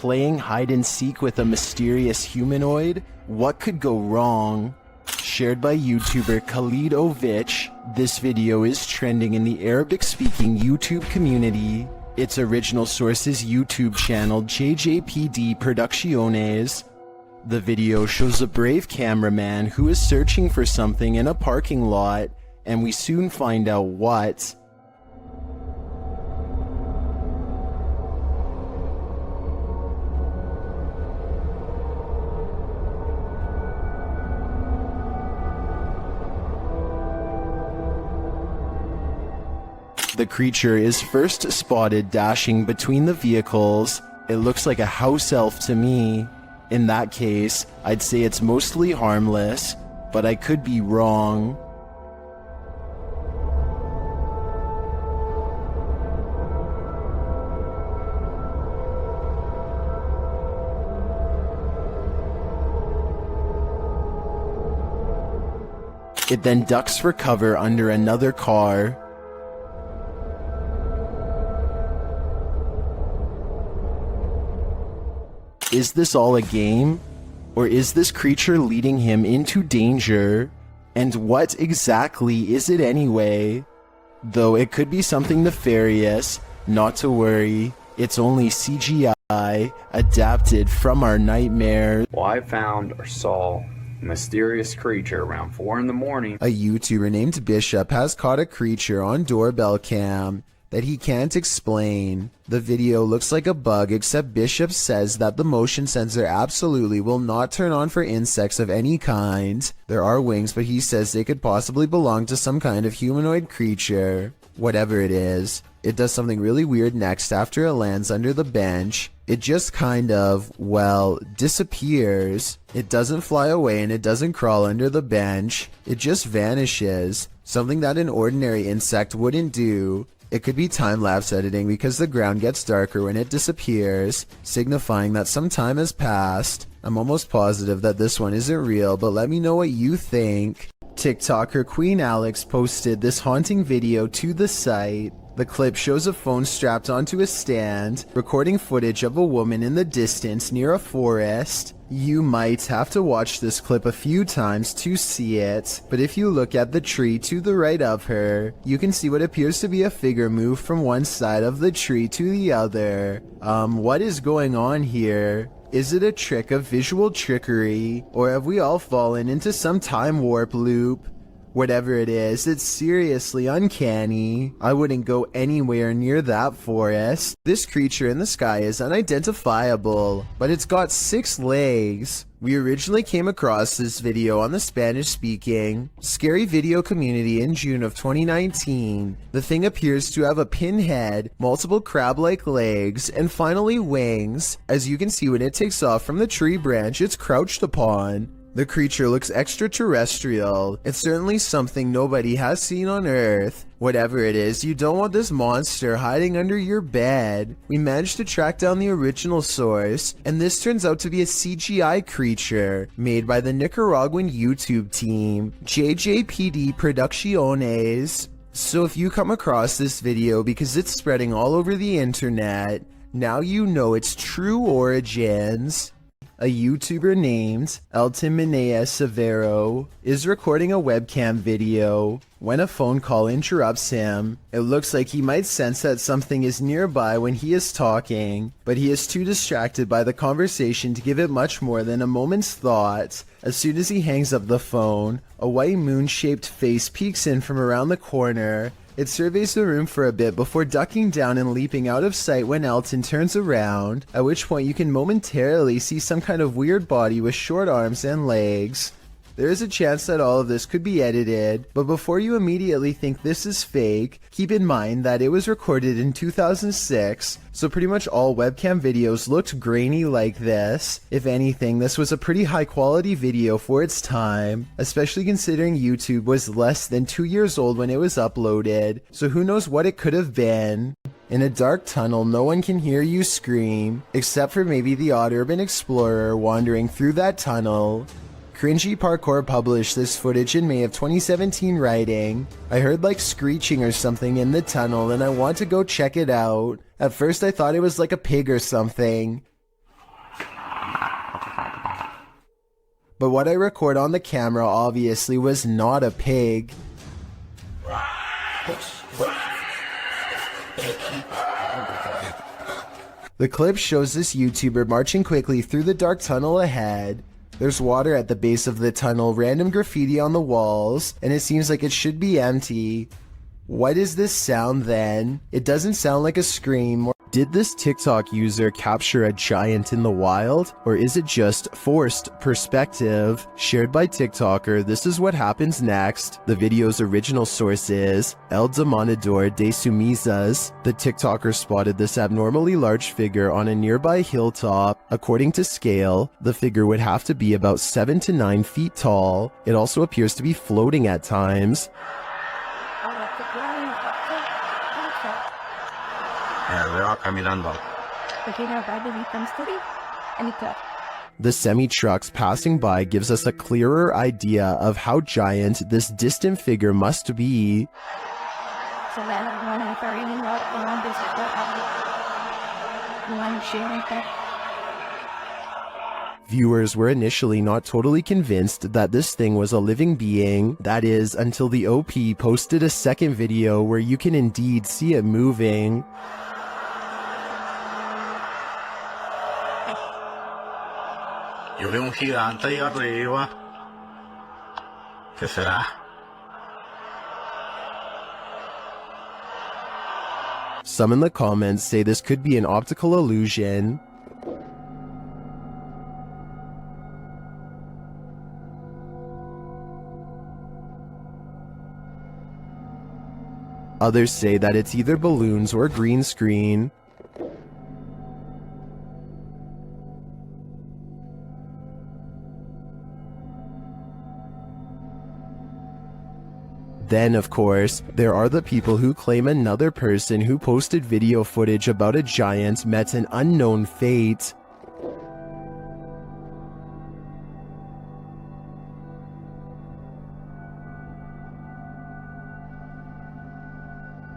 playing hide and seek with a mysterious humanoid? What could go wrong? Shared by YouTuber Macleod. This video is trending in the Arabic-speaking YouTube community. Its original source is YouTube channel JJPD Producciones. The video shows a brave cameraman who is searching for something in a parking lot, and we soon find out what. The creature is first spotted dashing between the vehicles. It looks like a house elf to me. In that case, I'd say it's mostly harmless, but I could be wrong. It then ducks for cover under another car. Is this all a game? Or is this creature leading him into danger? And what exactly is it anyway? Though it could be something nefarious, not to worry, it's only CGI adapted from our nightmares. Well, I found or saw a mysterious creature around 4 in the morning. A YouTuber named Bishop has caught a creature on doorbell cam that he can't explain. The video looks like a bug, except Bishop says that the motion sensor absolutely will not turn on for insects of any kind. There are wings, but he says they could possibly belong to some kind of humanoid creature. Whatever it is, it does something really weird next after it lands under the bench. It just kind of, well, disappears. It doesn't fly away and it doesn't crawl under the bench. It just vanishes. Something that an ordinary insect wouldn't do. It could be time-lapse editing because the ground gets darker when it disappears, signifying that some time has passed. I'm almost positive that this one isn't real, but let me know what you think. TikToker Queen Alex posted this haunting video to the site. The clip shows a phone strapped onto a stand, recording footage of a woman in the distance near a forest. You might have to watch this clip a few times to see it, but if you look at the tree to the right of her, you can see what appears to be a figure move from one side of the tree to the other. What is going on here? Is it a trick of visual trickery, or have we all fallen into some time warp loop? Whatever it is, it's seriously uncanny. I wouldn't go anywhere near that forest. This creature in the sky is unidentifiable, but it's got 6 legs. We originally came across this video on the Spanish-speaking scary video community in June of 2019. The thing appears to have a pinhead, multiple crab-like legs, and finally wings. As you can see, when it takes off from the tree branch it's crouched upon. The creature looks extraterrestrial. It's certainly something nobody has seen on Earth. Whatever it is, you don't want this monster hiding under your bed. We managed to track down the original source, and this turns out to be a CGI creature made by the Nicaraguan YouTube team, JJPD Producciones. So if you come across this video because it's spreading all over the internet, now you know its true origins. A YouTuber named Eltiminea Severo is recording a webcam video when a phone call interrupts him. It looks like he might sense that something is nearby when he is talking, but he is too distracted by the conversation to give it much more than a moment's thought. As soon as he hangs up the phone, a white moon-shaped face peeks in from around the corner. It surveys the room for a bit before ducking down and leaping out of sight when Elton turns around, at which point you can momentarily see some kind of weird body with short arms and legs. There is a chance that all of this could be edited, but before you immediately think this is fake, keep in mind that it was recorded in 2006, so pretty much all webcam videos looked grainy like this. If anything, this was a pretty high quality video for its time, especially considering YouTube was less than 2 years old when it was uploaded, so who knows what it could have been. In a dark tunnel, no one can hear you scream, except for maybe the odd urban explorer wandering through that tunnel. Cringy Parkour published this footage in May of 2017 writing, "I heard like screeching or something in the tunnel and I want to go check it out. At first I thought it was like a pig or something. But what I record on the camera obviously was not a pig. The clip shows this YouTuber marching quickly through the dark tunnel ahead. There's water at the base of the tunnel, random graffiti on the walls, and it seems like it should be empty. What is this sound then? It doesn't sound like a scream. Did this TikTok user capture a giant in the wild? Or is it just forced perspective? Shared by TikToker, this is what happens next. The video's original source is El Demonador de Sumizas. The TikToker spotted this abnormally large figure on a nearby hilltop. According to scale, the figure would have to be about 7 to 9 feet tall. It also appears to be floating at times. The semi-trucks passing by gives us a clearer idea of how giant this distant figure must be. Viewers were initially not totally convinced that this thing was a living being, that is, until the OP posted a second video where you can indeed see it moving. Un gigante ahí arriba. ¿Qué será? Some in the comments say this could be an optical illusion. Others say that it's either balloons or green screen. Then, of course, there are the people who claim another person who posted video footage about a giant met an unknown fate.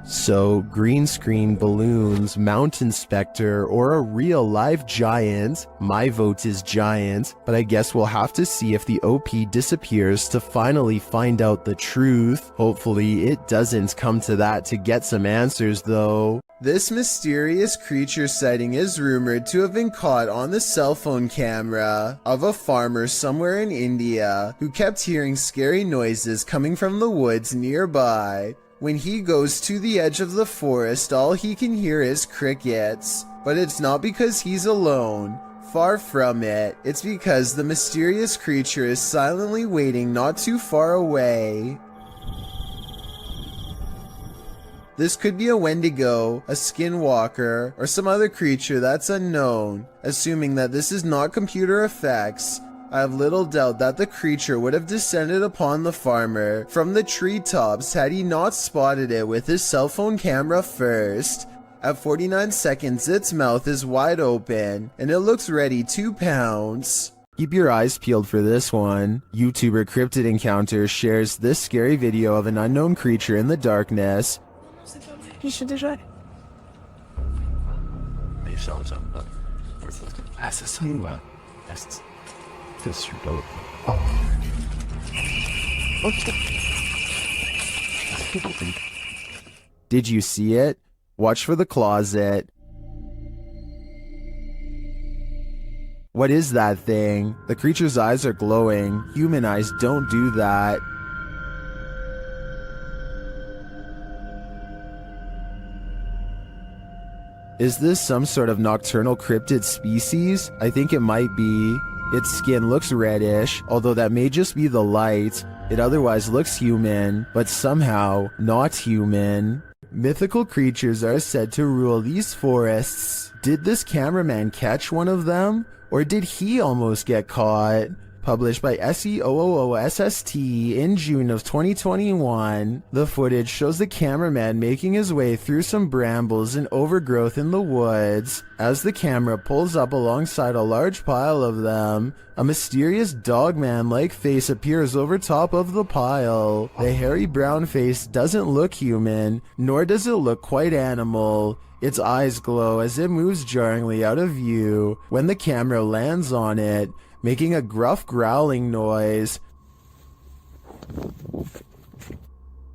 So, green screen, balloons, mountain specter, or a real live giant? My vote is giant, but I guess we'll have to see if the OP disappears to finally find out the truth. Hopefully it doesn't come to that to get some answers though. This mysterious creature sighting is rumored to have been caught on the cell phone camera of a farmer somewhere in India who kept hearing scary noises coming from the woods nearby. When he goes to the edge of the forest, all he can hear is crickets. But it's not because he's alone. Far from it. It's because the mysterious creature is silently waiting not too far away. This could be a Wendigo, a skinwalker, or some other creature that's unknown. Assuming that this is not computer effects, I have little doubt that the creature would have descended upon the farmer from the treetops had he not spotted it with his cell phone camera first. At 49 seconds, its mouth is wide open, and it looks ready to pounce. Keep your eyes peeled for this one. YouTuber Cryptid Encounter shares this scary video of an unknown creature in the darkness. Did you see it? Watch for the closet. What is that thing? The creature's eyes are glowing. Human eyes don't do that. Is this some sort of nocturnal cryptid species? I think it might be. Its skin looks reddish, although that may just be the light. It otherwise looks human, but somehow not human. Mythical creatures are said to rule these forests. Did this cameraman catch one of them? Or did he almost get caught? Published by SEOOOSST in June of 2021, the footage shows the cameraman making his way through some brambles and overgrowth in the woods. As the camera pulls up alongside a large pile of them, a mysterious dogman-like face appears over top of the pile. The hairy brown face doesn't look human, nor does it look quite animal. Its eyes glow as it moves jarringly out of view. When the camera lands on it, making a gruff growling noise.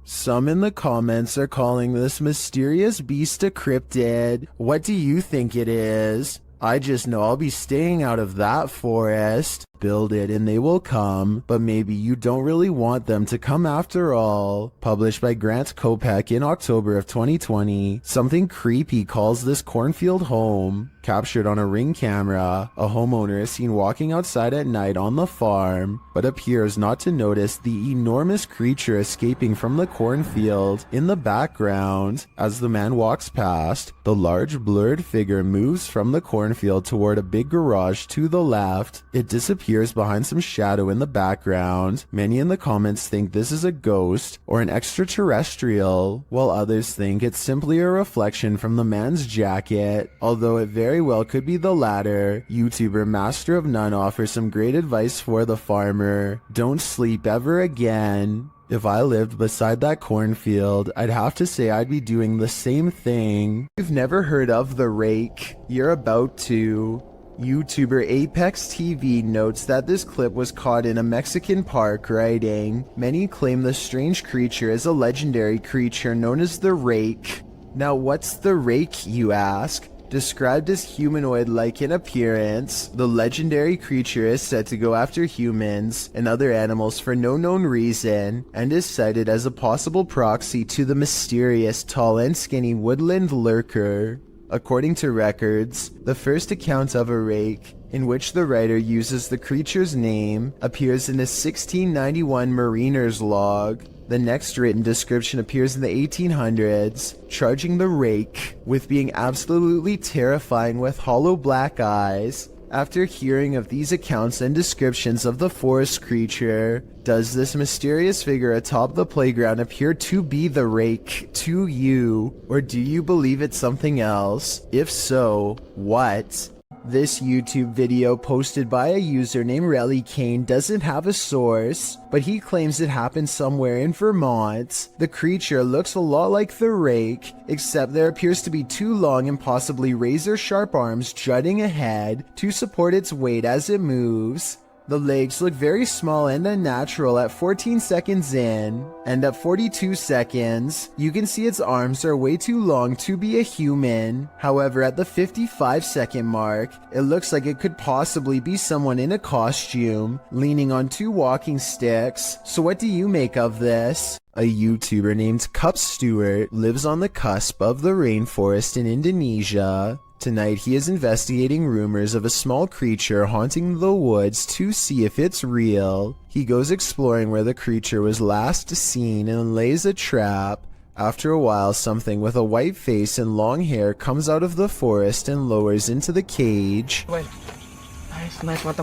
Some in the comments are calling this mysterious beast a cryptid. What do you think it is? I just know I'll be staying out of that forest. Build it and they will come, but maybe you don't really want them to come after all. Published by Grant Kopek in October of 2020. Something creepy calls this cornfield home. Captured on a Ring camera, a homeowner is seen walking outside at night on the farm, but appears not to notice the enormous creature escaping from the cornfield in the background. As the man walks past, the large blurred figure moves from the cornfield toward a big garage to the left. It disappears behind some shadow in the background. Many in the comments think this is a ghost or an extraterrestrial, while others think it's simply a reflection from the man's jacket, although it very well could be the latter. YouTuber Master of None offers some great advice for the farmer. Don't sleep ever again. If I lived beside that cornfield, I'd have to say I'd be doing the same thing. You've never heard of the rake? You're about to. YouTuber Apex TV notes that this clip was caught in a Mexican park, writing, "Many claim the strange creature is a legendary creature known as the rake." Now what's the rake, you ask? Described as humanoid-like in appearance, the legendary creature is said to go after humans and other animals for no known reason, and is cited as a possible proxy to the mysterious tall and skinny woodland lurker. According to records, the first account of a rake, in which the writer uses the creature's name, appears in a 1691 mariner's log. The next written description appears in the 1800s, charging the rake with being absolutely terrifying with hollow black eyes. After hearing of these accounts and descriptions of the forest creature, does this mysterious figure atop the playground appear to be the rake to you, or do you believe it's something else? If so, what? This YouTube video posted by a user named Relly Kane doesn't have a source, but he claims it happened somewhere in Vermont. The creature looks a lot like the rake, except there appears to be two long and possibly razor-sharp arms jutting ahead to support its weight as it moves. The legs look very small and unnatural at 14 seconds in, and at 42 seconds, you can see its arms are way too long to be a human. However, at the 55-second mark, it looks like it could possibly be someone in a costume, leaning on two walking sticks. So what do you make of this? A YouTuber named Cup Stewart lives on the cusp of the rainforest in Indonesia. Tonight he is investigating rumors of a small creature haunting the woods to see if it's real. He goes exploring where the creature was last seen and lays a trap. After a while, something with a white face and long hair comes out of the forest and lowers into the cage. Nice, mantap.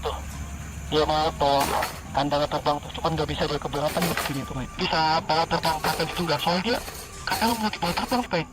Tuh. Ya maaf toh, kandang terbang itu kan nggak bisa berkeberatan begini tuh, bisa para terbang ke atas juga soalnya kadang mau dibawa terbang, Pak.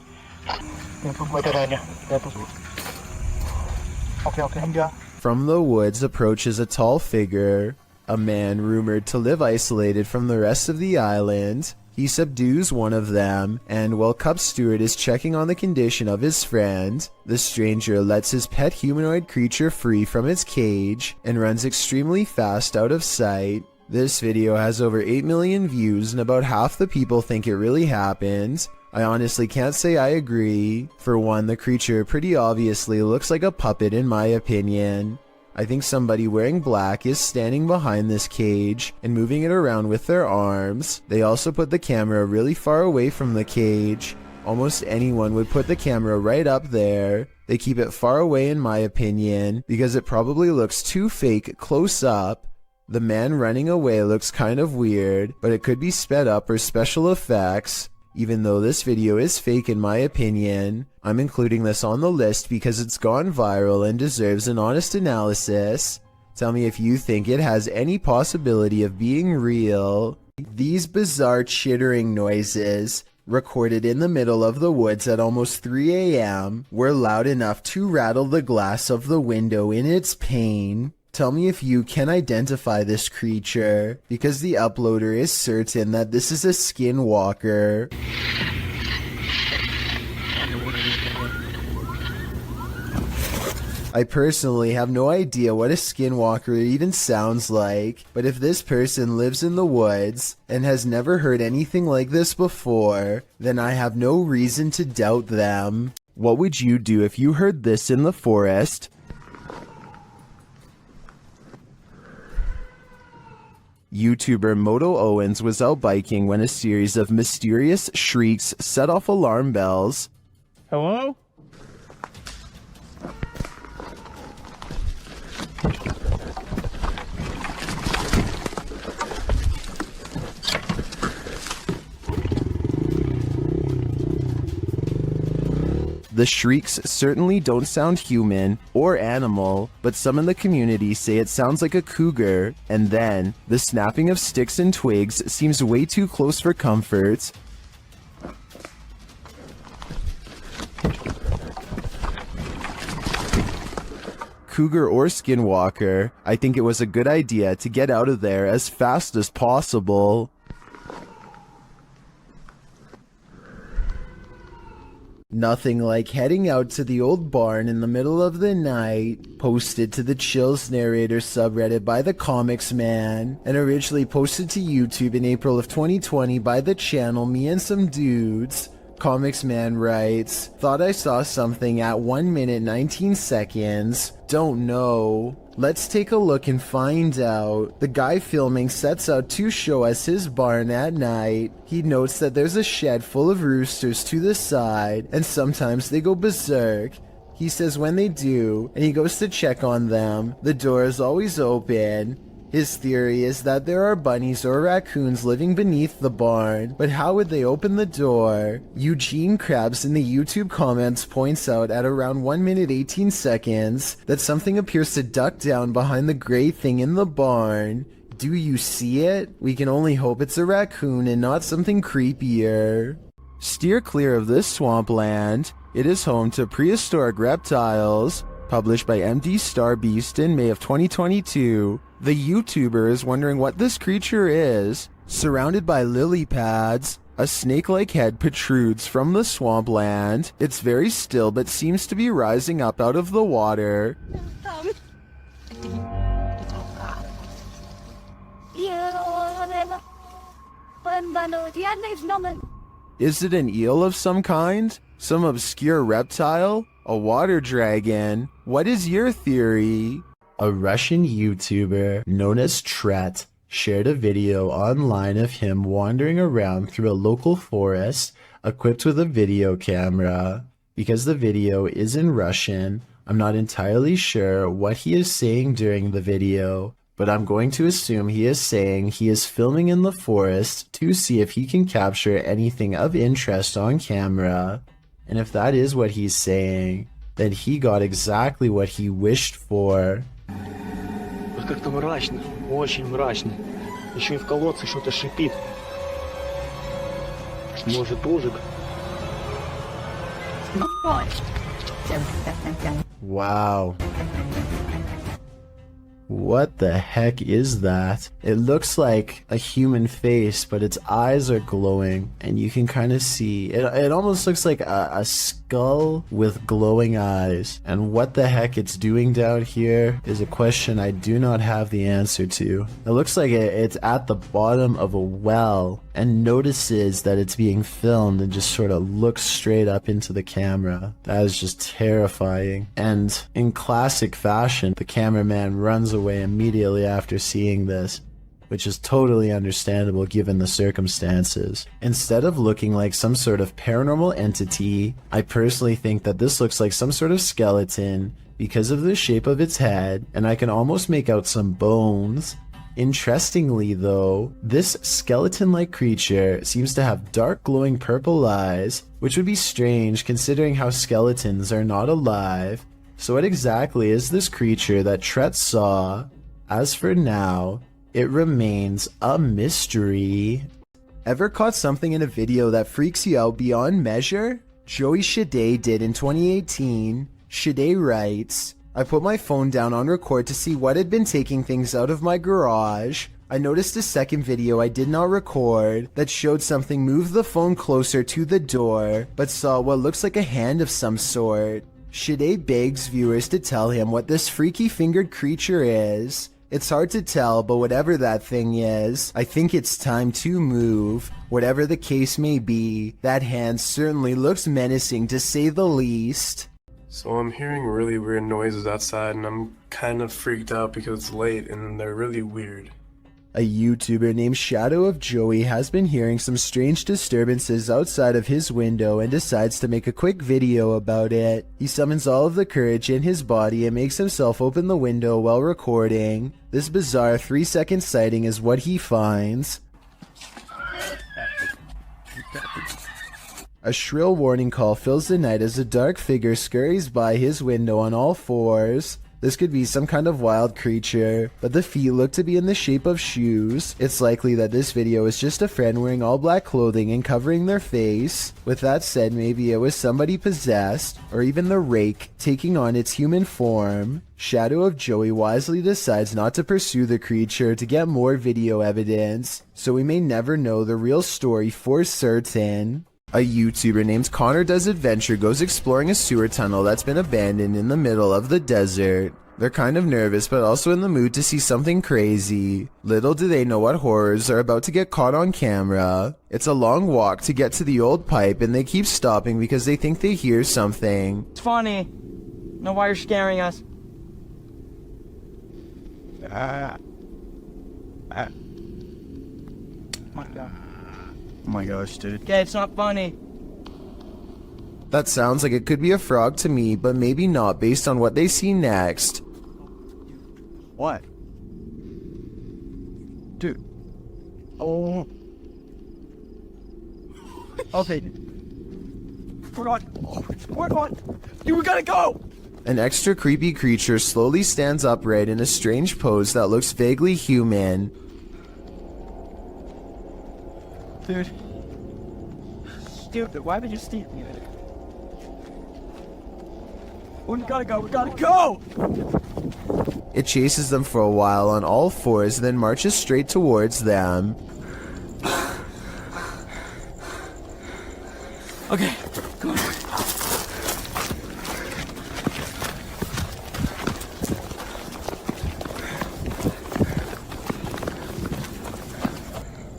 From the woods approaches a tall figure, a man rumored to live isolated from the rest of the island. He subdues one of them, and while Cup Stewart is checking on the condition of his friend, the stranger lets his pet humanoid creature free from its cage and runs extremely fast out of sight. This video has over 8 million views, and about half the people think it really happened. I honestly can't say I agree. For one, the creature pretty obviously looks like a puppet in my opinion. I think somebody wearing black is standing behind this cage and moving it around with their arms. They also put the camera really far away from the cage. Almost anyone would put the camera right up there. They keep it far away in my opinion because it probably looks too fake close up. The man running away looks kind of weird, but it could be sped up or special effects. Even though this video is fake in my opinion, I'm including this on the list because it's gone viral and deserves an honest analysis. Tell me if you think it has any possibility of being real. These bizarre chittering noises, recorded in the middle of the woods at almost 3 a.m., were loud enough to rattle the glass of the window in its pain. Tell me if you can identify this creature, because the uploader is certain that this is a skinwalker. I personally have no idea what a skinwalker even sounds like, but if this person lives in the woods and has never heard anything like this before, then I have no reason to doubt them. What would you do if you heard this in the forest? YouTuber Moto Owens was out biking when a series of mysterious shrieks set off alarm bells. Hello? The shrieks certainly don't sound human or animal, but some in the community say it sounds like a cougar, and then the snapping of sticks and twigs seems way too close for comfort. Cougar or skinwalker, I think it was a good idea to get out of there as fast as possible. Nothing like heading out to the old barn in the middle of the night. Posted to the Chills Narrator subreddit by the Comics Man, and originally posted to YouTube in April of 2020 by the channel Me and Some Dudes. Comics Man writes, "Thought I saw something at 1 minute 19 seconds. Don't know. Let's take a look and find out." The guy filming sets out to show us his barn at night. He notes that there's a shed full of roosters to the side, and sometimes they go berserk. He says when they do, and he goes to check on them, the door is always open. His theory is that there are bunnies or raccoons living beneath the barn, but how would they open the door? Eugene Krabs in the YouTube comments points out at around 1 minute 18 seconds that something appears to duck down behind the gray thing in the barn. Do you see it? We can only hope it's a raccoon and not something creepier. Steer clear of this swampland. It is home to prehistoric reptiles. Published by MD Starbeast in May of 2022. The YouTuber is wondering what this creature is. Surrounded by lily pads, a snake-like head protrudes from the swampland. It's very still but seems to be rising up out of the water. Is it an eel of some kind? Some obscure reptile? A water dragon? What is your theory? A Russian YouTuber known as Tret shared a video online of him wandering around through a local forest equipped with a video camera. Because the video is in Russian, I'm not entirely sure what he is saying during the video, but I'm going to assume he is saying he is filming in the forest to see if he can capture anything of interest on camera. And if that is what he's saying, then he got exactly what he wished for. Вот как-то мрачно, очень мрачно. Еще и в колодце что-то шипит. Может, ужик? Wow. What the heck is that? It looks like a human face, but its eyes are glowing, and you can kind of see it almost looks like a skull with glowing eyes. And what the heck it's doing down here is a question I do not have the answer to. It looks like it's at the bottom of a well and notices that it's being filmed and just sort of looks straight up into the camera. That is just terrifying. And in classic fashion, the cameraman runs away immediately after seeing this, which is totally understandable given the circumstances. Instead of looking like some sort of paranormal entity, I personally think that this looks like some sort of skeleton because of the shape of its head, and I can almost make out some bones. Interestingly though, this skeleton-like creature seems to have dark glowing purple eyes, which would be strange considering how skeletons are not alive. So what exactly is this creature that Tret saw? As for now, it remains a mystery. Ever caught something in a video that freaks you out beyond measure? Joey Shade did in 2018. Shade writes, "I put my phone down on record to see what had been taking things out of my garage. I noticed a second video I did not record that showed something move the phone closer to the door, but saw what looks like a hand of some sort. Shide begs viewers to tell him what this freaky fingered creature is. It's hard to tell, but whatever that thing is, I think it's time to move. Whatever the case may be, that hand certainly looks menacing to say the least. So I'm hearing really weird noises outside and I'm kind of freaked out because it's late and they're really weird. A YouTuber named Shadow of Joey has been hearing some strange disturbances outside of his window and decides to make a quick video about it. He summons all of the courage in his body and makes himself open the window while recording. This bizarre 3-second sighting is what he finds. A shrill warning call fills the night as a dark figure scurries by his window on all fours. This could be some kind of wild creature, but the feet look to be in the shape of shoes. It's likely that this video is just a friend wearing all black clothing and covering their face. With that said, maybe it was somebody possessed, or even the rake taking on its human form. Shadow of Joey wisely decides not to pursue the creature to get more video evidence, so we may never know the real story for certain. A YouTuber named Connor Does Adventure goes exploring a sewer tunnel that's been abandoned in the middle of the desert. They're kind of nervous but also in the mood to see something crazy. Little do they know what horrors are about to get caught on camera. It's a long walk to get to the old pipe and they keep stopping because they think they hear something. It's funny. Know why you're scaring us. My God. Oh my gosh, dude. Okay, it's not funny. That sounds like it could be a frog to me, but maybe not based on what they see next. What? Dude. Oh. Okay. We're on. You gotta go! An extra creepy creature slowly stands upright in a strange pose that looks vaguely human. Dude. Stupid, why would you steal me? We gotta go! It chases them for a while on all fours, then marches straight towards them. Okay, come on.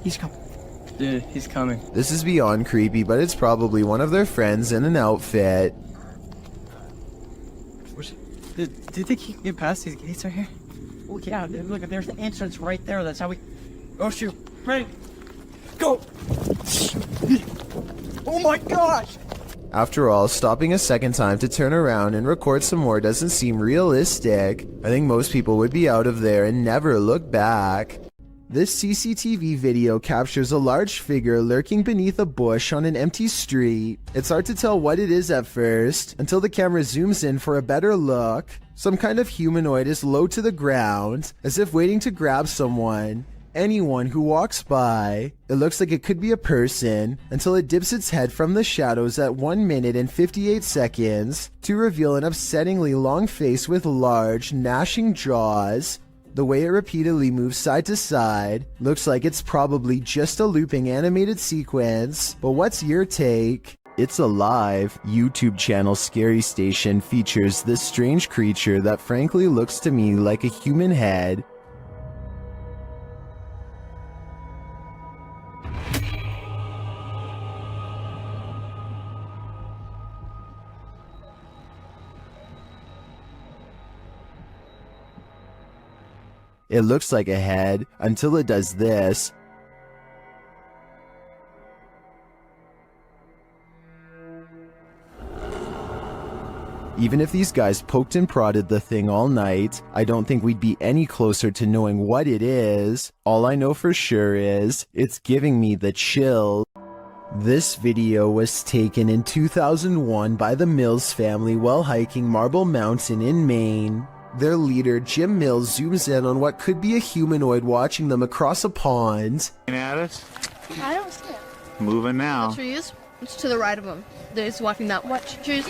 He's coming. Dude, he's coming. This is beyond creepy, but it's probably one of their friends in an outfit. Do you think he can get past these gates right here? Oh yeah, dude, look, there's the entrance right there. That's how we... Oh shoot. Ready? Go! Oh my gosh! After all, stopping a second time to turn around and record some more doesn't seem realistic. I think most people would be out of there and never look back. This CCTV video captures a large figure lurking beneath a bush on an empty street. It's hard to tell what it is at first, until the camera zooms in for a better look. Some kind of humanoid is low to the ground, as if waiting to grab someone. Anyone who walks by. It looks like it could be a person, until it dips its head from the shadows at 1 minute and 58 seconds, to reveal an upsettingly long face with large, gnashing jaws. The way it repeatedly moves side to side looks like it's probably just a looping animated sequence, but what's your take? It's Alive YouTube channel Scary Station features this strange creature that frankly looks to me like a human head. It looks like a head until it does this. Even if these guys poked and prodded the thing all night, I don't think we'd be any closer to knowing what it is. All I know for sure is, it's giving me the chill. This video was taken in 2001 by the Mills family while hiking Marble Mountain in Maine. Their leader, Jim Mills, zooms in on what could be a humanoid watching them across a pond. At us? I don't see it. Moving now. Trees. It's to the right of him. There's walking that. What trees?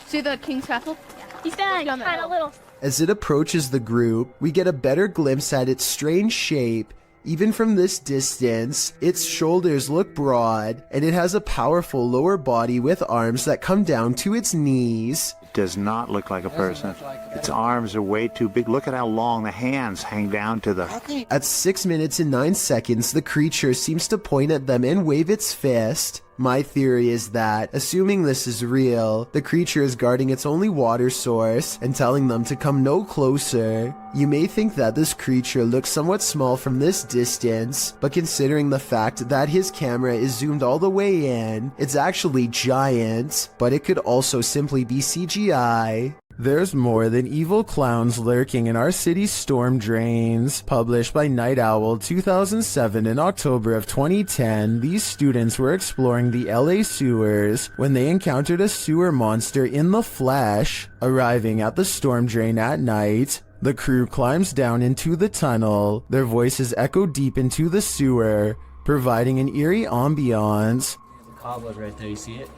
See the King's Castle? He's kind of little. As it approaches the group, we get a better glimpse at its strange shape. Even from this distance, its shoulders look broad, and it has a powerful lower body with arms that come down to its knees. does not look like a person. Its arms are way too big. Look at how long the hands hang down to the... At 6 minutes and 9 seconds, the creature seems to point at them and wave its fist. My theory is that, assuming this is real, the creature is guarding its only water source and telling them to come no closer. You may think that this creature looks somewhat small from this distance, but considering the fact that his camera is zoomed all the way in, it's actually giant, but it could also simply be CGI. There's more than evil clowns lurking in our city's storm drains. Published by Night Owl 2007 in October of 2010, these students were exploring the LA sewers when they encountered a sewer monster in the flesh. Arriving at the storm drain at night, the crew climbs down into the tunnel. Their voices echo deep into the sewer, providing an eerie ambiance. There's a cobweb right there, you see it?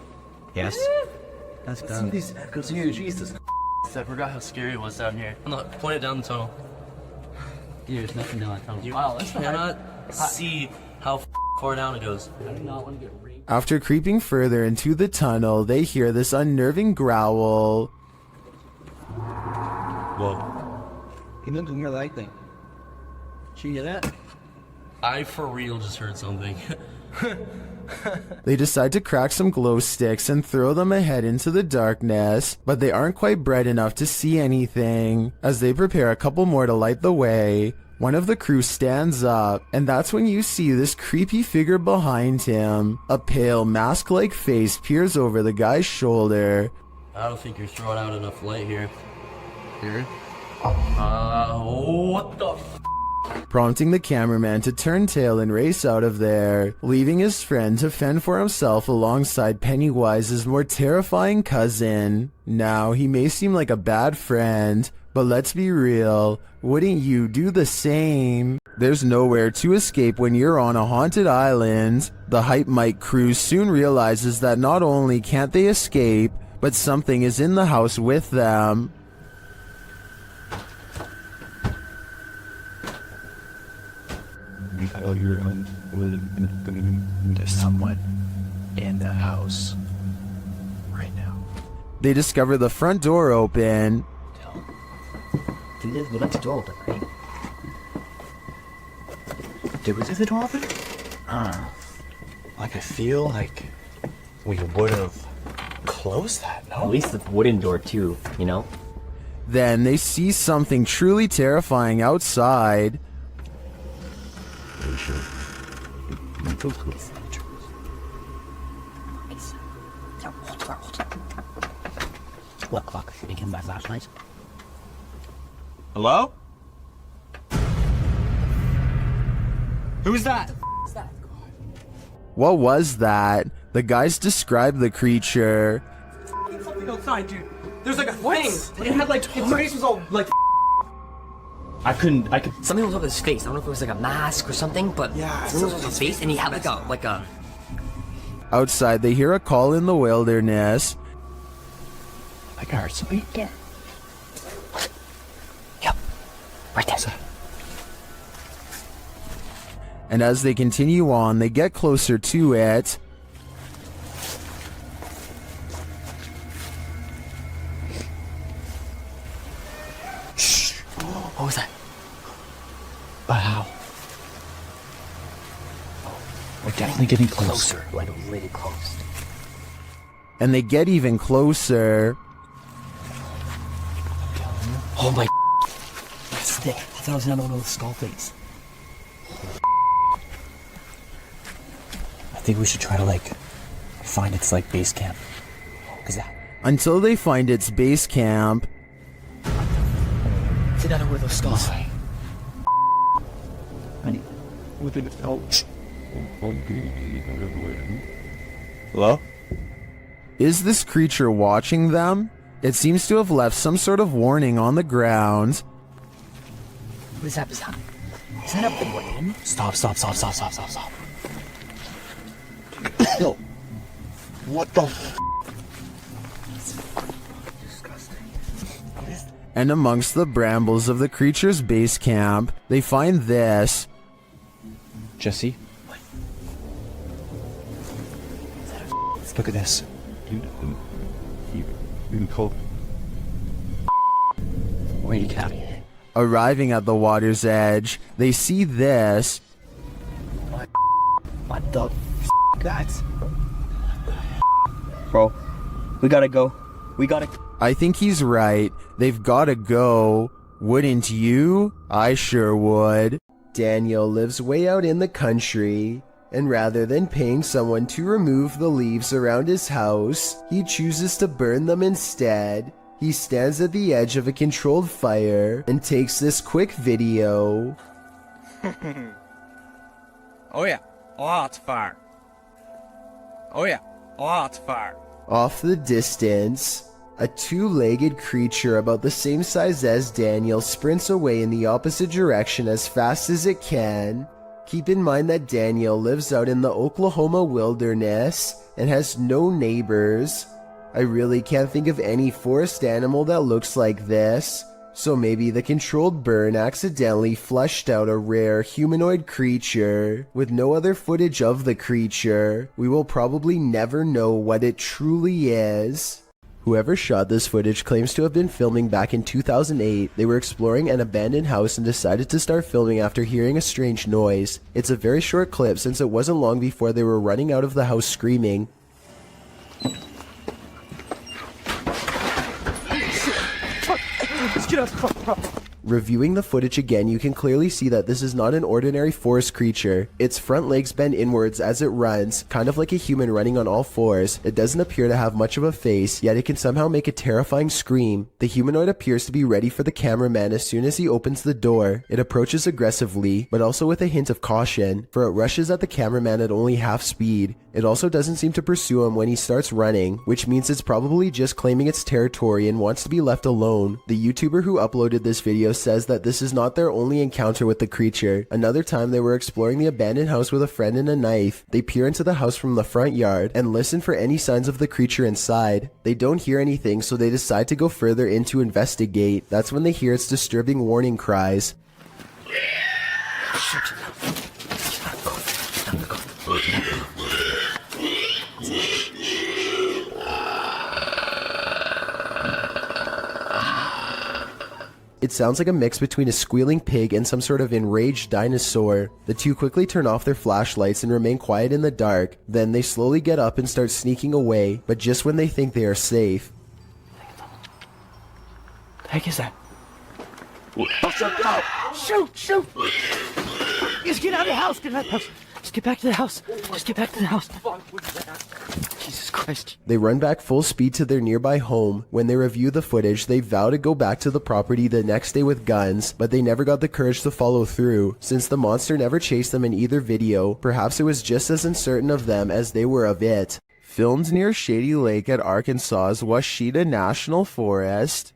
Yes. That's done. These echoes here, Jesus. I forgot how scary it was down here. No, point it down the tunnel. There's nothing down the tunnel. You cannot see how far down it goes. I do not want to get raped. After creeping further into the tunnel, they hear this unnerving growl. Whoa. He looked more like thing. Did you hear that? I for real just heard something. They decide to crack some glow sticks and throw them ahead into the darkness, but they aren't quite bright enough to see anything. As they prepare a couple more to light the way, one of the crew stands up, and that's when you see this creepy figure behind him. A pale, mask-like face peers over the guy's shoulder. I don't think you're throwing out enough light here. Here? What the f? Prompting the cameraman to turn tail and race out of there, leaving his friend to fend for himself alongside Pennywise's more terrifying cousin. Now, he may seem like a bad friend, but let's be real, wouldn't you do the same? There's nowhere to escape when you're on a haunted island. The Hype Mike crew soon realizes that not only can't they escape, but something is in the house with them. There's someone in the house right now. They discover the front door open. We left the door open, right? Did we leave the door open? Like I feel like we would have closed that, no? At least the wooden door too, you know? Then they see something truly terrifying outside. What clock? They came back last night. Hello? Who's that? What was that? The guys described the creature. Something outside, dude. There's like a thing. It had like, its face was all like. I could. Something was over his face. I don't know if it was like a mask or something, but yeah, something was over his face, and he had like a. Outside, they hear a call in the wilderness. I can hear something. Yeah. Yep. Right there. And as they continue on, they get closer to it. Shh. What was that? Wow. We're definitely getting closer. Like really close. And they get even closer. Oh my. That's thick. I thought it was another one with a skull face. I think we should try to like find its like base camp. Cause that. Until they find its base camp. It's another one with those skulls. Honey. Hello? Is this creature watching them? It seems to have left some sort of warning on the ground. What is that? Is that a big one? Stop. Yo. What the f? Disgusting. And amongst the brambles of the creature's base camp, they find this. Jesse? What? Look at this. me to cap. Arriving at the water's edge, they see this. What the that's? Bro, we gotta go. We gotta. I think he's right. They've gotta go. Wouldn't you? I sure would. Daniel lives way out in the country, and rather than paying someone to remove the leaves around his house, he chooses to burn them instead. He stands at the edge of a controlled fire and takes this quick video. Oh yeah, lots of fire. Oh yeah, lots of fire. Off the distance, a two-legged creature about the same size as Daniel sprints away in the opposite direction as fast as it can. Keep in mind that Daniel lives out in the Oklahoma wilderness and has no neighbors. I really can't think of any forest animal that looks like this, so maybe the controlled burn accidentally fleshed out a rare humanoid creature. With no other footage of the creature, we will probably never know what it truly is. Whoever shot this footage claims to have been filming back in 2008. They were exploring an abandoned house and decided to start filming after hearing a strange noise. It's a very short clip since it wasn't long before they were running out of the house screaming. Let's get out. Reviewing the footage again, you can clearly see that this is not an ordinary forest creature. Its front legs bend inwards as it runs, kind of like a human running on all fours. It doesn't appear to have much of a face, yet it can somehow make a terrifying scream. The humanoid appears to be ready for the cameraman as soon as he opens the door. It approaches aggressively, but also with a hint of caution, for it rushes at the cameraman at only half speed. It also doesn't seem to pursue him when he starts running, which means it's probably just claiming its territory and wants to be left alone. The YouTuber who uploaded this video says that this is not their only encounter with the creature. Another time they were exploring the abandoned house with a friend and a knife. They peer into the house from the front yard and listen for any signs of the creature inside. They don't hear anything, so they decide to go further in to investigate. That's when they hear its disturbing warning cries. It sounds like a mix between a squealing pig and some sort of enraged dinosaur. The two quickly turn off their flashlights and remain quiet in the dark. Then they slowly get up and start sneaking away, but just when they think they are safe. The heck is that? Shoot! Just get out of the house! Get out of the house! Just get back to the house! Just get back to the house! Jesus Christ. They run back full speed to their nearby home. When they review the footage, they vow to go back to the property the next day with guns, but they never got the courage to follow through. Since the monster never chased them in either video, perhaps it was just as uncertain of them as they were of it. Filmed near Shady Lake at Arkansas's Washita National Forest,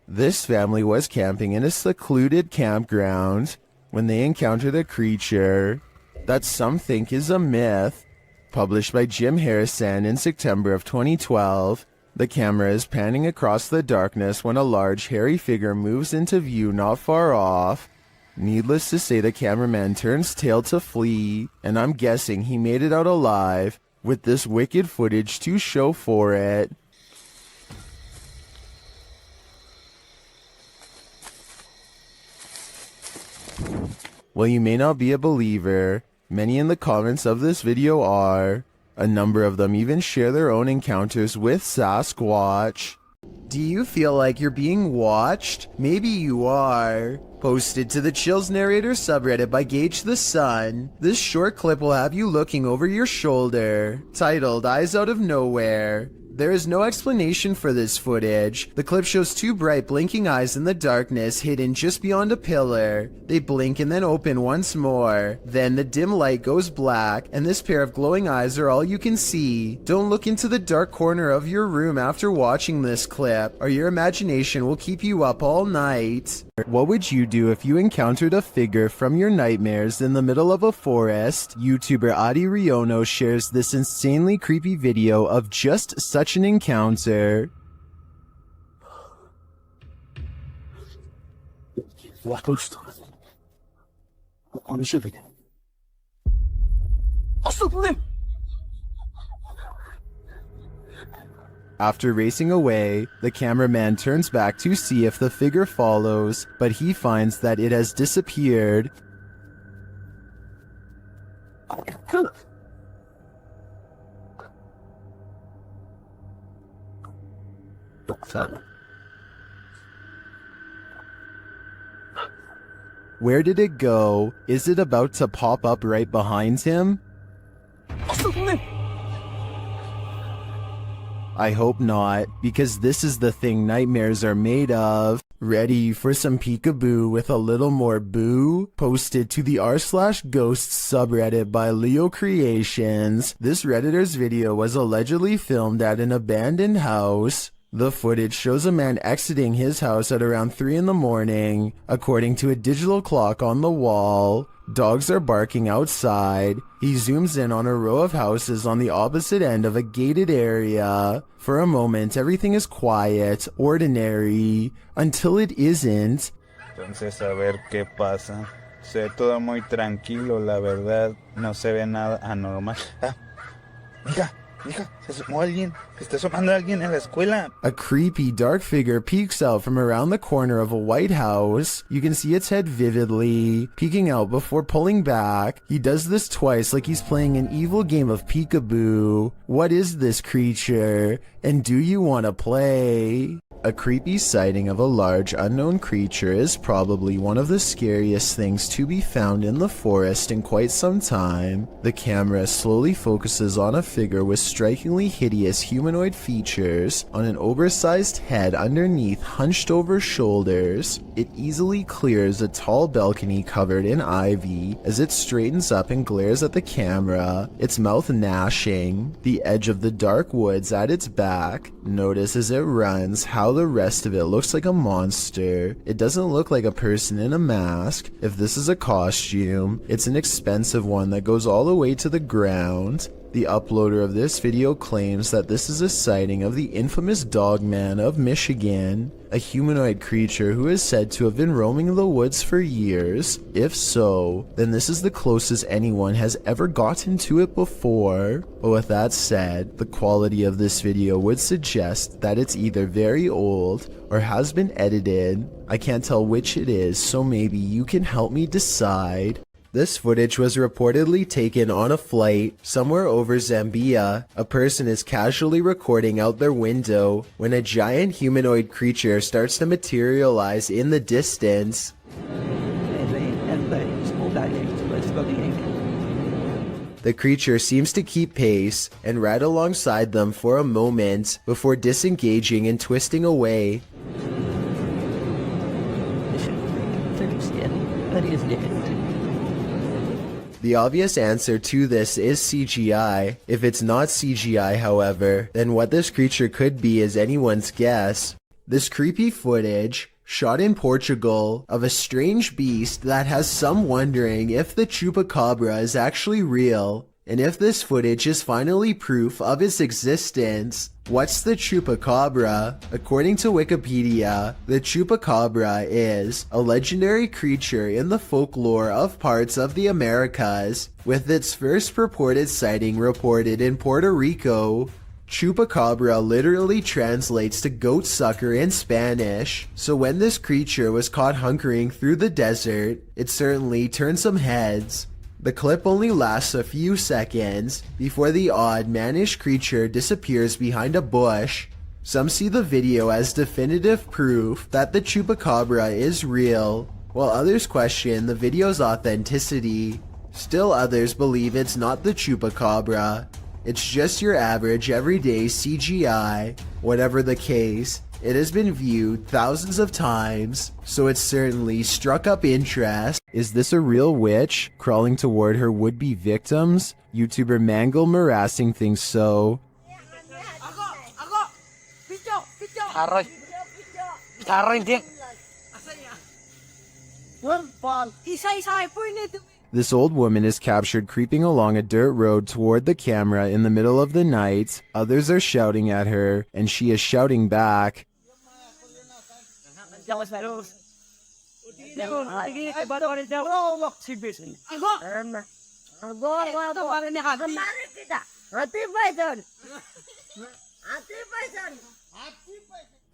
this family was camping in a secluded campground when they encountered a creature that some think is a myth. Published by Jim Harrison in September of 2012, the camera is panning across the darkness when a large hairy figure moves into view not far off. Needless to say, the cameraman turns tail to flee, and I'm guessing he made it out alive, with this wicked footage to show for it. While you may not be a believer, many in the comments of this video are. A number of them even share their own encounters with Sasquatch. Do you feel like you're being watched? Maybe you are. Posted to the Chills Narrator subreddit by Gage the Sun, this short clip will have you looking over your shoulder. Titled Eyes Out of Nowhere. There is no explanation for this footage. The clip shows two bright blinking eyes in the darkness hidden just beyond a pillar. They blink and then open once more. Then the dim light goes black, and this pair of glowing eyes are all you can see. Don't look into the dark corner of your room after watching this clip, or your imagination will keep you up all night. What would you do if you encountered a figure from your nightmares in the middle of a forest? YouTuber Adi Riono shares this insanely creepy video of just such an encounter. After racing away, the cameraman turns back to see if the figure follows, but he finds that it has disappeared. Where did it go? Is it about to pop up right behind him? I hope not, because this is the thing nightmares are made of. Ready for some peekaboo with a little more boo? Posted to the r/ghosts subreddit by Leo Creations. This Redditor's video was allegedly filmed at an abandoned house. The footage shows a man exiting his house at around 3 in the morning, according to a digital clock on the wall. Dogs are barking outside. He zooms in on a row of houses on the opposite end of a gated area. For a moment, everything is quiet, ordinary, until it isn't. Entonces, a ver qué pasa. Se ve todo muy tranquilo, la verdad. No se ve nada anormal. Mija, se asomó alguien. Se está asomando alguien en la escuela. A creepy dark figure peeks out from around the corner of a white house. You can see its head vividly, peeking out before pulling back. He does this twice like he's playing an evil game of peekaboo. What is this creature? And do you want to play? A creepy sighting of a large unknown creature is probably one of the scariest things to be found in the forest in quite some time. The camera slowly focuses on a figure with strikingly hideous humanoid features on an oversized head underneath hunched over shoulders. It easily clears a tall balcony covered in ivy as it straightens up and glares at the camera, its mouth gnashing. The edge of the dark woods at its back. Notice as it runs how the rest of it looks like a monster. It doesn't look like a person in a mask. If this is a costume, it's an expensive one that goes all the way to the ground. The uploader of this video claims that this is a sighting of the infamous Dogman of Michigan, a humanoid creature who is said to have been roaming the woods for years. If so, then this is the closest anyone has ever gotten to it before. But with that said, the quality of this video would suggest that it's either very old or has been edited. I can't tell which it is, so maybe you can help me decide. This footage was reportedly taken on a flight somewhere over Zambia. A person is casually recording out their window when a giant humanoid creature starts to materialize in the distance. The creature seems to keep pace and ride alongside them for a moment before disengaging and twisting away. The obvious answer to this is CGI. If it's not CGI, however, then what this creature could be is anyone's guess. This creepy footage, shot in Portugal, of a strange beast that has some wondering if the chupacabra is actually real, and if this footage is finally proof of its existence. What's the chupacabra? According to Wikipedia, the chupacabra is a legendary creature in the folklore of parts of the Americas, with its first purported sighting reported in Puerto Rico. Chupacabra literally translates to goat sucker in Spanish, so when this creature was caught hunkering through the desert, it certainly turned some heads. The clip only lasts a few seconds before the odd mannish creature disappears behind a bush. Some see the video as definitive proof that the chupacabra is real, while others question the video's authenticity. Still others believe it's not the chupacabra. It's just your average everyday CGI. Whatever the case, it has been viewed thousands of times, so it's certainly struck up interest. Is this a real witch crawling toward her would-be victims? YouTuber Mangle Marassing thinks so. This old woman is captured creeping along a dirt road toward the camera in the middle of the night. Others are shouting at her, and she is shouting back.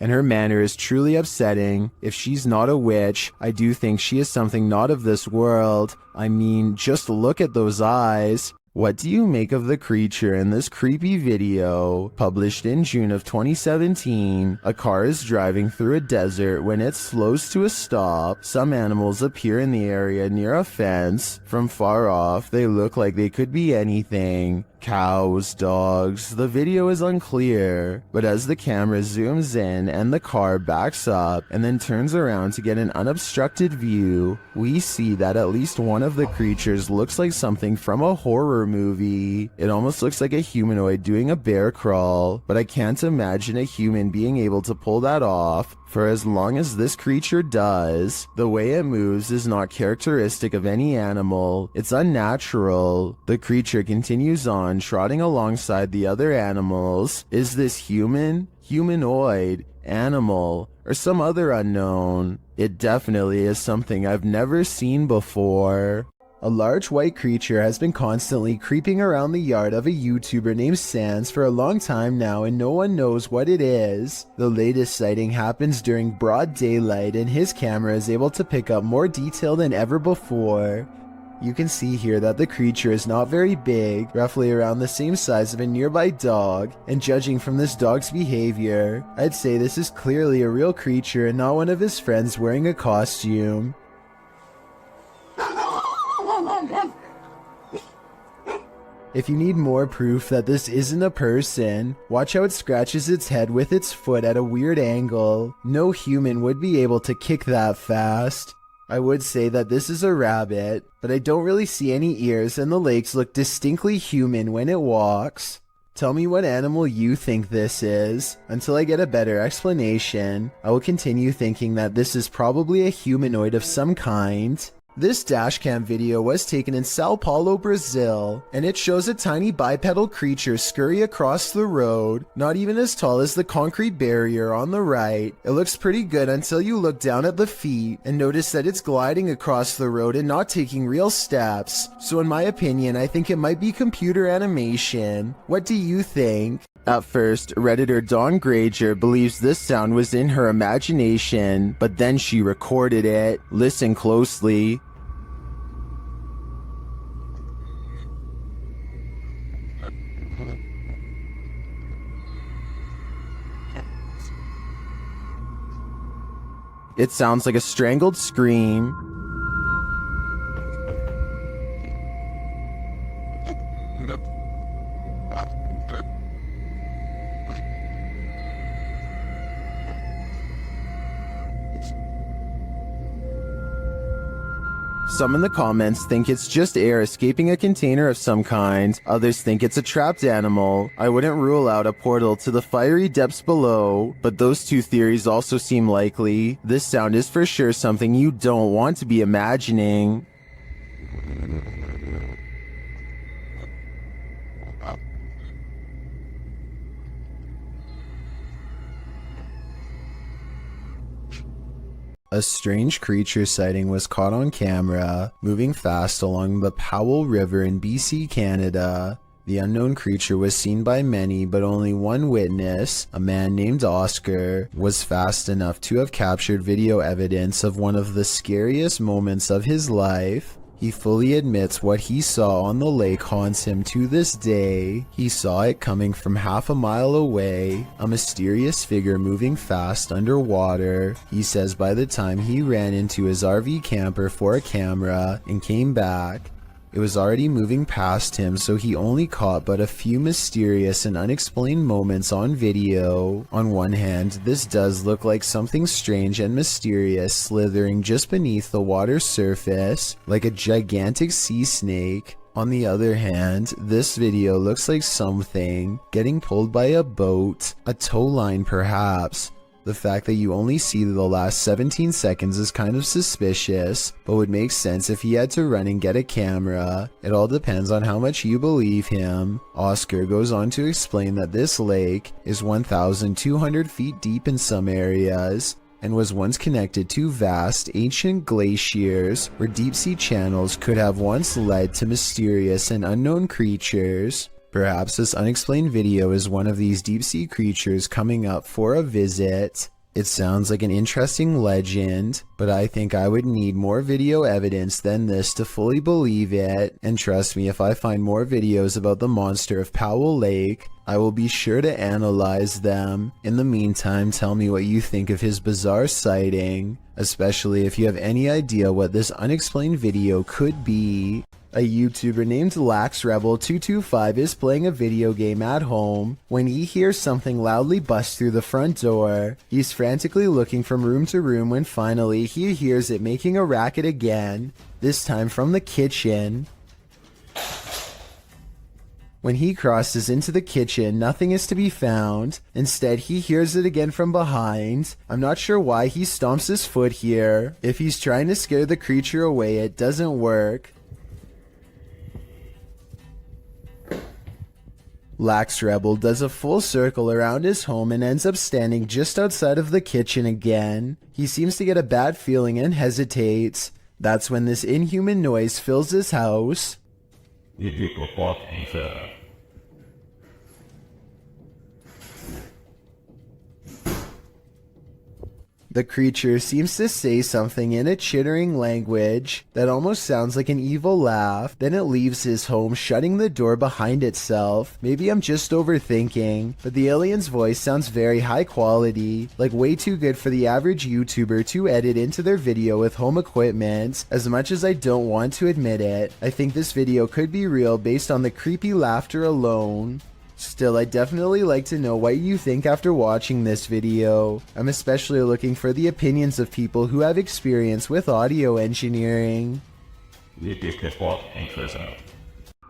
And her manner is truly upsetting. If she's not a witch, I do think she is something not of this world. I mean, just look at those eyes. What do you make of the creature in this creepy video? Published in June of 2017, a car is driving through a desert when it slows to a stop. Some animals appear in the area near a fence. From far off, they look like they could be anything. Cows, dogs, the video is unclear, but as the camera zooms in and the car backs up and then turns around to get an unobstructed view, we see that at least one of the creatures looks like something from a horror movie. It almost looks like a humanoid doing a bear crawl, but I can't imagine a human being able to pull that off. For as long as this creature does, the way it moves is not characteristic of any animal. It's unnatural. The creature continues on, trotting alongside the other animals. Is this human, humanoid, animal, or some other unknown? It definitely is something I've never seen before. A large white creature has been constantly creeping around the yard of a YouTuber named Sans for a long time now, and no one knows what it is. The latest sighting happens during broad daylight, and his camera is able to pick up more detail than ever before. You can see here that the creature is not very big, roughly around the same size of a nearby dog, and judging from this dog's behavior, I'd say this is clearly a real creature and not one of his friends wearing a costume. If you need more proof that this isn't a person, watch how it scratches its head with its foot at a weird angle. No human would be able to kick that fast. I would say that this is a rabbit, but I don't really see any ears and the legs look distinctly human when it walks. Tell me what animal you think this is. Until I get a better explanation, I will continue thinking that this is probably a humanoid of some kind. This dashcam video was taken in Sao Paulo, Brazil, and it shows a tiny bipedal creature scurry across the road, not even as tall as the concrete barrier on the right. It looks pretty good until you look down at the feet and notice that it's gliding across the road and not taking real steps. So in my opinion, I think it might be computer animation. What do you think? At first, Redditor Dawn Granger believes this sound was in her imagination, but then she recorded it. Listen closely. It sounds like a strangled scream. Some in the comments think it's just air escaping a container of some kind. Others think it's a trapped animal. I wouldn't rule out a portal to the fiery depths below, but those two theories also seem likely. This sound is for sure something you don't want to be imagining. A strange creature sighting was caught on camera, moving fast along the Powell River in BC, Canada. The unknown creature was seen by many, but only one witness, a man named Oscar, was fast enough to have captured video evidence of one of the scariest moments of his life. He fully admits what he saw on the lake haunts him to this day. He saw it coming from half a mile away, a mysterious figure moving fast underwater. He says by the time he ran into his RV camper for a camera and came back, it was already moving past him, so he only caught but a few mysterious and unexplained moments on video. On one hand, this does look like something strange and mysterious slithering just beneath the water's surface, like a gigantic sea snake. On the other hand, this video looks like something getting pulled by a boat, a tow line perhaps. The fact that you only see the last 17 seconds is kind of suspicious, but would make sense if he had to run and get a camera. It all depends on how much you believe him. Oscar goes on to explain that this lake is 1,200 feet deep in some areas, and was once connected to vast ancient glaciers where deep sea channels could have once led to mysterious and unknown creatures. Perhaps this unexplained video is one of these deep-sea creatures coming up for a visit. It sounds like an interesting legend, but I think I would need more video evidence than this to fully believe it. And trust me, if I find more videos about the monster of Powell Lake, I will be sure to analyze them. In the meantime, tell me what you think of his bizarre sighting, especially if you have any idea what this unexplained video could be. A YouTuber named LaxRebel225 is playing a video game at home when he hears something loudly bust through the front door. He's frantically looking from room to room when finally he hears it making a racket again, this time from the kitchen. When he crosses into the kitchen, nothing is to be found. Instead, he hears it again from behind. I'm not sure why he stomps his foot here. If he's trying to scare the creature away, it doesn't work. LaxRebel does a full circle around his home and ends up standing just outside of the kitchen again. He seems to get a bad feeling and hesitates. That's when this inhuman noise fills his house. The creature seems to say something in a chittering language that almost sounds like an evil laugh. Then it leaves his home, shutting the door behind itself. Maybe I'm just overthinking, but the alien's voice sounds very high quality, like way too good for the average YouTuber to edit into their video with home equipment. As much as I don't want to admit it, I think this video could be real based on the creepy laughter alone. Still, I'd definitely like to know what you think after watching this video. I'm especially looking for the opinions of people who have experience with audio engineering.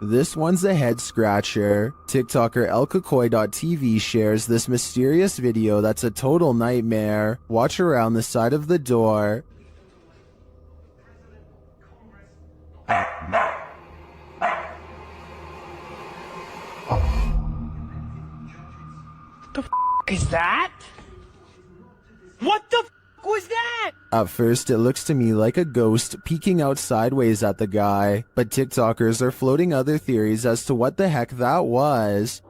This one's a head scratcher. TikToker elkakoi.tv shares this mysterious video that's a total nightmare. Watch around the side of the door. Is that? What the was that? At first, it looks to me like a ghost peeking out sideways at the guy, but TikTokers are floating other theories as to what the heck that was.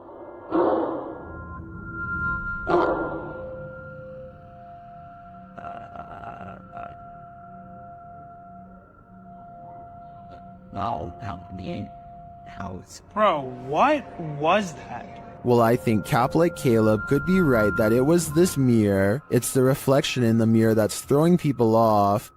Bro, what was that? Well, I think Cap like Caleb could be right that it was this mirror. It's the reflection in the mirror that's throwing people off.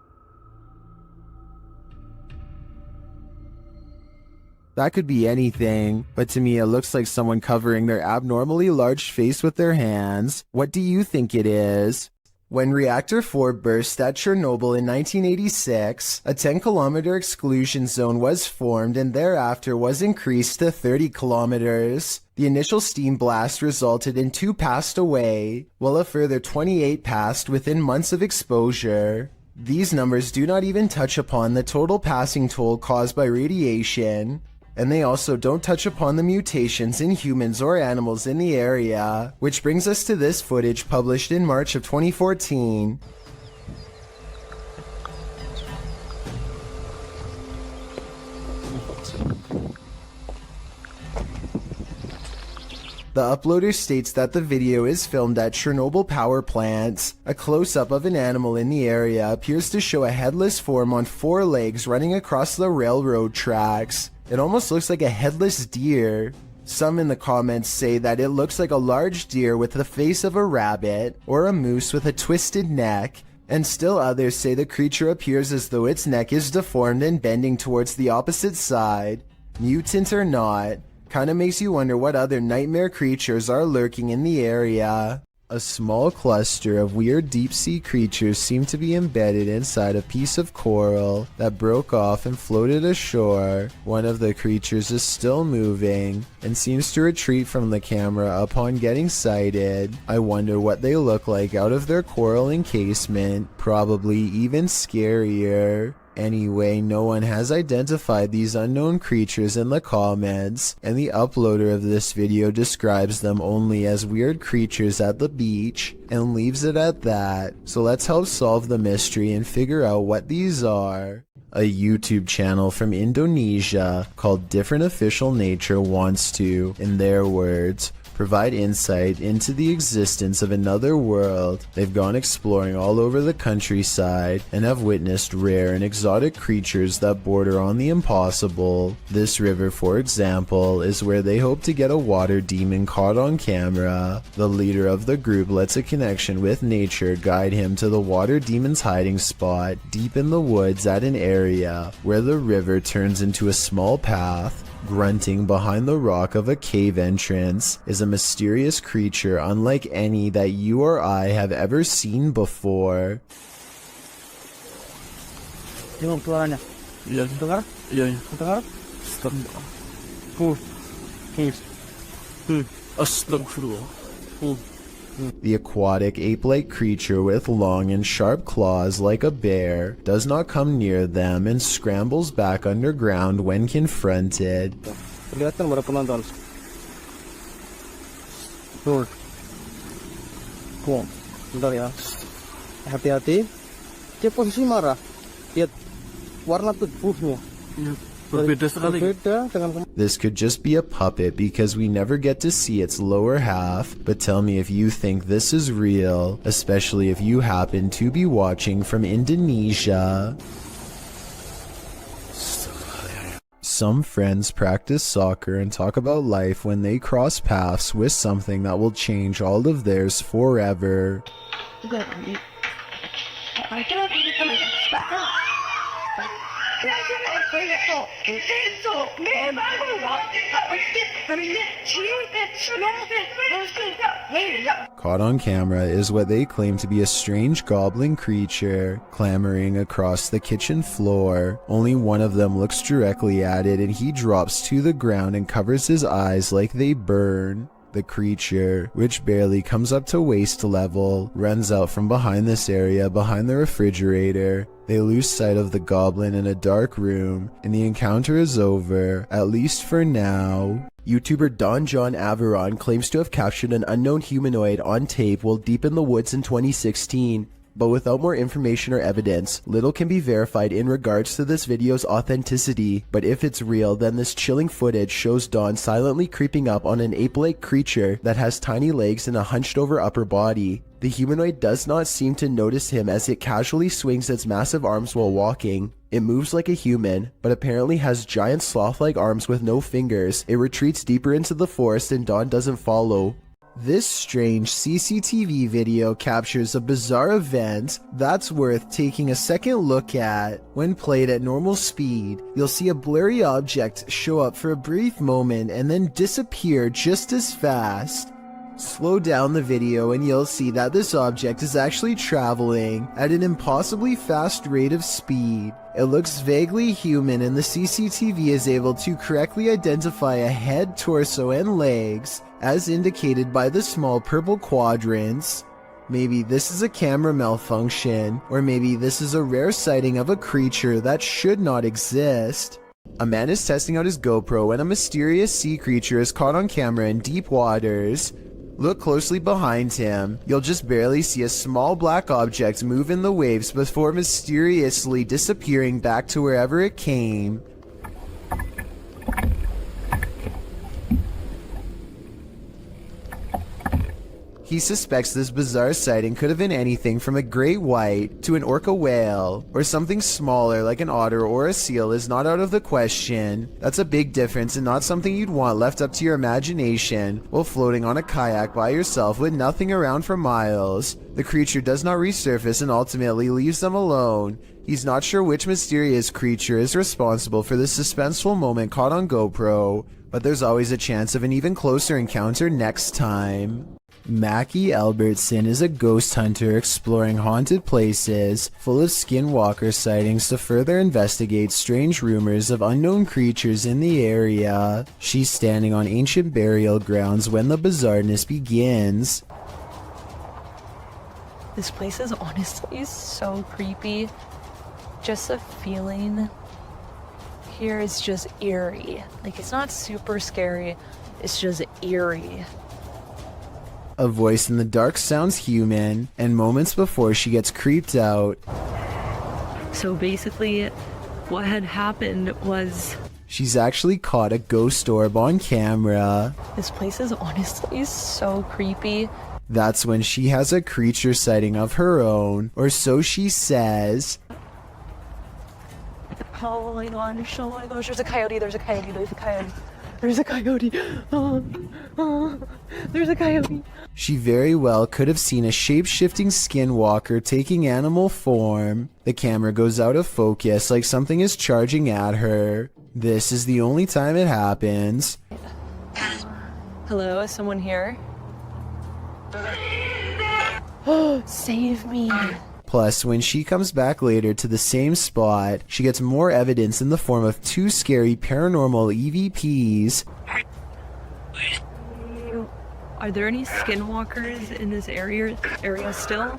That could be anything, but to me it looks like someone covering their abnormally large face with their hands. What do you think it is? When Reactor 4 burst at Chernobyl in 1986, a 10-kilometer exclusion zone was formed and thereafter was increased to 30 kilometers. The initial steam blast resulted in 2 passed away, while a further 28 passed within months of exposure. These numbers do not even touch upon the total passing toll caused by radiation, and they also don't touch upon the mutations in humans or animals in the area, which brings us to this footage published in March of 2014. The uploader states that the video is filmed at Chernobyl power plant. A close-up of an animal in the area appears to show a headless form on 4 legs running across the railroad tracks. It almost looks like a headless deer. Some in the comments say that it looks like a large deer with the face of a rabbit, or a moose with a twisted neck, and still others say the creature appears as though its neck is deformed and bending towards the opposite side. Mutant or not, kinda makes you wonder what other nightmare creatures are lurking in the area. A small cluster of weird deep-sea creatures seem to be embedded inside a piece of coral that broke off and floated ashore. One of the creatures is still moving and seems to retreat from the camera upon getting sighted. I wonder what they look like out of their coral encasement, probably even scarier. Anyway, no one has identified these unknown creatures in the comments, and the uploader of this video describes them only as weird creatures at the beach, and leaves it at that. So let's help solve the mystery and figure out what these are. A YouTube channel from Indonesia called Different Official Nature wants to, in their words, provide insight into the existence of another world. They've gone exploring all over the countryside and have witnessed rare and exotic creatures that border on the impossible. This river, for example, is where they hope to get a water demon caught on camera. The leader of the group lets a connection with nature guide him to the water demon's hiding spot deep in the woods at an area where the river turns into a small path. Grunting behind the rock of a cave entrance is a mysterious creature unlike any that you or I have ever seen before. Yung suaranya. Iya, dengar? Iya, dengar? Astagfirullah. The aquatic ape-like creature with long and sharp claws like a bear does not come near them and scrambles back underground when confronted. Kelihatan para penonton. Tuh. Bentar ya. Hati-hati. Dia posisi marah. Lihat warna tubuhnya. This could just be a puppet because we never get to see its lower half, but tell me if you think this is real, especially if you happen to be watching from Indonesia. Some friends practice soccer and talk about life when they cross paths with something that will change all of theirs forever. Caught on camera is what they claim to be a strange goblin creature clambering across the kitchen floor. Only one of them looks directly at it and he drops to the ground and covers his eyes like they burn. The creature, which barely comes up to waist level, runs out from behind this area behind the refrigerator. They lose sight of the goblin in a dark room, and the encounter is over, at least for now. YouTuber Don John Averon claims to have captured an unknown humanoid on tape while deep in the woods in 2016. But without more information or evidence, little can be verified in regards to this video's authenticity. But if it's real, then this chilling footage shows Don silently creeping up on an ape-like creature that has tiny legs and a hunched over upper body. The humanoid does not seem to notice him as it casually swings its massive arms while walking. It moves like a human, but apparently has giant sloth-like arms with no fingers. It retreats deeper into the forest and Don doesn't follow. This strange CCTV video captures a bizarre event that's worth taking a second look at. When played at normal speed, you'll see a blurry object show up for a brief moment and then disappear just as fast. Slow down the video and you'll see that this object is actually traveling at an impossibly fast rate of speed. It looks vaguely human and the CCTV is able to correctly identify a head, torso, and legs, as indicated by the small purple quadrants. Maybe this is a camera malfunction, or maybe this is a rare sighting of a creature that should not exist. A man is testing out his GoPro when a mysterious sea creature is caught on camera in deep waters. Look closely behind him. You'll just barely see a small black object move in the waves before mysteriously disappearing back to wherever it came. He suspects this bizarre sighting could have been anything from a great white to an orca whale, or something smaller like an otter or a seal is not out of the question. That's a big difference and not something you'd want left up to your imagination while floating on a kayak by yourself with nothing around for miles. The creature does not resurface and ultimately leaves them alone. He's not sure which mysterious creature is responsible for this suspenseful moment caught on GoPro, but there's always a chance of an even closer encounter next time. Mackie Albertson is a ghost hunter exploring haunted places full of skinwalker sightings to further investigate strange rumors of unknown creatures in the area. She's standing on ancient burial grounds when the bizarreness begins. This place is honestly so creepy. Just the feeling here is just eerie. Like, it's not super scary, it's just eerie. A voice in the dark sounds human, and moments before she gets creeped out. So basically, what had happened was She's actually caught a ghost orb on camera. this place is honestly so creepy. That's when she has a creature sighting of her own, or so she says. Oh my gosh, oh my gosh, there's a coyote, there's a coyote, there's a coyote. There's a coyote. There's a coyote. She very well could have seen a shape-shifting skinwalker taking animal form. The camera goes out of focus like something is charging at her. This is the only time it happens. Hello, is someone here? Oh, save me. Plus, when she comes back later to the same spot, she gets more evidence in the form of 2 scary paranormal EVPs. Are there any skinwalkers in this area still?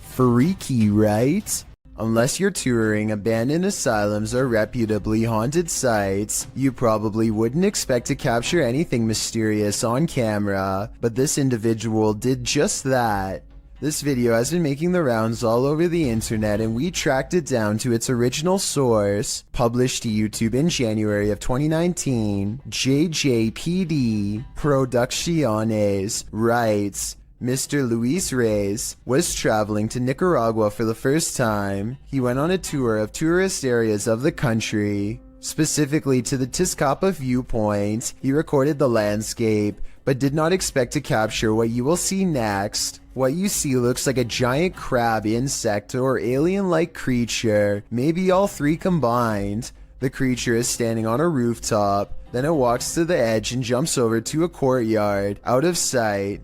Freaky, right? Unless you're touring abandoned asylums or reputably haunted sites, you probably wouldn't expect to capture anything mysterious on camera, but this individual did just that. This video has been making the rounds all over the internet, and we tracked it down to its original source. Published to YouTube in January of 2019, JJPD Producciones writes, Mr. Luis Reyes was traveling to Nicaragua for the first time. He went on a tour of tourist areas of the country, specifically to the Tizcapa viewpoint. He recorded the landscape, but did not expect to capture what you will see next. What you see looks like a giant crab insect or alien-like creature, maybe all 3 combined. The creature is standing on a rooftop, then it walks to the edge and jumps over to a courtyard, out of sight.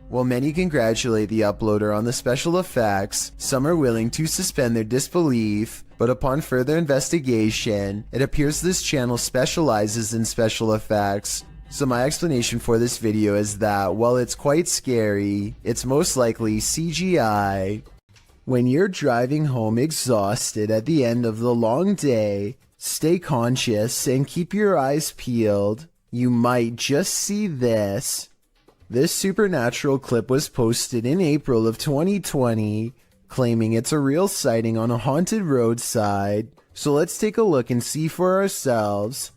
While many congratulate the uploader on the special effects, some are willing to suspend their disbelief, but upon further investigation, it appears this channel specializes in special effects. So my explanation for this video is that, while it's quite scary, it's most likely CGI. When you're driving home exhausted at the end of the long day, stay conscious and keep your eyes peeled. You might just see this. This supernatural clip was posted in April of 2020, claiming it's a real sighting on a haunted roadside. So let's take a look and see for ourselves.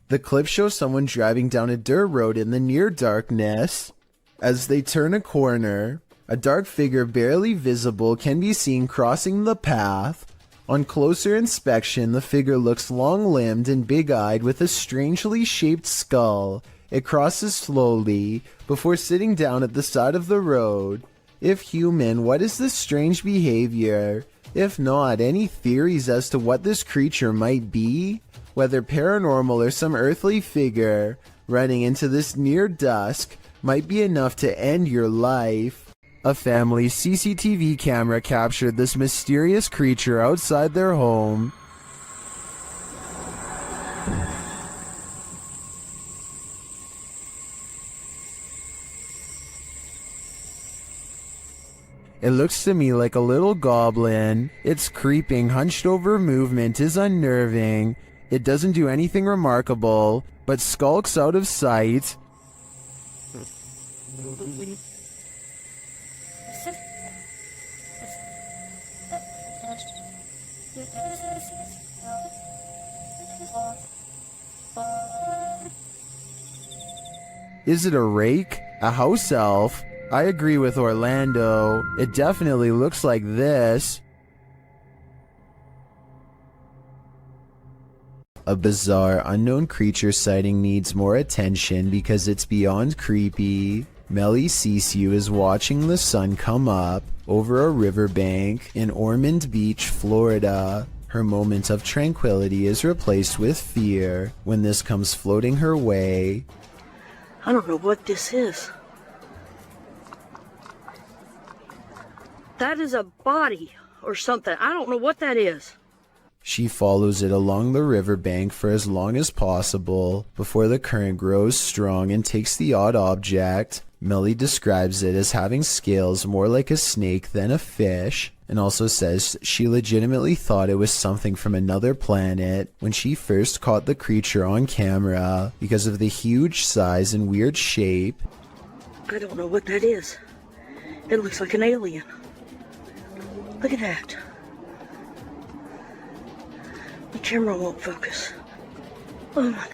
The clip shows someone driving down a dirt road in the near darkness. As they turn a corner, a dark figure barely visible can be seen crossing the path. On closer inspection, the figure looks long-limbed and big-eyed with a strangely shaped skull. It crosses slowly before sitting down at the side of the road. If human, what is this strange behavior? If not, any theories as to what this creature might be? Whether paranormal or some earthly figure, running into this near dusk might be enough to end your life. A family's CCTV camera captured this mysterious creature outside their home. It looks to me like a little goblin. Its creeping, hunched-over movement is unnerving. It doesn't do anything remarkable, but skulks out of sight. Is it a rake? A house elf? I agree with Orlando. It definitely looks like this. A bizarre, unknown creature sighting needs more attention because it's beyond creepy. Melly Sisu is watching the sun come up over a riverbank in Ormond Beach, Florida. Her moment of tranquility is replaced with fear when this comes floating her way. I don't know what this is. That is a body or something. I don't know what that is. She follows it along the riverbank for as long as possible before the current grows strong and takes the odd object. Melly describes it as having scales more like a snake than a fish, and also says she legitimately thought it was something from another planet when she first caught the creature on camera because of the huge size and weird shape. I don't know what that is. It looks like an alien. Look at that. camera won't focus. Oh my.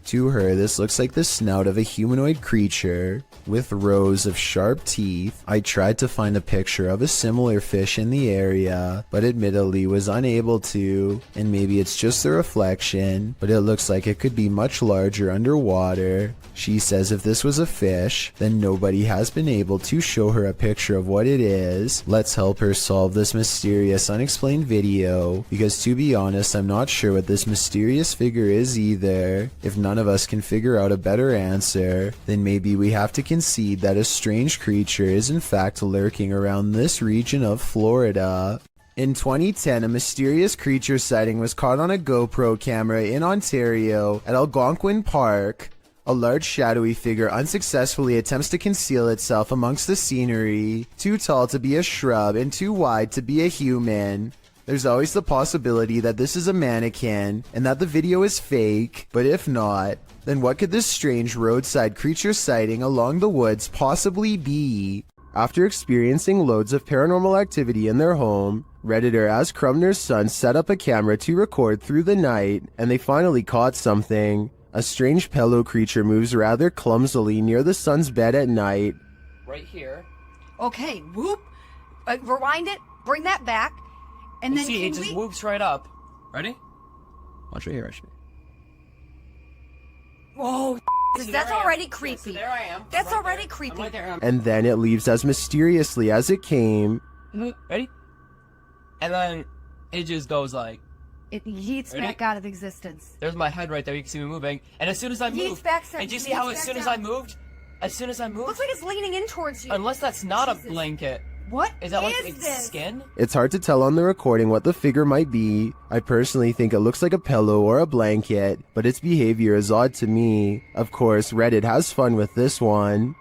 To her, this looks like the snout of a humanoid creature with rows of sharp teeth. I tried to find a picture of a similar fish in the area, but admittedly was unable to, and maybe it's just the reflection, but it looks like it could be much larger underwater. She says if this was a fish, then nobody has been able to show her a picture of what it is. Let's help her solve this mysterious unexplained video, because to be honest, I'm not sure what this mysterious figure is either. If none of us can figure out a better answer, then maybe we have to concede that a strange creature is in fact lurking around this region of Florida. In 2010, a mysterious creature sighting was caught on a GoPro camera in Ontario at Algonquin Park. A large shadowy figure unsuccessfully attempts to conceal itself amongst the scenery, too tall to be a shrub and too wide to be a human. There's always the possibility that this is a mannequin and that the video is fake, but if not, then what could this strange roadside creature sighting along the woods possibly be? After experiencing loads of paranormal activity in their home, Redditor As Crumner's son set up a camera to record through the night, and they finally caught something. A strange pillow creature moves rather clumsily near the son's bed at night. Right here. Okay, whoop. Rewind it, bring that back, and then see, it just whoops right up. Ready? Watch right here, actually. Whoa, See, that's there I am. already creepy. So there I am. That's right already there. creepy. I'm right there. And then it leaves as mysteriously as it came. Ready? And then it just goes like. It yeets Ready? back out of existence. There's my head right there. You can see me moving. And as soon as I Yeets moved, back, and do you see how as soon as I moved, looks like it's leaning in towards you. unless that's not a blanket. What Is that like is its this? skin? It's hard to tell on the recording what the figure might be. I personally think it looks like a pillow or a blanket, but its behavior is odd to me. Of course, Reddit has fun with this one.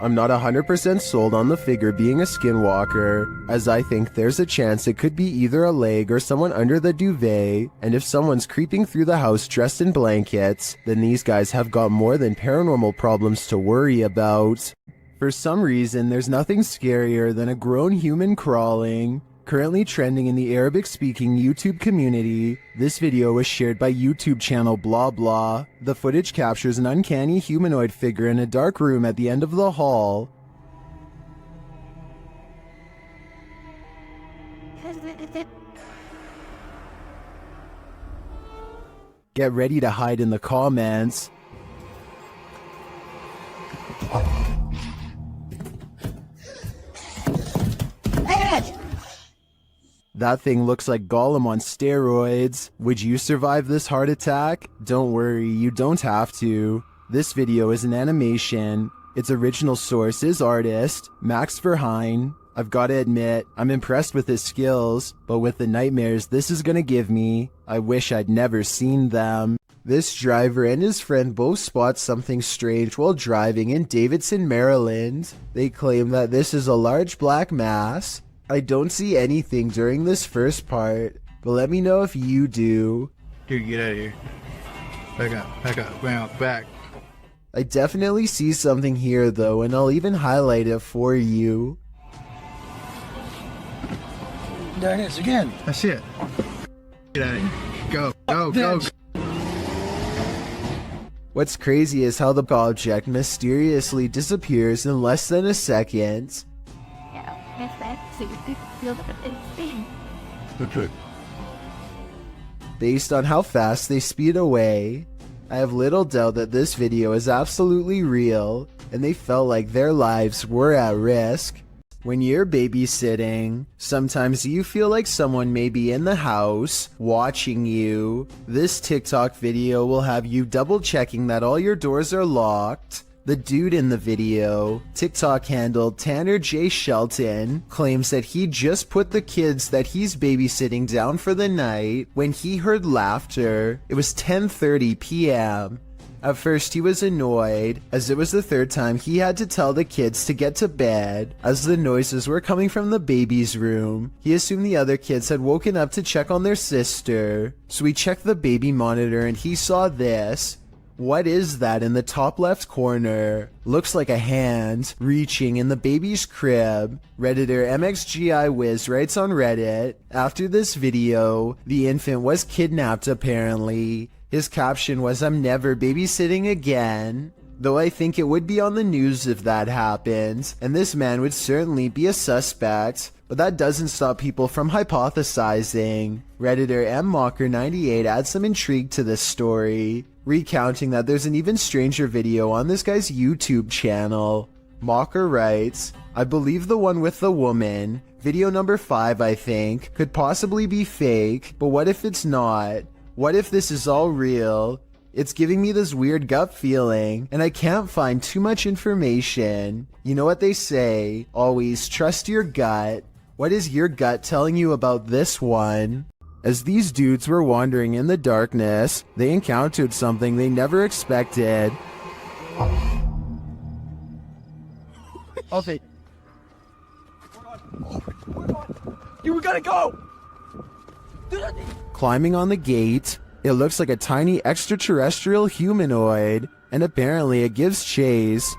I'm not 100% sold on the figure being a skinwalker, as I think there's a chance it could be either a leg or someone under the duvet, and if someone's creeping through the house dressed in blankets, then these guys have got more than paranormal problems to worry about. For some reason, there's nothing scarier than a grown human crawling. Currently trending in the Arabic-speaking YouTube community, this video was shared by YouTube channel Blah Blah. The footage captures an uncanny humanoid figure in a dark room at the end of the hall. Get ready to hide in the comments. That thing looks like Gollum on steroids. Would you survive this heart attack? Don't worry, you don't have to. This video is an animation. Its original source is artist Max Verheyen. I've gotta admit, I'm impressed with his skills, but with the nightmares this is gonna give me, I wish I'd never seen them. This driver and his friend both spot something strange while driving in Davidson, Maryland. They claim that this is a large black mass. I don't see anything during this first part, but let me know if you do. Dude, get out of here. Back up, back. I definitely see something here though, and I'll even highlight it for you. There it is again. I see it. Get out of here. Go. What's crazy is how the object mysteriously disappears in less than a second. Based on how fast they speed away, I have little doubt that this video is absolutely real, and they felt like their lives were at risk. When you're babysitting, sometimes you feel like someone may be in the house, watching you. This TikTok video will have you double checking that all your doors are locked. The dude in the video, TikTok handle Tanner J. Shelton, claims that he just put the kids that he's babysitting down for the night when he heard laughter. It was 10:30 p.m. At first he was annoyed, as it was the third time he had to tell the kids to get to bed, as the noises were coming from the baby's room. He assumed the other kids had woken up to check on their sister, so he checked the baby monitor and he saw this. What is that in the top left corner? Looks like a hand reaching in the baby's crib. Redditor MXGIWiz writes on Reddit, after this video, the infant was kidnapped apparently. His caption was, "I'm never babysitting again." Though I think it would be on the news if that happened, and this man would certainly be a suspect. But that doesn't stop people from hypothesizing. Redditor MMocker98 adds some intrigue to this story, recounting that there's an even stranger video on this guy's YouTube channel. Mocker writes, "I believe the one with the woman, video number 5 I think, could possibly be fake, but what if it's not? What if this is all real? It's giving me this weird gut feeling, and I can't find too much information. You know what they say, always trust your gut. What is your gut telling you about this one?" As these dudes were wandering in the darkness, they encountered something they never expected. Alfie. Dude, we gotta go! Climbing on the gate, it looks like a tiny extraterrestrial humanoid, and apparently it gives chase.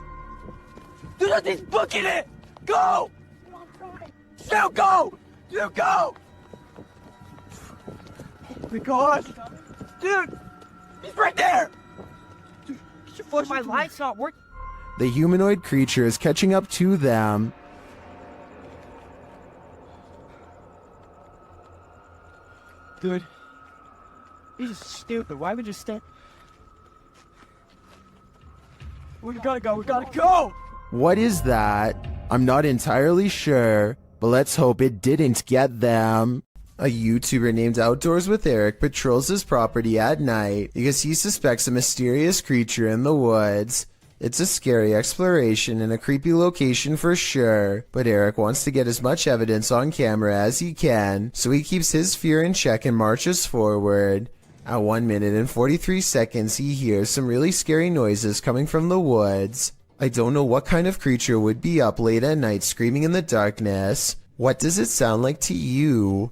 Dude, that thing's booking it! Go! Dude, go! Dude, go! Oh my god! Dude! He's right there! Dude, my light's not working. The humanoid creature is catching up to them. Dude. He's just stupid. Why would you stand? We gotta go, we gotta go! What is that? I'm not entirely sure, but let's hope it didn't get them. A YouTuber named Outdoors with Eric patrols his property at night because he suspects a mysterious creature in the woods. It's a scary exploration and a creepy location for sure, but Eric wants to get as much evidence on camera as he can, so he keeps his fear in check and marches forward. At 1 minute and 43 seconds, he hears some really scary noises coming from the woods. I don't know what kind of creature would be up late at night screaming in the darkness. What does it sound like to you?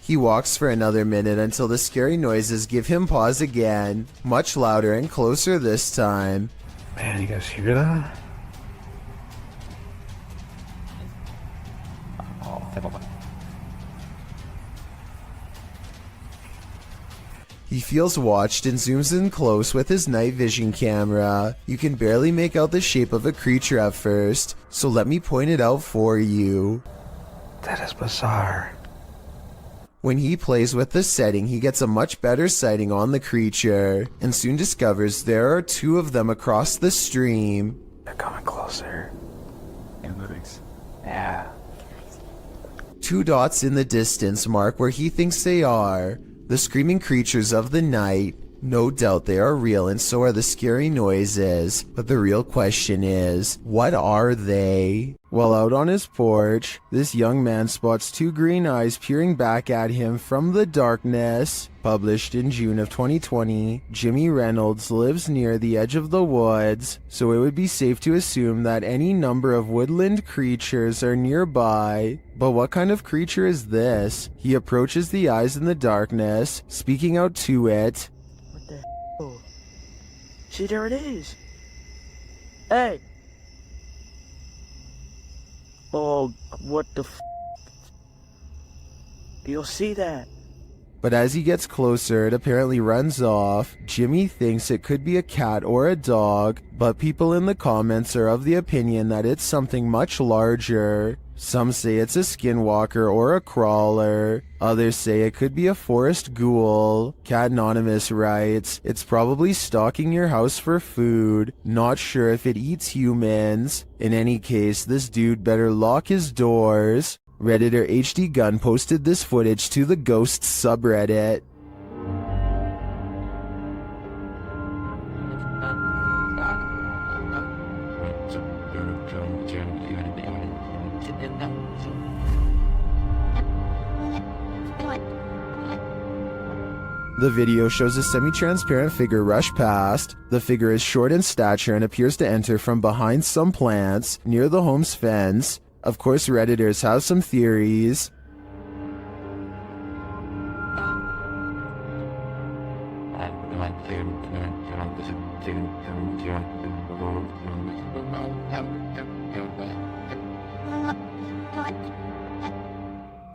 He walks for another minute until the scary noises give him pause again, much louder and closer this time. Man, you guys hear that? He feels watched and zooms in close with his night vision camera. You can barely make out the shape of a creature at first, so let me point it out for you. That is bizarre. When he plays with the setting, he gets a much better sighting on the creature, and soon discovers there are 2 of them across the stream. They're coming closer. And moving. Yeah. 2 dots in the distance mark where he thinks they are. The screaming creatures of the night. No doubt they are real and so are the scary noises, but the real question is, what are they? While out on his porch, this young man spots 2 green eyes peering back at him from the darkness. Published in June of 2020, Jimmy Reynolds lives near the edge of the woods, so it would be safe to assume that any number of woodland creatures are nearby. But what kind of creature is this? He approaches the eyes in the darkness, speaking out to it. See, there it is. Hey. Oh, what the f***? You'll see that. But as he gets closer, it apparently runs off. Jimmy thinks it could be a cat or a dog, but people in the comments are of the opinion that it's something much larger. Some say it's a skinwalker or a crawler. Others say it could be a forest ghoul. Cat Anonymous writes, "It's probably stalking your house for food. Not sure if it eats humans. In any case, this dude better lock his doors." Redditor HD Gun posted this footage to the Ghosts subreddit. The video shows a semi-transparent figure rush past. The figure is short in stature and appears to enter from behind some plants near the home's fence. Of course, Redditors have some theories.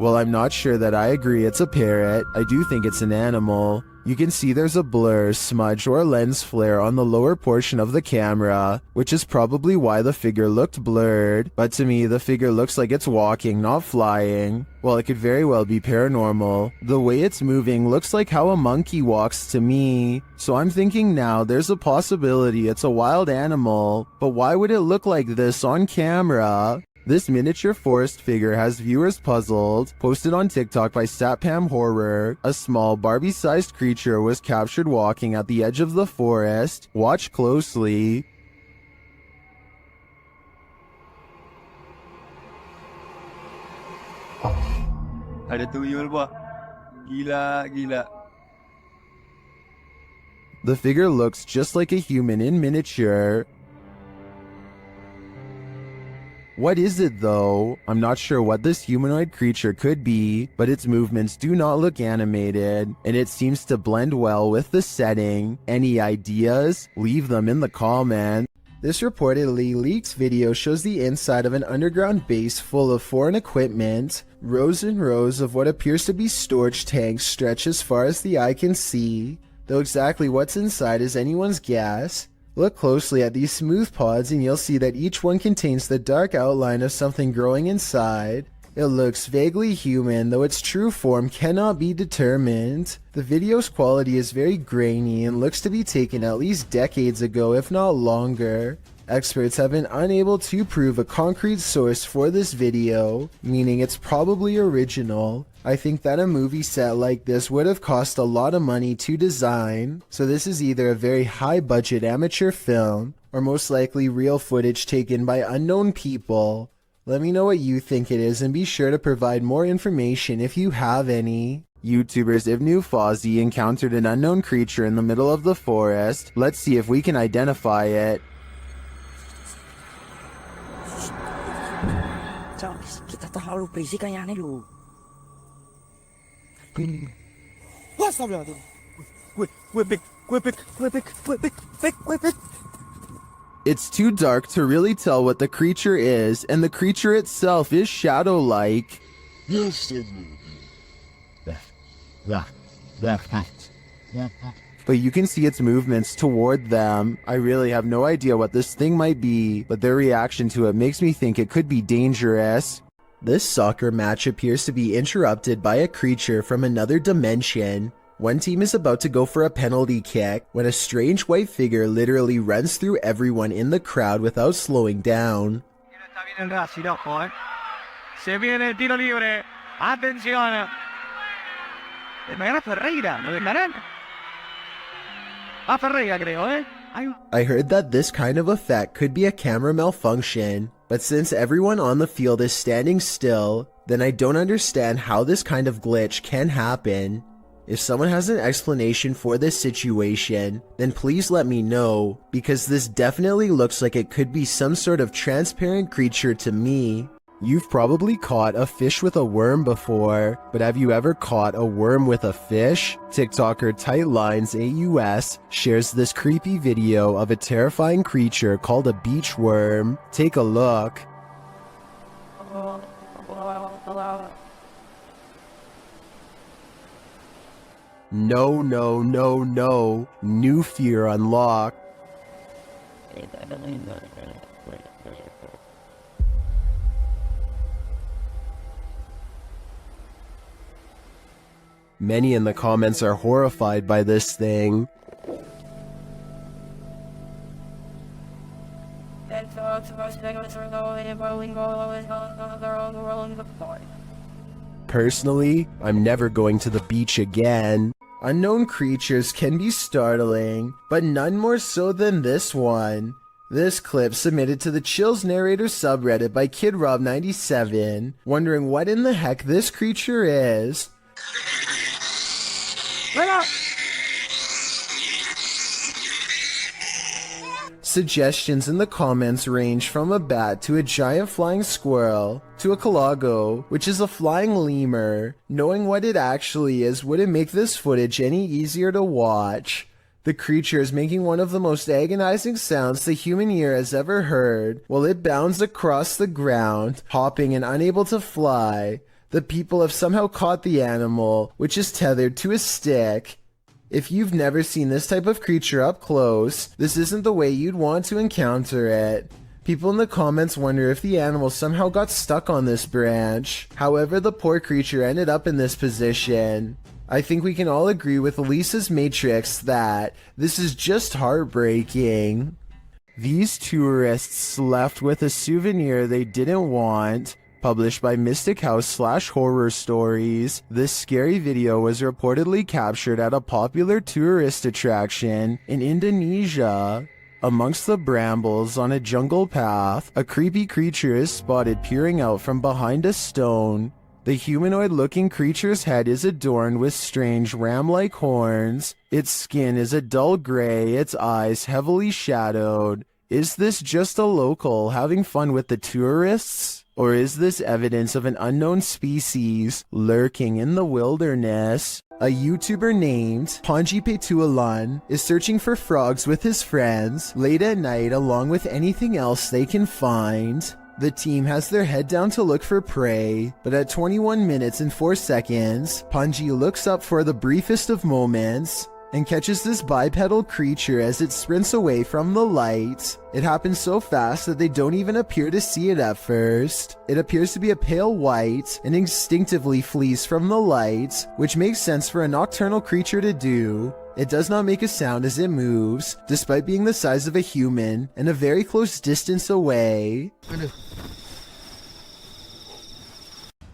Well, I'm not sure that I agree it's a parrot. I do think it's an animal. You can see there's a blur, smudge, or lens flare on the lower portion of the camera, which is probably why the figure looked blurred. But to me, the figure looks like it's walking, not flying. Well, it could very well be paranormal. The way it's moving looks like how a monkey walks to me. So I'm thinking now there's a possibility it's a wild animal. But why would it look like this on camera? This miniature forest figure has viewers puzzled. Posted on TikTok by Satpam Horror, a small Barbie-sized creature was captured walking at the edge of the forest. Watch closely. Ada tuyul ba? Gila. The figure looks just like a human in miniature. What is it though? I'm not sure what this humanoid creature could be, but its movements do not look animated, and it seems to blend well with the setting. Any ideas? Leave them in the comments. This reportedly leaked video shows the inside of an underground base full of foreign equipment. Rows and rows of what appears to be storage tanks stretch as far as the eye can see, though exactly what's inside is anyone's guess. Look closely at these smooth pods and you'll see that each one contains the dark outline of something growing inside. It looks vaguely human, though its true form cannot be determined. The video's quality is very grainy and looks to be taken at least decades ago, if not longer. Experts have been unable to prove a concrete source for this video, meaning it's probably original. I think that a movie set like this would have cost a lot of money to design, so this is either a very high-budget amateur film, or most likely real footage taken by unknown people. Let me know what you think it is and be sure to provide more information if you have any. YouTubers Ivnu Fozzie encountered an unknown creature in the middle of the forest. Let's see if we can identify it. Kita terlalu berisik kayaknya lu. It's too dark to really tell what the creature is, and the creature itself is shadow-like. But you can see its movements toward them. I really have no idea what this thing might be, but their reaction to it makes me think it could be dangerous. This soccer match appears to be interrupted by a creature from another dimension. One team is about to go for a penalty kick when a strange white figure literally runs through everyone in the crowd without slowing down. Se viene el tiro libre. Atención. Era Ferreira, ¿no declaran? Ferreira, creo, eh? I heard that this kind of effect could be a camera malfunction, but since everyone on the field is standing still, then I don't understand how this kind of glitch can happen. If someone has an explanation for this situation, then please let me know, because this definitely looks like it could be some sort of transparent creature to me. You've probably caught a fish with a worm before, but have you ever caught a worm with a fish? TikToker Tightlines AUS shares this creepy video of a terrifying creature called a beach worm. Take a look. No, no, no, no. New fear unlocked. Many in the comments are horrified by this thing. Personally, I'm never going to the beach again. Unknown creatures can be startling, but none more so than this one. This clip submitted to the Chills Narrator subreddit by KidRob97, wondering what in the heck this creature is. Suggestions in the comments range from a bat to a giant flying squirrel to a calago, which is a flying lemur. Knowing what it actually is wouldn't make this footage any easier to watch. The creature is making one of the most agonizing sounds the human ear has ever heard while it bounds across the ground, hopping and unable to fly. The people have somehow caught the animal, which is tethered to a stick. If you've never seen this type of creature up close, this isn't the way you'd want to encounter it. People in the comments wonder if the animal somehow got stuck on this branch. However, the poor creature ended up in this position. I think we can all agree with Lisa's Matrix that this is just heartbreaking. These tourists left with a souvenir they didn't want. Published by Mystic House /Horror Stories, this scary video was reportedly captured at a popular tourist attraction in Indonesia. Amongst the brambles on a jungle path, a creepy creature is spotted peering out from behind a stone. The humanoid-looking creature's head is adorned with strange ram-like horns. Its skin is a dull gray, its eyes heavily shadowed. Is this just a local having fun with the tourists? Or is this evidence of an unknown species lurking in the wilderness? A YouTuber named Panji Petualan is searching for frogs with his friends late at night along with anything else they can find. The team has their head down to look for prey, but at 21 minutes and 4 seconds, Panji looks up for the briefest of moments and catches this bipedal creature as it sprints away from the light. It happens so fast that they don't even appear to see it at first. It appears to be a pale white and instinctively flees from the light, which makes sense for a nocturnal creature to do. It does not make a sound as it moves, despite being the size of a human and a very close distance away.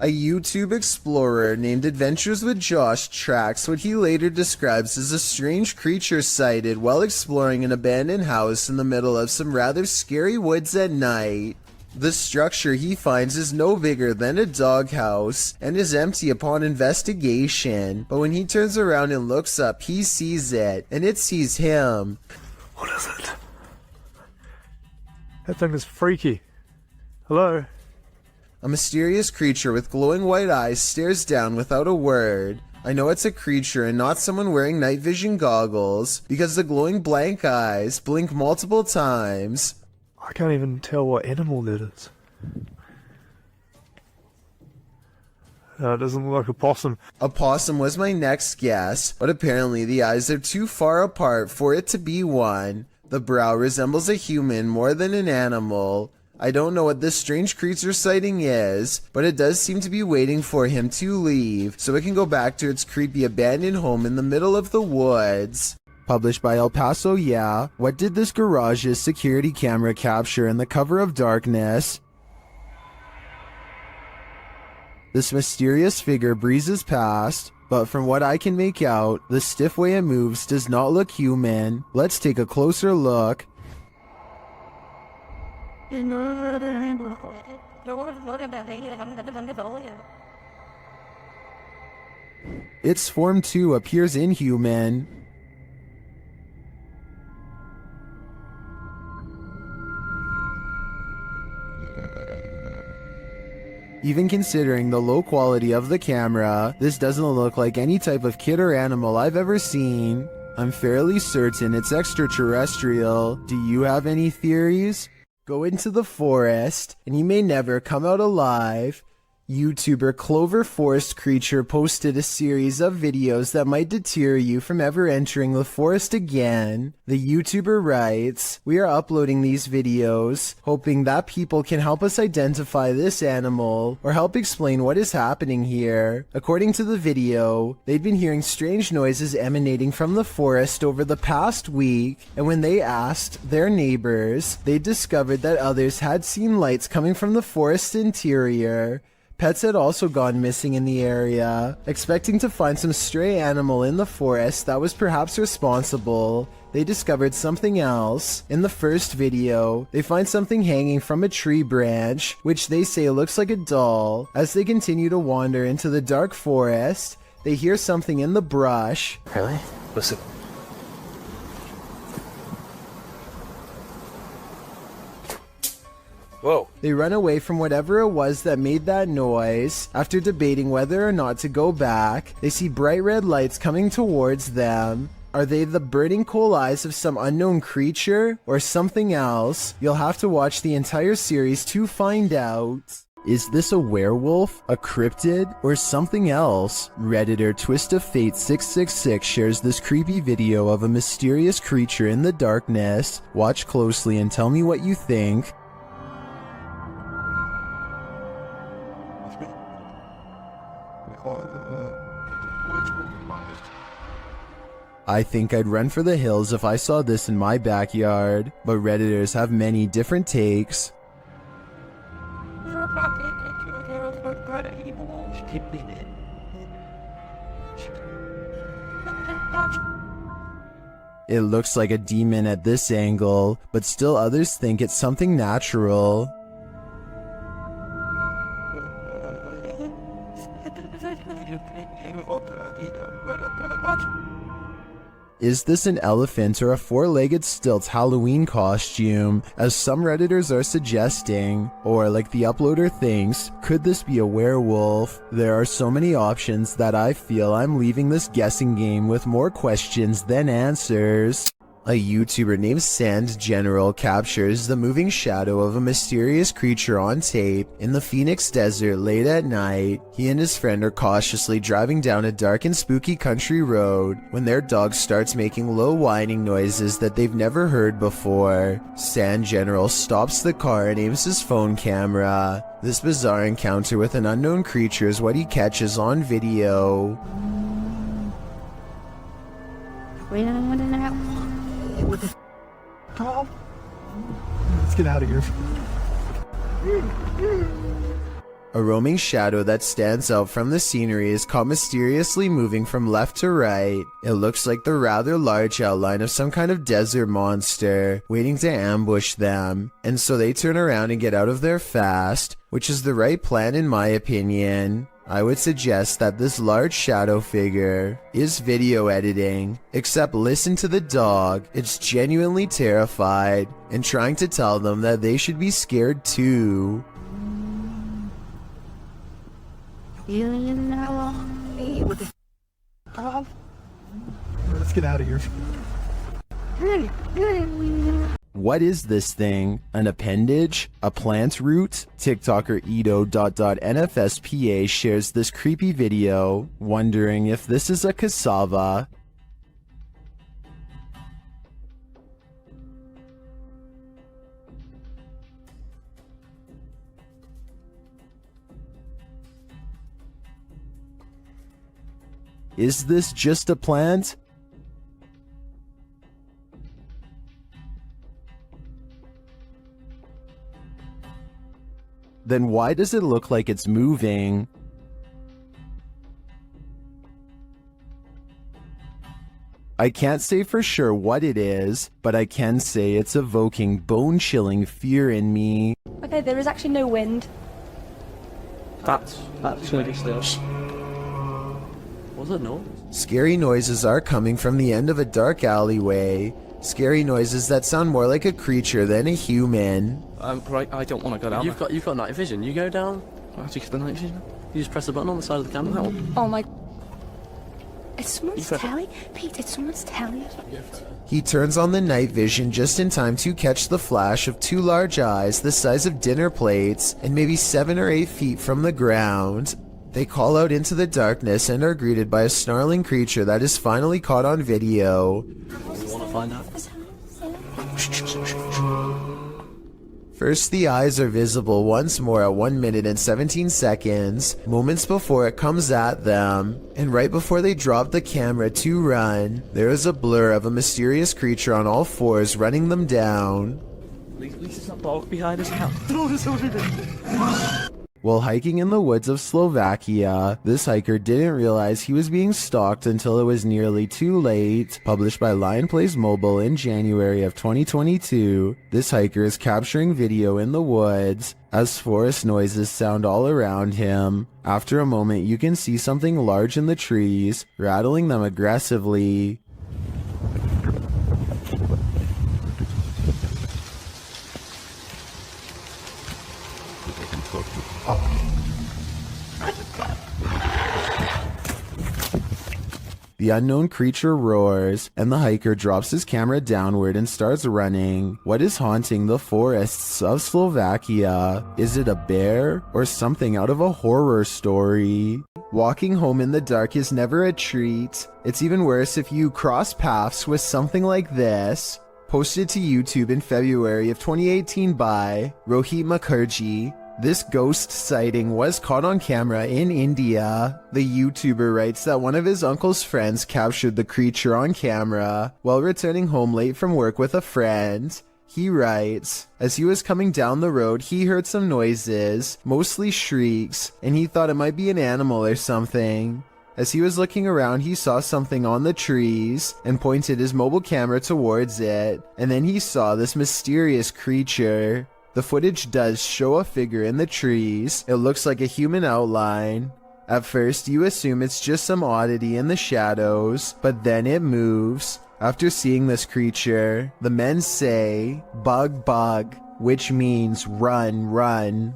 A YouTube explorer named Adventures with Josh tracks what he later describes as a strange creature sighted while exploring an abandoned house in the middle of some rather scary woods at night. The structure he finds is no bigger than a doghouse and is empty upon investigation, but when he turns around and looks up, he sees it, and it sees him. What is it? That thing is freaky. Hello? A mysterious creature with glowing white eyes stares down without a word. I know it's a creature and not someone wearing night vision goggles, because the glowing blank eyes blink multiple times. I can't even tell what animal that is. It doesn't look like a possum. A possum was my next guess, but apparently the eyes are too far apart for it to be one. The brow resembles a human more than an animal. I don't know what this strange creature sighting is, but it does seem to be waiting for him to leave, so it can go back to its creepy abandoned home in the middle of the woods. Published by El Paso, yeah. What did this garage's security camera capture in the cover of darkness? This mysterious figure breezes past, but from what I can make out, the stiff way it moves does not look human. Let's take a closer look. Its form too appears inhuman. Even considering the low quality of the camera, this doesn't look like any type of kid or animal I've ever seen. I'm fairly certain it's extraterrestrial. Do you have any theories? Go into the forest, and you may never come out alive. YouTuber Clover Forest Creature posted a series of videos that might deter you from ever entering the forest again. The YouTuber writes, "We are uploading these videos, hoping that people can help us identify this animal or help explain what is happening here." According to the video, they'd been hearing strange noises emanating from the forest over the past week, and when they asked their neighbors, they discovered that others had seen lights coming from the forest interior. Pets had also gone missing in the area. Expecting to find some stray animal in the forest that was perhaps responsible, they discovered something else. In the first video, they find something hanging from a tree branch, which they say looks like a doll. As they continue to wander into the dark forest, they hear something in the brush. Really? Listen. Whoa. They run away from whatever it was that made that noise. After debating whether or not to go back, they see bright red lights coming towards them. Are they the burning coal eyes of some unknown creature or something else? You'll have to watch the entire series to find out. Is this a werewolf, a cryptid, or something else? Redditor TwistOfFate666 shares this creepy video of a mysterious creature in the darkness. Watch closely and tell me what you think. I think I'd run for the hills if I saw this in my backyard, but Redditors have many different takes. It looks like a demon at this angle, but still others think it's something natural. Is this an elephant or a four-legged stilt Halloween costume, as some Redditors are suggesting? Or, like the uploader thinks, could this be a werewolf? There are so many options that I feel I'm leaving this guessing game with more questions than answers. A YouTuber named Sand General captures the moving shadow of a mysterious creature on tape in the Phoenix desert late at night. He and his friend are cautiously driving down a dark and spooky country road when their dog starts making low whining noises that they've never heard before. Sand General stops the car and aims his phone camera. This bizarre encounter with an unknown creature is what he catches on video. Tom? Let's get out of here. A roaming shadow that stands out from the scenery is caught mysteriously moving from left to right. It looks like the rather large outline of some kind of desert monster waiting to ambush them, and so they turn around and get out of there fast, which is the right plan in my opinion. I would suggest that this large shadow figure is video editing, except listen to the dog. It's genuinely terrified and trying to tell them that they should be scared too. Let's get out of here. What is this thing? An appendage? A plant root? TikToker Edo.NFSPA shares this creepy video, wondering if this is a cassava. Is this just a plant? Then why does it look like it's moving? I can't say for sure what it is, but I can say it's evoking bone-chilling fear in me. Okay, there is actually no wind. That's really still. Was it no? Scary noises are coming from the end of a dark alleyway. Scary noises that sound more like a creature than a human. Right, I don't want to go down. You've got night vision. You go down. How do you get the night vision? You just press the button on the side of the camera. Oh my... It's someone's telly? Pete, it's someone's telly. He turns on the night vision just in time to catch the flash of two large eyes the size of dinner plates and maybe 7 or 8 feet from the ground. They call out into the darkness and are greeted by a snarling creature that is finally caught on video. You want to find out? First, the eyes are visible once more at 1 minute and 17 seconds, moments before it comes at them. And right before they drop the camera to run, there is a blur of a mysterious creature on all fours running them down. At least it's not dog behind us now. Throw this over there. While hiking in the woods of Slovakia, this hiker didn't realize he was being stalked until it was nearly too late. Published by Lion Plays Mobile in January of 2022, this hiker is capturing video in the woods as forest noises sound all around him. After a moment, you can see something large in the trees, rattling them aggressively. The unknown creature roars, and the hiker drops his camera downward and starts running. What is haunting the forests of Slovakia? Is it a bear or something out of a horror story? Walking home in the dark is never a treat. It's even worse if you cross paths with something like this. Posted to YouTube in February of 2018 by Rohit Mukherjee. This ghost sighting was caught on camera in India. The YouTuber writes that one of his uncle's friends captured the creature on camera while returning home late from work with a friend. He writes, as he was coming down the road, he heard some noises, mostly shrieks, and he thought it might be an animal or something. As he was looking around, he saw something on the trees and pointed his mobile camera towards it, and then he saw this mysterious creature. The footage does show a figure in the trees. It looks like a human outline. At first, you assume it's just some oddity in the shadows, but then it moves. After seeing this creature, the men say, "Bug, bug," which means run, run.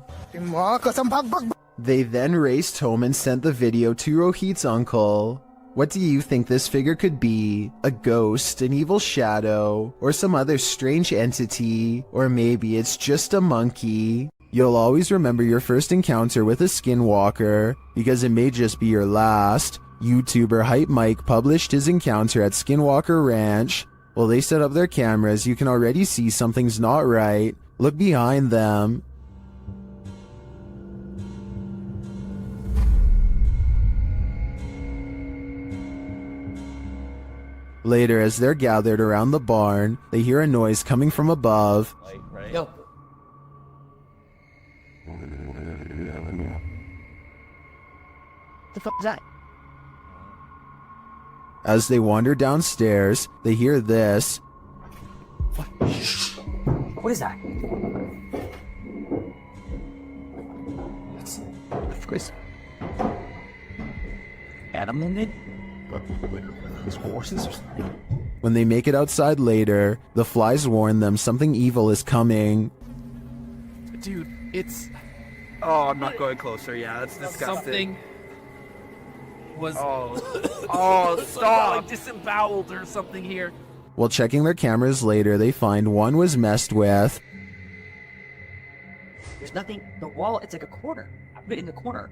They then raced home and sent the video to Rohit's uncle. What do you think this figure could be? A ghost, an evil shadow, or some other strange entity? Or maybe it's just a monkey? You'll always remember your first encounter with a skinwalker, because it may just be your last. YouTuber Hype Mike published his encounter at Skinwalker Ranch. While they set up their cameras, you can already see something's not right. Look behind them. Later, as they're gathered around the barn, they hear a noise coming from above. Yo. The fuck is that? As they wander downstairs, they hear this. What is that? Of course. Animal in it? His horses or something? When they make it outside later, the flies warn them something evil is coming. Dude, it's... Oh, I'm not going closer. Yeah, that's disgusting. Something was... Oh, stop! Like disemboweled or something here. While checking their cameras later, they find one was messed with. There's nothing. The wall, it's like a corner. I put it in the corner.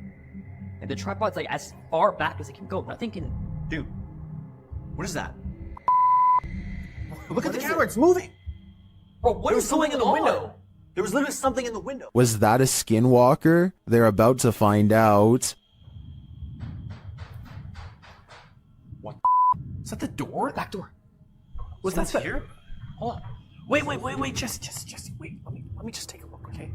And the tripod's like as far back as it can go. Nothing can... Dude. What is that? Look at the camera, it's moving! Bro, what is going in the window? There was literally something in the window. Was that a skinwalker? They're about to find out. What? Is that the door? Back door. Was that here? Hold on. Wait. Just wait. Let me just take a look, okay?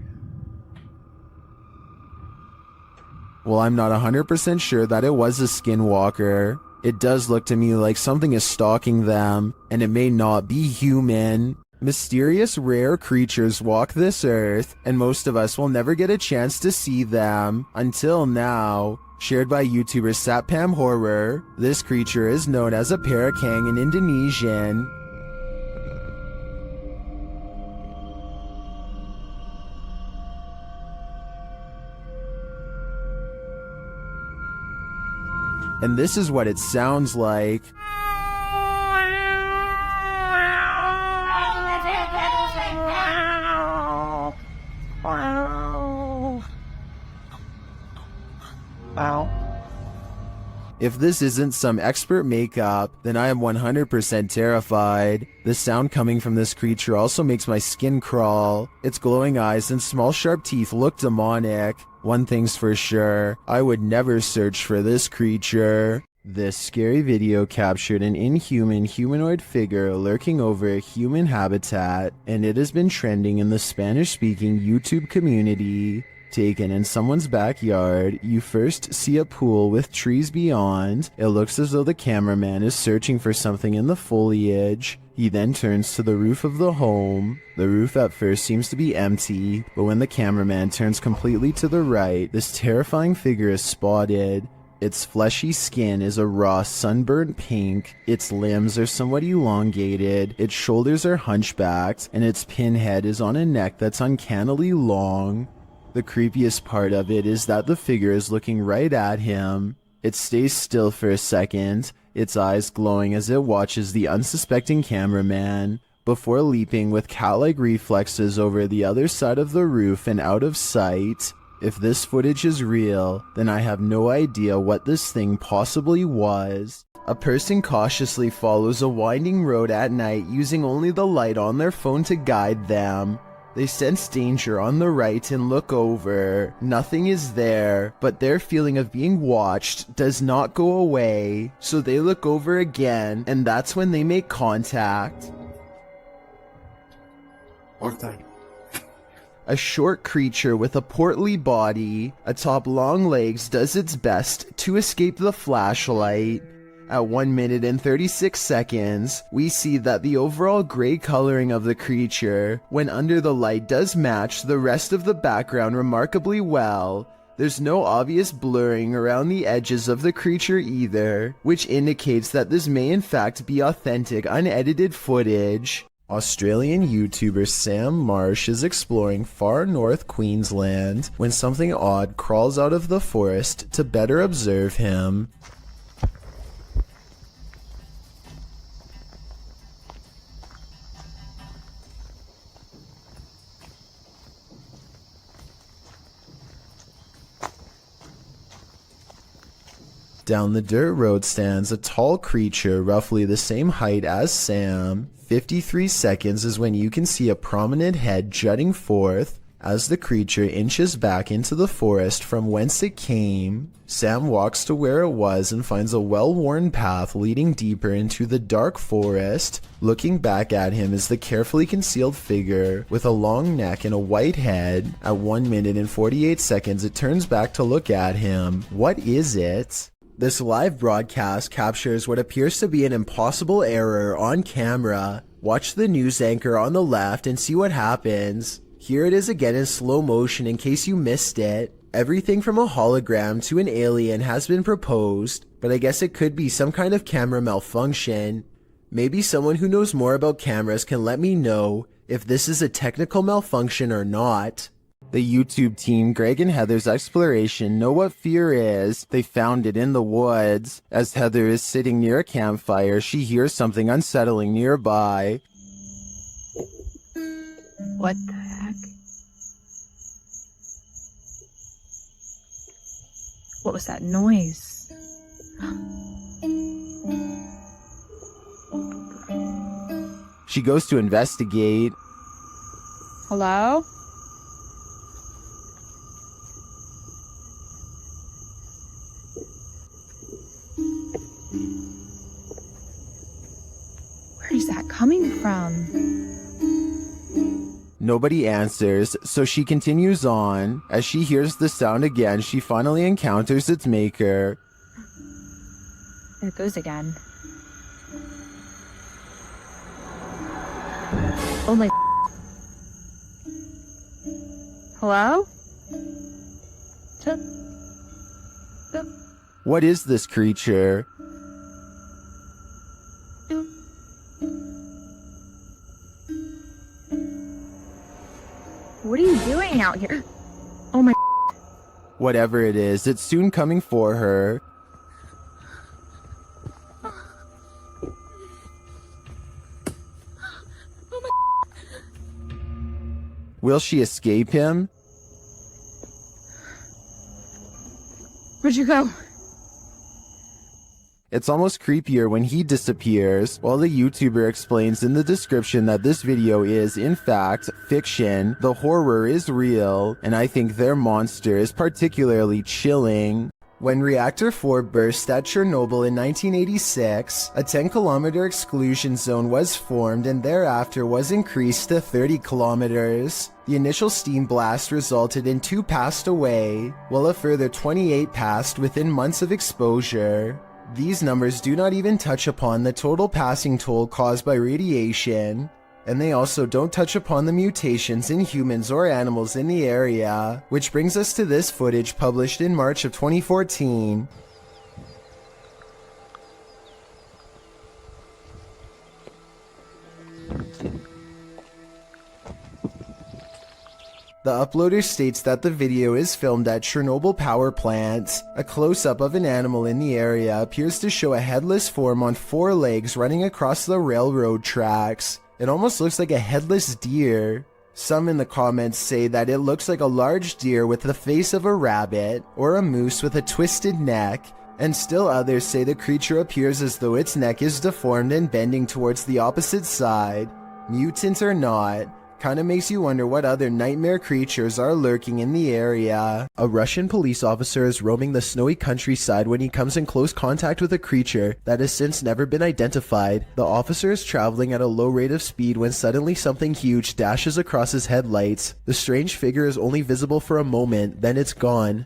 Well, I'm not 100% sure that it was a skinwalker. It does look to me like something is stalking them, and it may not be human. Mysterious rare creatures walk this earth, and most of us will never get a chance to see them until now. Shared by YouTuber Satpam Horror, this creature is known as a parakang in Indonesian. And this is what it sounds like. Wow. If this isn't some expert makeup, then I am 100% terrified. The sound coming from this creature also makes my skin crawl. Its glowing eyes and small sharp teeth look demonic. One thing's for sure, I would never search for this creature. This scary video captured an inhuman humanoid figure lurking over a human habitat, and it has been trending in the Spanish-speaking YouTube community. Taken in someone's backyard, you first see a pool with trees beyond. It looks as though the cameraman is searching for something in the foliage. He then turns to the roof of the home. The roof at first seems to be empty, but when the cameraman turns completely to the right, this terrifying figure is spotted. Its fleshy skin is a raw sunburnt pink, its limbs are somewhat elongated, its shoulders are hunchbacked, and its pinhead is on a neck that's uncannily long. The creepiest part of it is that the figure is looking right at him. It stays still for a second, its eyes glowing as it watches the unsuspecting cameraman, before leaping with cat-like reflexes over the other side of the roof and out of sight. If this footage is real, then I have no idea what this thing possibly was. A person cautiously follows a winding road at night using only the light on their phone to guide them. They sense danger on the right and look over. Nothing is there, but their feeling of being watched does not go away. So they look over again, and that's when they make contact. A short creature with a portly body, atop long legs, does its best to escape the flashlight. At 1 minute and 36 seconds, we see that the overall gray coloring of the creature, when under the light, does match the rest of the background remarkably well. There's no obvious blurring around the edges of the creature either, which indicates that this may in fact be authentic, unedited footage. Australian YouTuber Sam Marsh is exploring far north Queensland when something odd crawls out of the forest to better observe him. Down the dirt road stands a tall creature roughly the same height as Sam. 53 seconds is when you can see a prominent head jutting forth as the creature inches back into the forest from whence it came. Sam walks to where it was and finds a well-worn path leading deeper into the dark forest. Looking back at him is the carefully concealed figure with a long neck and a white head. At 1 minute and 48 seconds, it turns back to look at him. What is it? This live broadcast captures what appears to be an impossible error on camera. Watch the news anchor on the left and see what happens. Here it is again in slow motion in case you missed it. Everything from a hologram to an alien has been proposed, but I guess it could be some kind of camera malfunction. Maybe someone who knows more about cameras can let me know if this is a technical malfunction or not. The YouTube team Greg and Heather's exploration know what fear is. They found it in the woods. As Heather is sitting near a campfire, she hears something unsettling nearby. What the heck? What was that noise? She goes to investigate. Hello? Where is that coming from? Nobody answers, so she continues on. As she hears the sound again, she finally encounters its maker. There it goes again. Oh my... Hello? What is this creature? What are you doing out here? Oh my... Whatever it is, it's soon coming for her. Will she escape him? Where'd you go? It's almost creepier when he disappears, while the YouTuber explains in the description that this video is, in fact, fiction. The horror is real, and I think their monster is particularly chilling. When Reactor 4 burst at Chernobyl in 1986, a 10-kilometer exclusion zone was formed and thereafter was increased to 30 kilometers. The initial steam blast resulted in 2 passed away, while a further 28 passed within months of exposure. These numbers do not even touch upon the total passing toll caused by radiation, and they also don't touch upon the mutations in humans or animals in the area, which brings us to this footage published in March of 2014. The uploader states that the video is filmed at Chernobyl power plant. A close-up of an animal in the area appears to show a headless form on 4 legs running across the railroad tracks. It almost looks like a headless deer. Some in the comments say that it looks like a large deer with the face of a rabbit, or a moose with a twisted neck, and still others say the creature appears as though its neck is deformed and bending towards the opposite side. Mutant or not, kinda makes you wonder what other nightmare creatures are lurking in the area. A Russian police officer is roaming the snowy countryside when he comes in close contact with a creature that has since never been identified. The officer is traveling at a low rate of speed when suddenly something huge dashes across his headlights. The strange figure is only visible for a moment, then it's gone.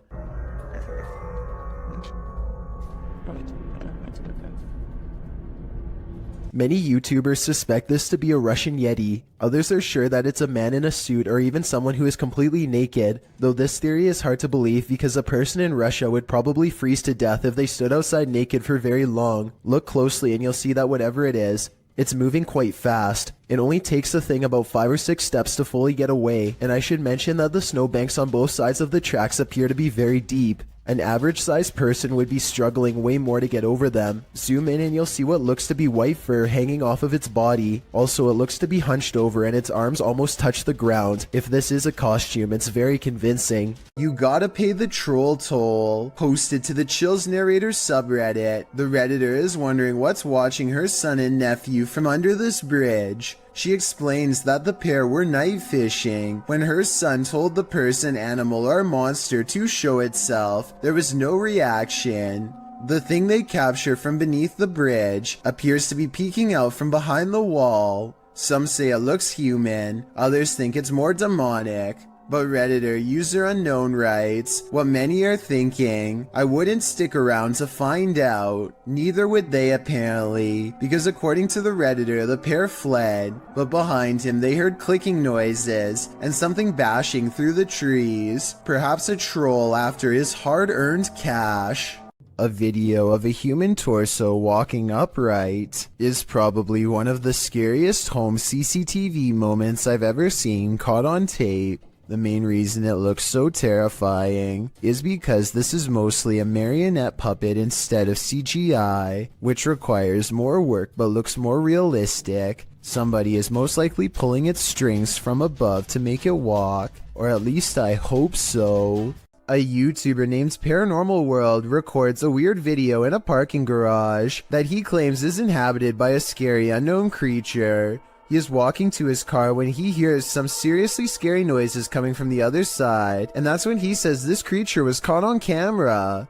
Many YouTubers suspect this to be a Russian Yeti. Others are sure that it's a man in a suit or even someone who is completely naked, though this theory is hard to believe because a person in Russia would probably freeze to death if they stood outside naked for very long. Look closely and you'll see that whatever it is, it's moving quite fast. It only takes the thing about 5 or 6 steps to fully get away, and I should mention that the snowbanks on both sides of the tracks appear to be very deep. An average-sized person would be struggling way more to get over them. Zoom in and you'll see what looks to be white fur hanging off of its body. Also, it looks to be hunched over and its arms almost touch the ground. If this is a costume, it's very convincing. You gotta pay the troll toll. Posted to the Chills Narrator subreddit. The Redditor is wondering what's watching her son and nephew from under this bridge. She explains that the pair were night fishing. When her son told the person, animal, or monster to show itself, there was no reaction. The thing they capture from beneath the bridge appears to be peeking out from behind the wall. Some say it looks human, others think it's more demonic. But Redditor user unknown writes, what many are thinking, I wouldn't stick around to find out. Neither would they apparently, because according to the Redditor, the pair fled, but behind him they heard clicking noises and something bashing through the trees, perhaps a troll after his hard-earned cash. A video of a human torso walking upright is probably one of the scariest home CCTV moments I've ever seen caught on tape. The main reason it looks so terrifying is because this is mostly a marionette puppet instead of CGI, which requires more work but looks more realistic. Somebody is most likely pulling its strings from above to make it walk, or at least I hope so. A YouTuber named Paranormal World records a weird video in a parking garage that he claims is inhabited by a scary unknown creature. He is walking to his car when he hears some seriously scary noises coming from the other side, and that's when he says this creature was caught on camera.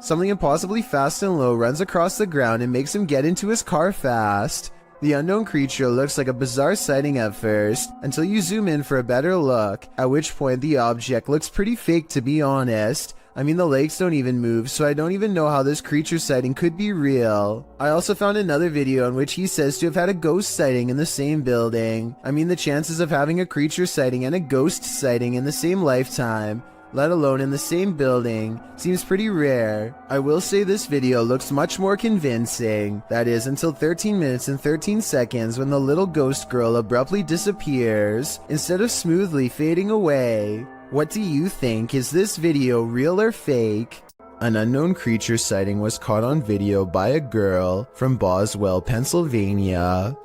Something impossibly fast and low runs across the ground and makes him get into his car fast. The unknown creature looks like a bizarre sighting at first, until you zoom in for a better look, at which point the object looks pretty fake to be honest. I mean, the legs don't even move, so I don't even know how this creature sighting could be real. I also found another video in which he says to have had a ghost sighting in the same building. I mean, the chances of having a creature sighting and a ghost sighting in the same lifetime, let alone in the same building, seems pretty rare. I will say this video looks much more convincing. That is, until 13 minutes and 13 seconds when the little ghost girl abruptly disappears, instead of smoothly fading away. What do you think? Is this video real or fake? An unknown creature sighting was caught on video by a girl from Boswell, Pennsylvania.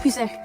Who's there?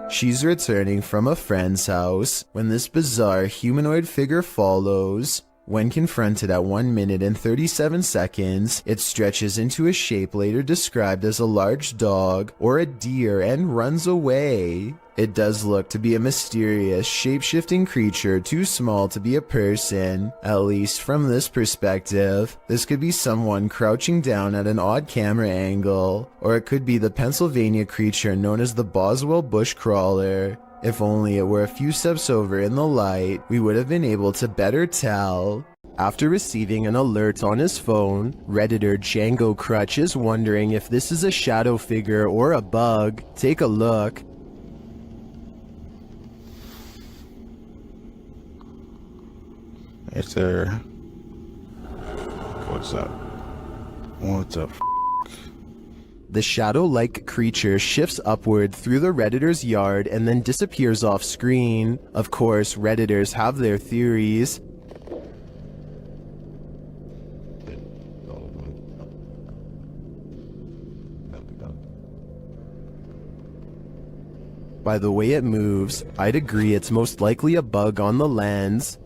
She's returning from a friend's house when this bizarre humanoid figure follows. When confronted at 1 minute and 37 seconds, it stretches into a shape later described as a large dog or a deer and runs away. It does look to be a mysterious, shape-shifting creature too small to be a person, at least from this perspective. This could be someone crouching down at an odd camera angle, or it could be the Pennsylvania creature known as the Boswell bushcrawler. If only it were a few steps over in the light, we would have been able to better tell. After receiving an alert on his phone, Redditor Django Crutch is wondering if this is a shadow figure or a bug. Take a look. Yes, sir. What's up? What's up? The shadow-like creature shifts upward through the Redditor's yard and then disappears off screen. Of course, Redditors have their theories. By the way it moves, I'd agree it's most likely a bug on the lens.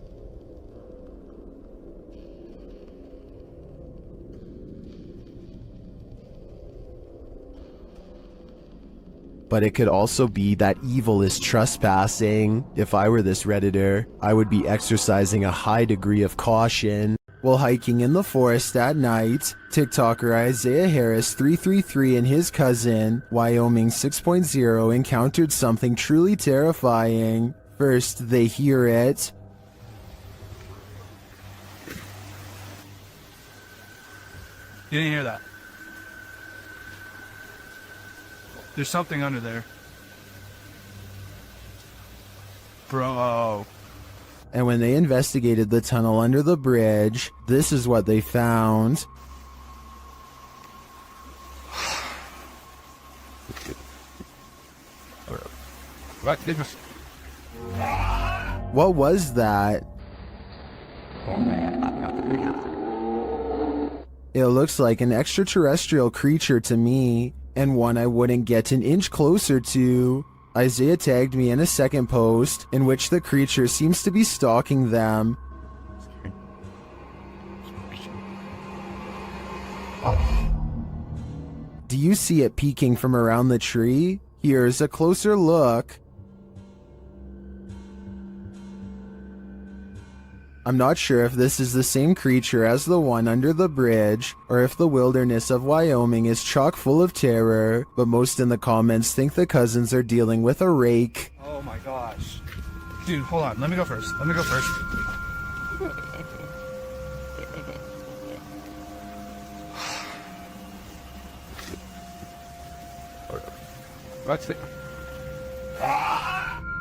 But it could also be that evil is trespassing. If I were this Redditor, I would be exercising a high degree of caution. While hiking in the forest at night, TikToker Isaiah Harris 333 and his cousin, Wyoming 6.0, encountered something truly terrifying. First, they hear it. You didn't hear that. There's something under there. Bro. And when they investigated the tunnel under the bridge, this is what they found. What was that? It looks like an extraterrestrial creature to me, and one I wouldn't get an inch closer to. Isaiah tagged me in a second post, in which the creature seems to be stalking them. Do you see it peeking from around the tree? Here's a closer look. I'm not sure if this is the same creature as the one under the bridge, or if the wilderness of Wyoming is chock full of terror, but most in the comments think the cousins are dealing with a rake. Oh my gosh. Dude, hold on. Let me go first. What's it?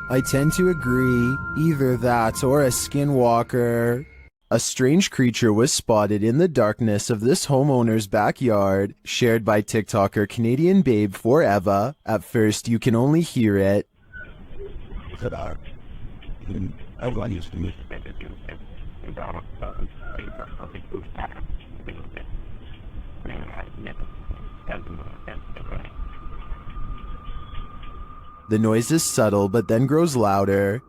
I tend to agree, either that or a skinwalker. A strange creature was spotted in the darkness of this homeowner's backyard, shared by TikToker Canadian Babe Forever. At first, you can only hear it. The noise is subtle but then grows louder.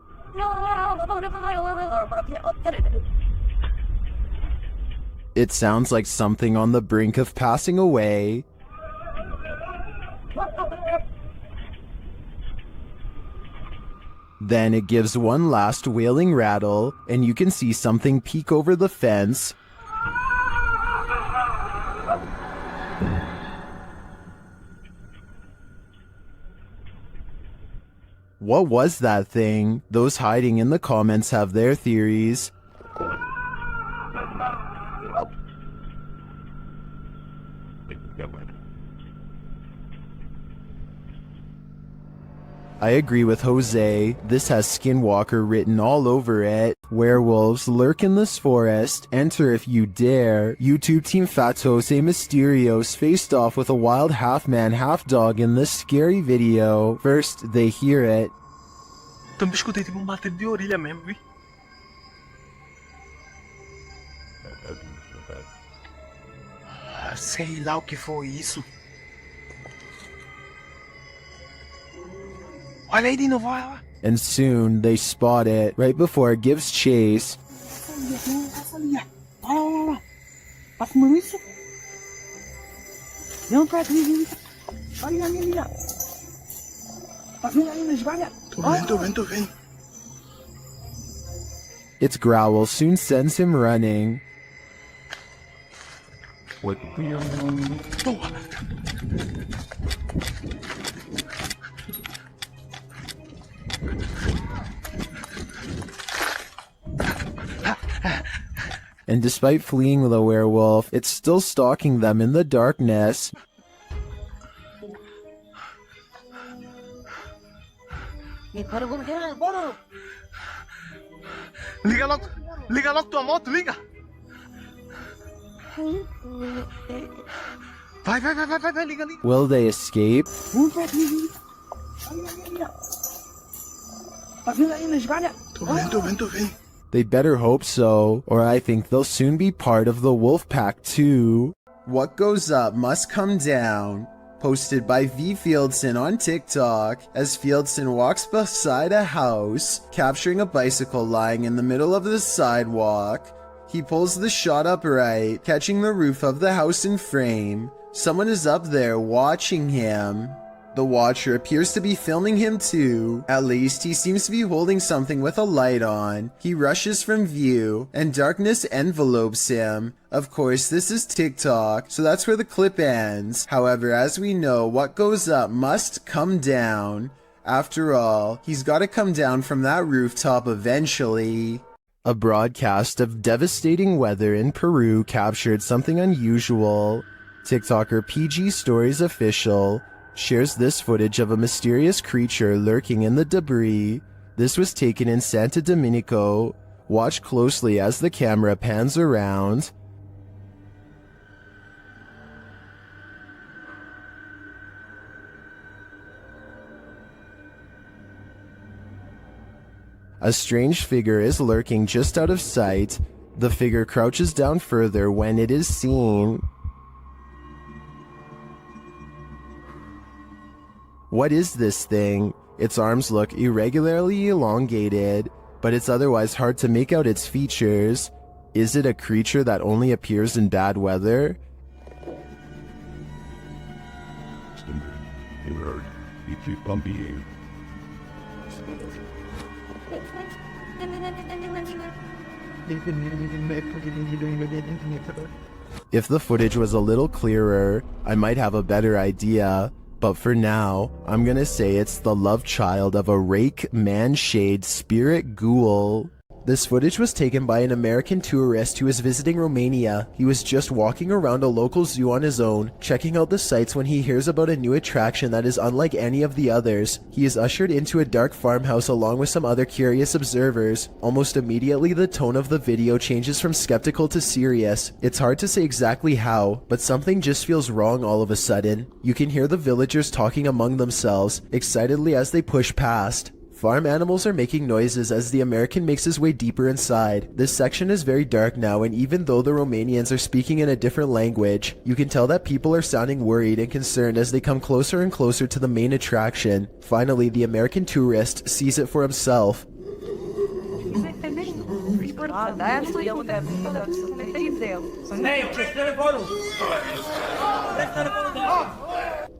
It sounds like something on the brink of passing away. Then it gives one last wailing rattle, and you can see something peek over the fence. What was that thing? Those hiding in the comments have their theories. I agree with Jose. This has Skinwalker written all over it. Werewolves lurk in this forest. Enter if you dare. YouTube team Fat Jose Mysterios faced off with a wild half-man, half-dog in this scary video. First, they hear it. Sei lá o que foi isso. Olha aí de novo, olha lá. And soon, they spot it right before it gives chase. Was Maurice? Não, Brad, olha. Tô vendo. Its growl soon sends him running. And despite fleeing the werewolf, it's still stalking them in the darkness. Liga logo tua moto, liga! Vai, liga. Will they escape? Tô vendo. They better hope so, or I think they'll soon be part of the wolf pack too. What goes up must come down. Posted by V. Fieldson on TikTok, as Fieldson walks beside a house, capturing a bicycle lying in the middle of the sidewalk. He pulls the shot upright, catching the roof of the house in frame. Someone is up there watching him. The watcher appears to be filming him too. At least he seems to be holding something with a light on. He rushes from view, and darkness envelopes him. Of course, this is TikTok, so that's where the clip ends. However, as we know, what goes up must come down. After all, he's gotta come down from that rooftop eventually. A broadcast of devastating weather in Peru captured something unusual. TikToker PG Stories Official shares this footage of a mysterious creature lurking in the debris. This was taken in Santo Domenico. Watch closely as the camera pans around. A strange figure is lurking just out of sight. The figure crouches down further when it is seen. What is this thing? Its arms look irregularly elongated, but it's otherwise hard to make out its features. Is it a creature that only appears in bad weather? If the footage was a little clearer, I might have a better idea. But for now, I'm gonna say it's the love child of a rake man-shade spirit ghoul. This footage was taken by an American tourist who was visiting Romania. He was just walking around a local zoo on his own, checking out the sights when he hears about a new attraction that is unlike any of the others. He is ushered into a dark farmhouse along with some other curious observers. Almost immediately, the tone of the video changes from skeptical to serious. It's hard to say exactly how, but something just feels wrong all of a sudden. You can hear the villagers talking among themselves, excitedly as they push past. Farm animals are making noises as the American makes his way deeper inside. This section is very dark now, and even though the Romanians are speaking in a different language, you can tell that people are sounding worried and concerned as they come closer and closer to the main attraction. Finally, the American tourist sees it for himself.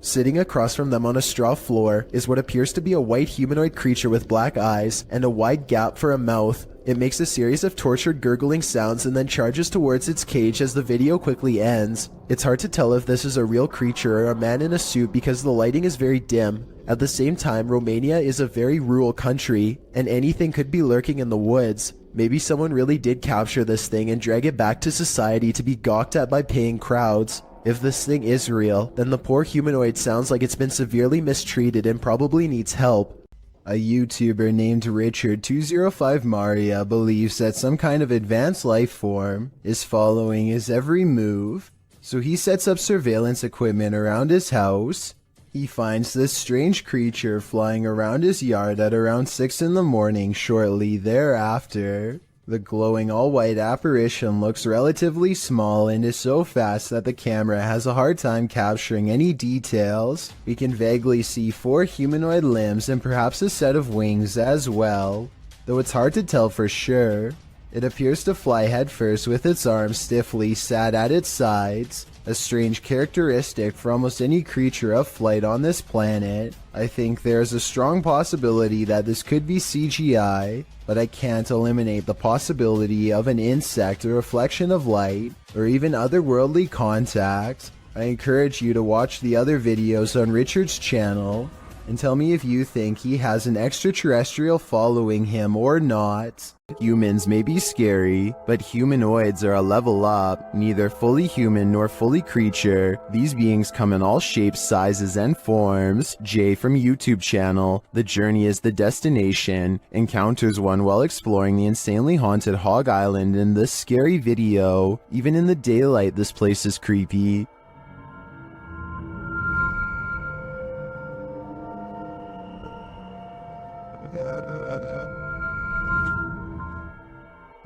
Sitting across from them on a straw floor is what appears to be a white humanoid creature with black eyes and a wide gap for a mouth. It makes a series of tortured gurgling sounds and then charges towards its cage as the video quickly ends. It's hard to tell if this is a real creature or a man in a suit because the lighting is very dim. At the same time, Romania is a very rural country, and anything could be lurking in the woods. Maybe someone really did capture this thing and drag it back to society to be gawked at by paying crowds. If this thing is real, then the poor humanoid sounds like it's been severely mistreated and probably needs help. A YouTuber named Richard205Maria believes that some kind of advanced life form is following his every move, so he sets up surveillance equipment around his house. He finds this strange creature flying around his yard at around 6 in the morning shortly thereafter. The glowing all-white apparition looks relatively small and is so fast that the camera has a hard time capturing any details. We can vaguely see 4 humanoid limbs and perhaps a set of wings as well, though it's hard to tell for sure. It appears to fly headfirst with its arms stiffly sat at its sides, a strange characteristic for almost any creature of flight on this planet. I think there's a strong possibility that this could be CGI, but I can't eliminate the possibility of an insect, a reflection of light, or even otherworldly contact. I encourage you to watch the other videos on Richard's channel and tell me if you think he has an extraterrestrial following him or not. Humans may be scary, but humanoids are a level up, neither fully human nor fully creature. These beings come in all shapes, sizes, and forms. Jay from YouTube channel, The Journey is the Destination, encounters one while exploring the insanely haunted Hog Island in this scary video. Even in the daylight, this place is creepy.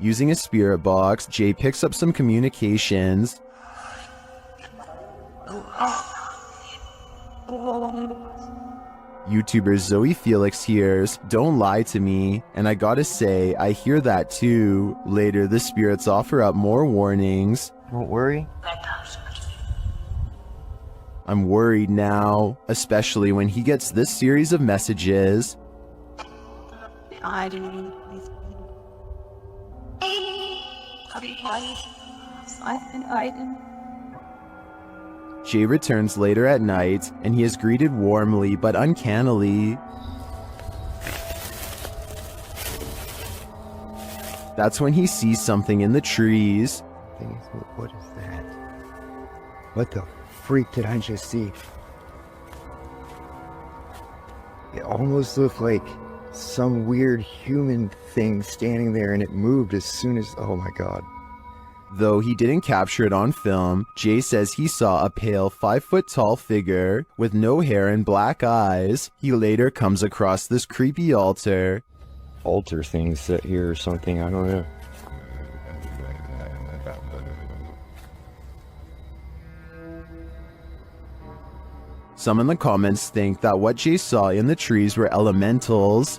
Using a spirit box, Jay picks up some communications. YouTuber Zoe Felix hears, "Don't lie to me," and I gotta say, I hear that too. Later, the spirits offer up more warnings. Don't worry. I'm worried now, especially when he gets this series of messages. I didn't. Jay returns later at night, and he is greeted warmly but uncannily. That's when he sees something in the trees. What is that? What the freak did I just see? It almost looked like some weird human thing standing there, and it moved as soon as, oh my god. Though he didn't capture it on film, Jay says he saw a pale 5-foot-tall figure with no hair and black eyes. He later comes across this creepy altar. Altar thing set here or something, I don't know. Some in the comments think that what Jay saw in the trees were elementals.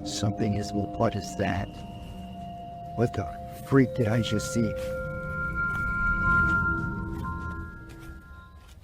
Something is, what is that? What the freak did I just see?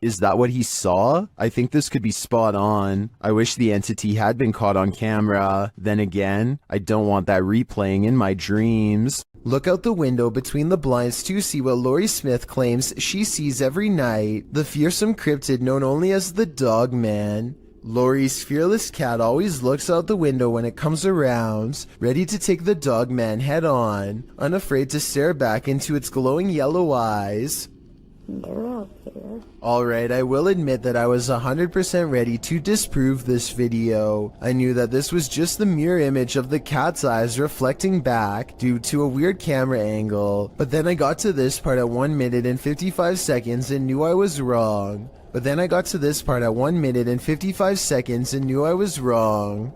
Is that what he saw? I think this could be spot on. I wish the entity had been caught on camera. Then again, I don't want that replaying in my dreams. Look out the window between the blinds to see what Laurie Smith claims she sees every night. The fearsome cryptid known only as the Dog Man. Laurie's fearless cat always looks out the window when it comes around, ready to take the Dog Man head on, unafraid to stare back into its glowing yellow eyes. Alright, I will admit that I was 100% ready to disprove this video. I knew that this was just the mirror image of the cat's eyes reflecting back due to a weird camera angle, but then I got to this part at 1 minute and 55 seconds and knew I was wrong.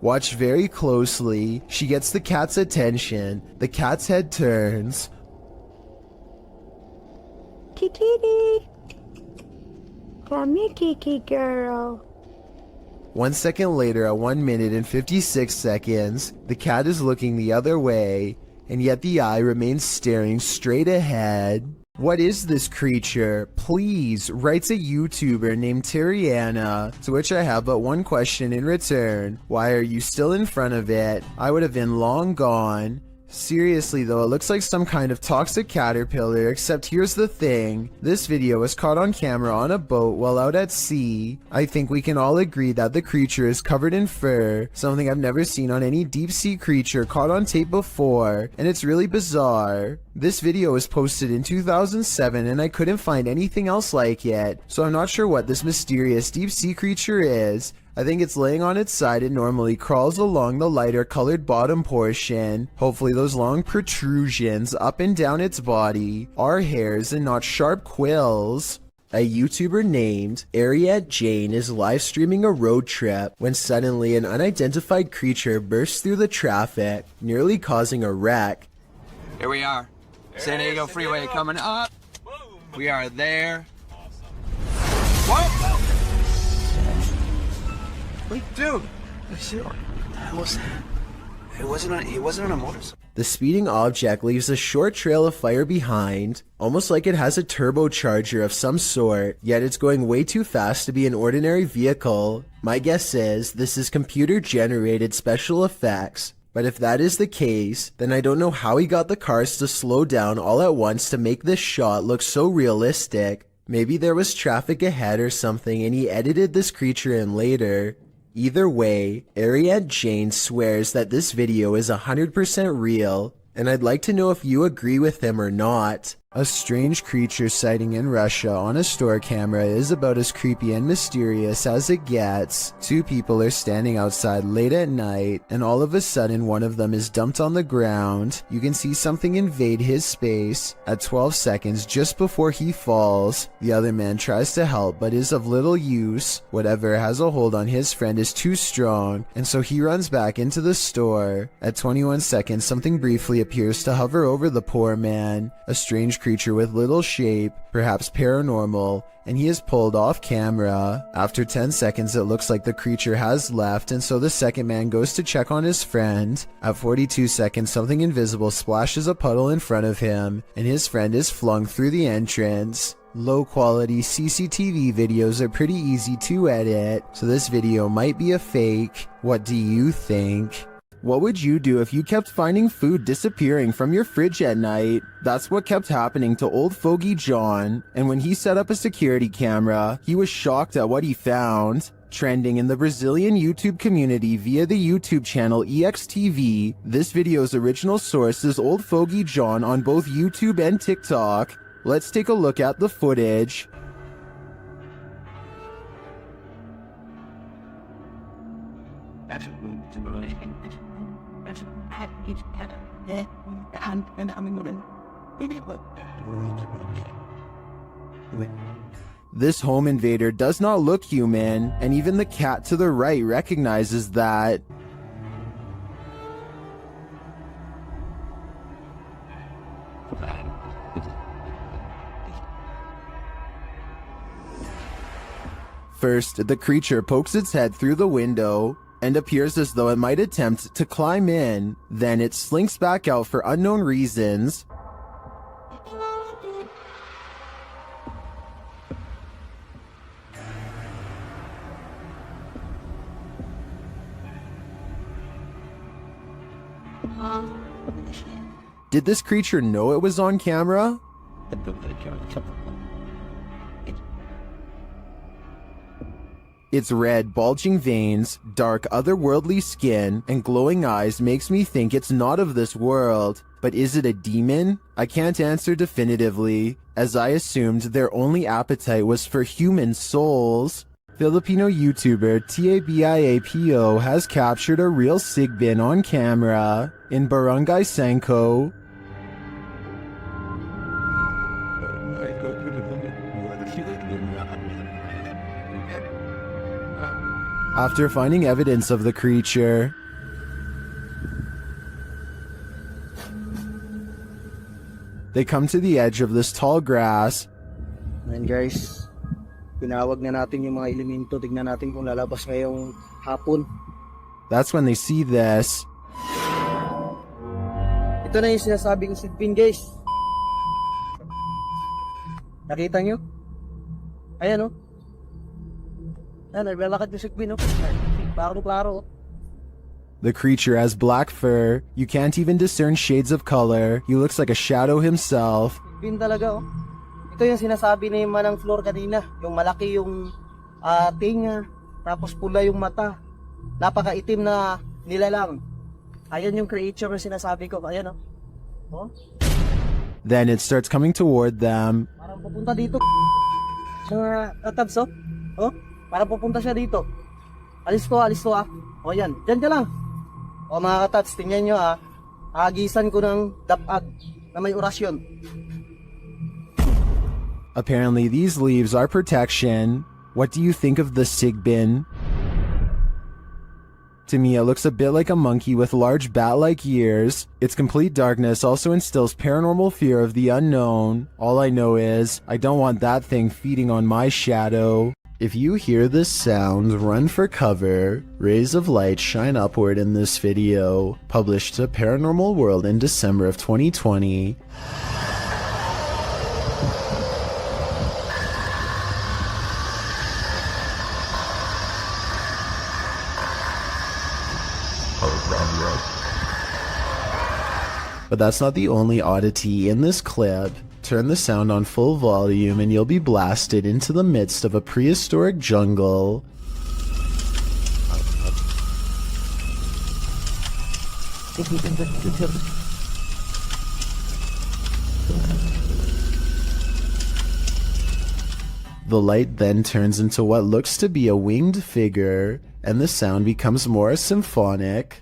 Watch very closely. She gets the cat's attention. The cat's head turns. Kiki, come here, Kiki girl. 1 second later, at 1 minute and 56 seconds, the cat is looking the other way, and yet the eye remains staring straight ahead. What is this creature? Please, writes a YouTuber named Terriana, to which I have but one question in return. Why are you still in front of it? I would have been long gone. Seriously though, it looks like some kind of toxic caterpillar, except here's the thing. This video was caught on camera on a boat while out at sea. I think we can all agree that the creature is covered in fur, something I've never seen on any deep sea creature caught on tape before, and it's really bizarre. This video was posted in 2007 and I couldn't find anything else like it, so I'm not sure what this mysterious deep sea creature is. I think it's laying on its side and normally crawls along the lighter colored bottom portion. Hopefully those long protrusions up and down its body are hairs and not sharp quills. A YouTuber named Ariette Jane is live streaming a road trip when suddenly an unidentified creature bursts through the traffic, nearly causing a wreck. Here we are. San Diego Freeway coming up. We are there. Whoa! Wait, dude, He wasn't on a motorcycle. The speeding object leaves a short trail of fire behind, almost like it has a turbocharger of some sort, yet it's going way too fast to be an ordinary vehicle. My guess is this is computer-generated special effects, but if that is the case, then I don't know how he got the cars to slow down all at once to make this shot look so realistic. Maybe there was traffic ahead or something and he edited this creature in later. Either way, Ariette Jane swears that this video is 100% real, and I'd like to know if you agree with him or not. A strange creature sighting in Russia on a store camera is about as creepy and mysterious as it gets. Two people are standing outside late at night, and all of a sudden one of them is dumped on the ground. You can see something invade his space. At 12 seconds just before he falls, the other man tries to help but is of little use. Whatever has a hold on his friend is too strong, and so he runs back into the store. At 21 seconds, something briefly appears to hover over the poor man. A strange creature with little shape, perhaps paranormal, and he is pulled off camera. After 10 seconds it looks like the creature has left, and so the second man goes to check on his friend. At 42 seconds something invisible splashes a puddle in front of him, and his friend is flung through the entrance. Low quality CCTV videos are pretty easy to edit, so this video might be a fake. What do you think? What would you do if you kept finding food disappearing from your fridge at night? That's what kept happening to old fogey John, and when he set up a security camera, he was shocked at what he found. Trending in the Brazilian YouTube community via the YouTube channel EXTV, this video's original source is old fogey John on both YouTube and TikTok. Let's take a look at the footage. This home invader does not look human, and even the cat to the right recognizes that. First, the creature pokes its head through the window and appears as though it might attempt to climb in. Then it slinks back out for unknown reasons. Did this creature know it was on camera? Its red, bulging veins, dark, otherworldly skin, and glowing eyes makes me think it's not of this world. But is it a demon? I can't answer definitively, as I assumed their only appetite was for human souls. Filipino YouTuber Tabiapo has captured a real sigbin on camera in Barangay Sanko. After finding evidence of the creature, they come to the edge of this tall grass. And guys, tinawag na natin yung mga elemento. Tignan natin kung lalabas ngayong hapon. That's when they see this. Ito na yung sinasabi kong sigbin, guys. Nakita nyo? Ayan, oh. Naglalakad yung sigbin, oh. Klaro-klaro. The creature has black fur. You can't even discern shades of color. He looks like a shadow himself. Sigbin talaga, oh. Ito yung sinasabi ni Manang Flor kanina. Yung malaki yung tinga, tapos pula yung mata. Napakaitim na nilalang. Ayan yung creature na sinasabi ko. Ayan, oh. Oh? Then it starts coming toward them. Parang pupunta dito. Sa tabs, oh. Oh? Parang pupunta siya dito. Alis to ah. O yan, dyan ka lang. O mga katats, tingnan nyo ah. Agisan ko ng dapag na may orasyon. Apparently these leaves are protection. What do you think of the sigbin? To me, it looks a bit like a monkey with large bat-like ears. Its complete darkness also instills paranormal fear of the unknown. All I know is, I don't want that thing feeding on my shadow. If you hear this sound, run for cover. Rays of light shine upward in this video, published to Paranormal World in December of 2020. But that's not the only oddity in this clip. Turn the sound on full volume and you'll be blasted into the midst of a prehistoric jungle. The light then turns into what looks to be a winged figure, and the sound becomes more symphonic.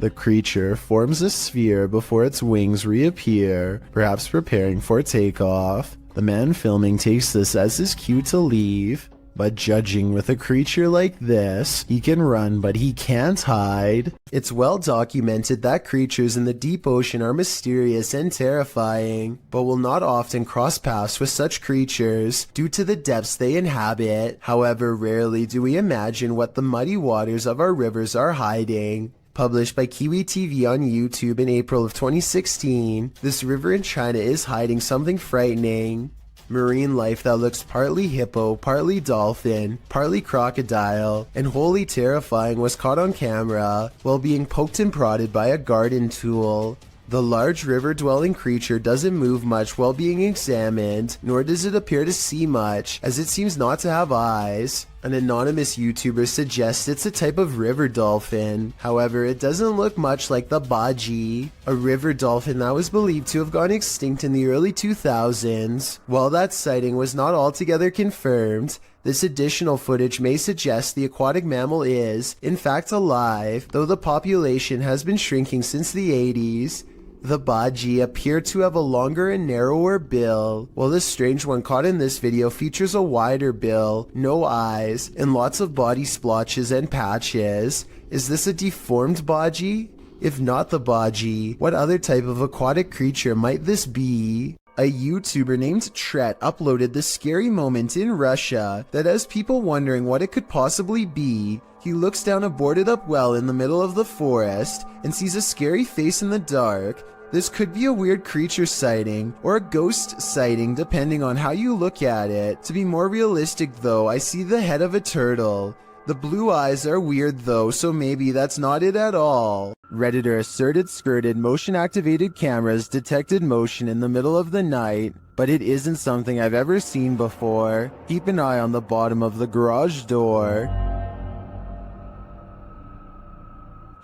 The creature forms a sphere before its wings reappear, perhaps preparing for takeoff. The man filming takes this as his cue to leave, but judging with a creature like this, he can run but he can't hide. It's well documented that creatures in the deep ocean are mysterious and terrifying, but will not often cross paths with such creatures due to the depths they inhabit. However, rarely do we imagine what the muddy waters of our rivers are hiding. Published by Kiwi TV on YouTube in April of 2016, this river in China is hiding something frightening. Marine life that looks partly hippo, partly dolphin, partly crocodile, and wholly terrifying was caught on camera while being poked and prodded by a garden tool. The large river-dwelling creature doesn't move much while being examined, nor does it appear to see much, as it seems not to have eyes. An anonymous YouTuber suggests it's a type of river dolphin. However, it doesn't look much like the baji, a river dolphin that was believed to have gone extinct in the early 2000s. While that sighting was not altogether confirmed, this additional footage may suggest the aquatic mammal is, in fact, alive, though the population has been shrinking since the 80s. The baji appear to have a longer and narrower bill, while the strange one caught in this video features a wider bill, no eyes, and lots of body splotches and patches. Is this a deformed baji? If not the baji, what other type of aquatic creature might this be? A YouTuber named Tret uploaded this scary moment in Russia that has people wondering what it could possibly be. He looks down a boarded up well in the middle of the forest and sees a scary face in the dark. This could be a weird creature sighting or a ghost sighting depending on how you look at it. To be more realistic though, I see the head of a turtle. The blue eyes are weird though, so maybe that's not it at all. Redditor asserted skirted motion-activated cameras detected motion in the middle of the night, but it isn't something I've ever seen before. Keep an eye on the bottom of the garage door.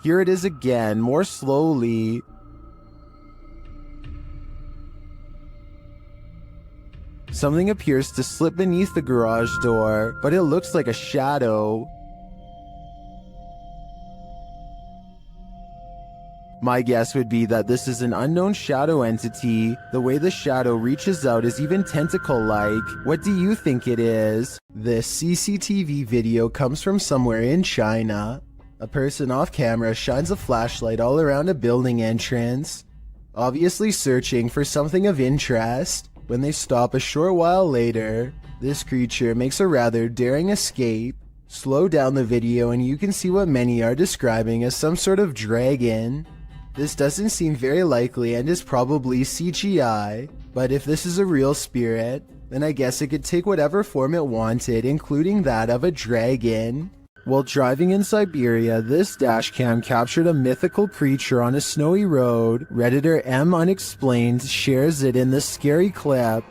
Here it is again, more slowly. Something appears to slip beneath the garage door, but it looks like a shadow. My guess would be that this is an unknown shadow entity. The way the shadow reaches out is even tentacle-like. What do you think it is? This CCTV video comes from somewhere in China. A person off camera shines a flashlight all around a building entrance, obviously searching for something of interest. When they stop a short while later, this creature makes a rather daring escape. Slow down the video and you can see what many are describing as some sort of dragon. This doesn't seem very likely and is probably CGI, but if this is a real spirit, then I guess it could take whatever form it wanted, including that of a dragon. While driving in Siberia, this dashcam captured a mythical creature on a snowy road. Redditor M Unexplained shares it in this scary clip.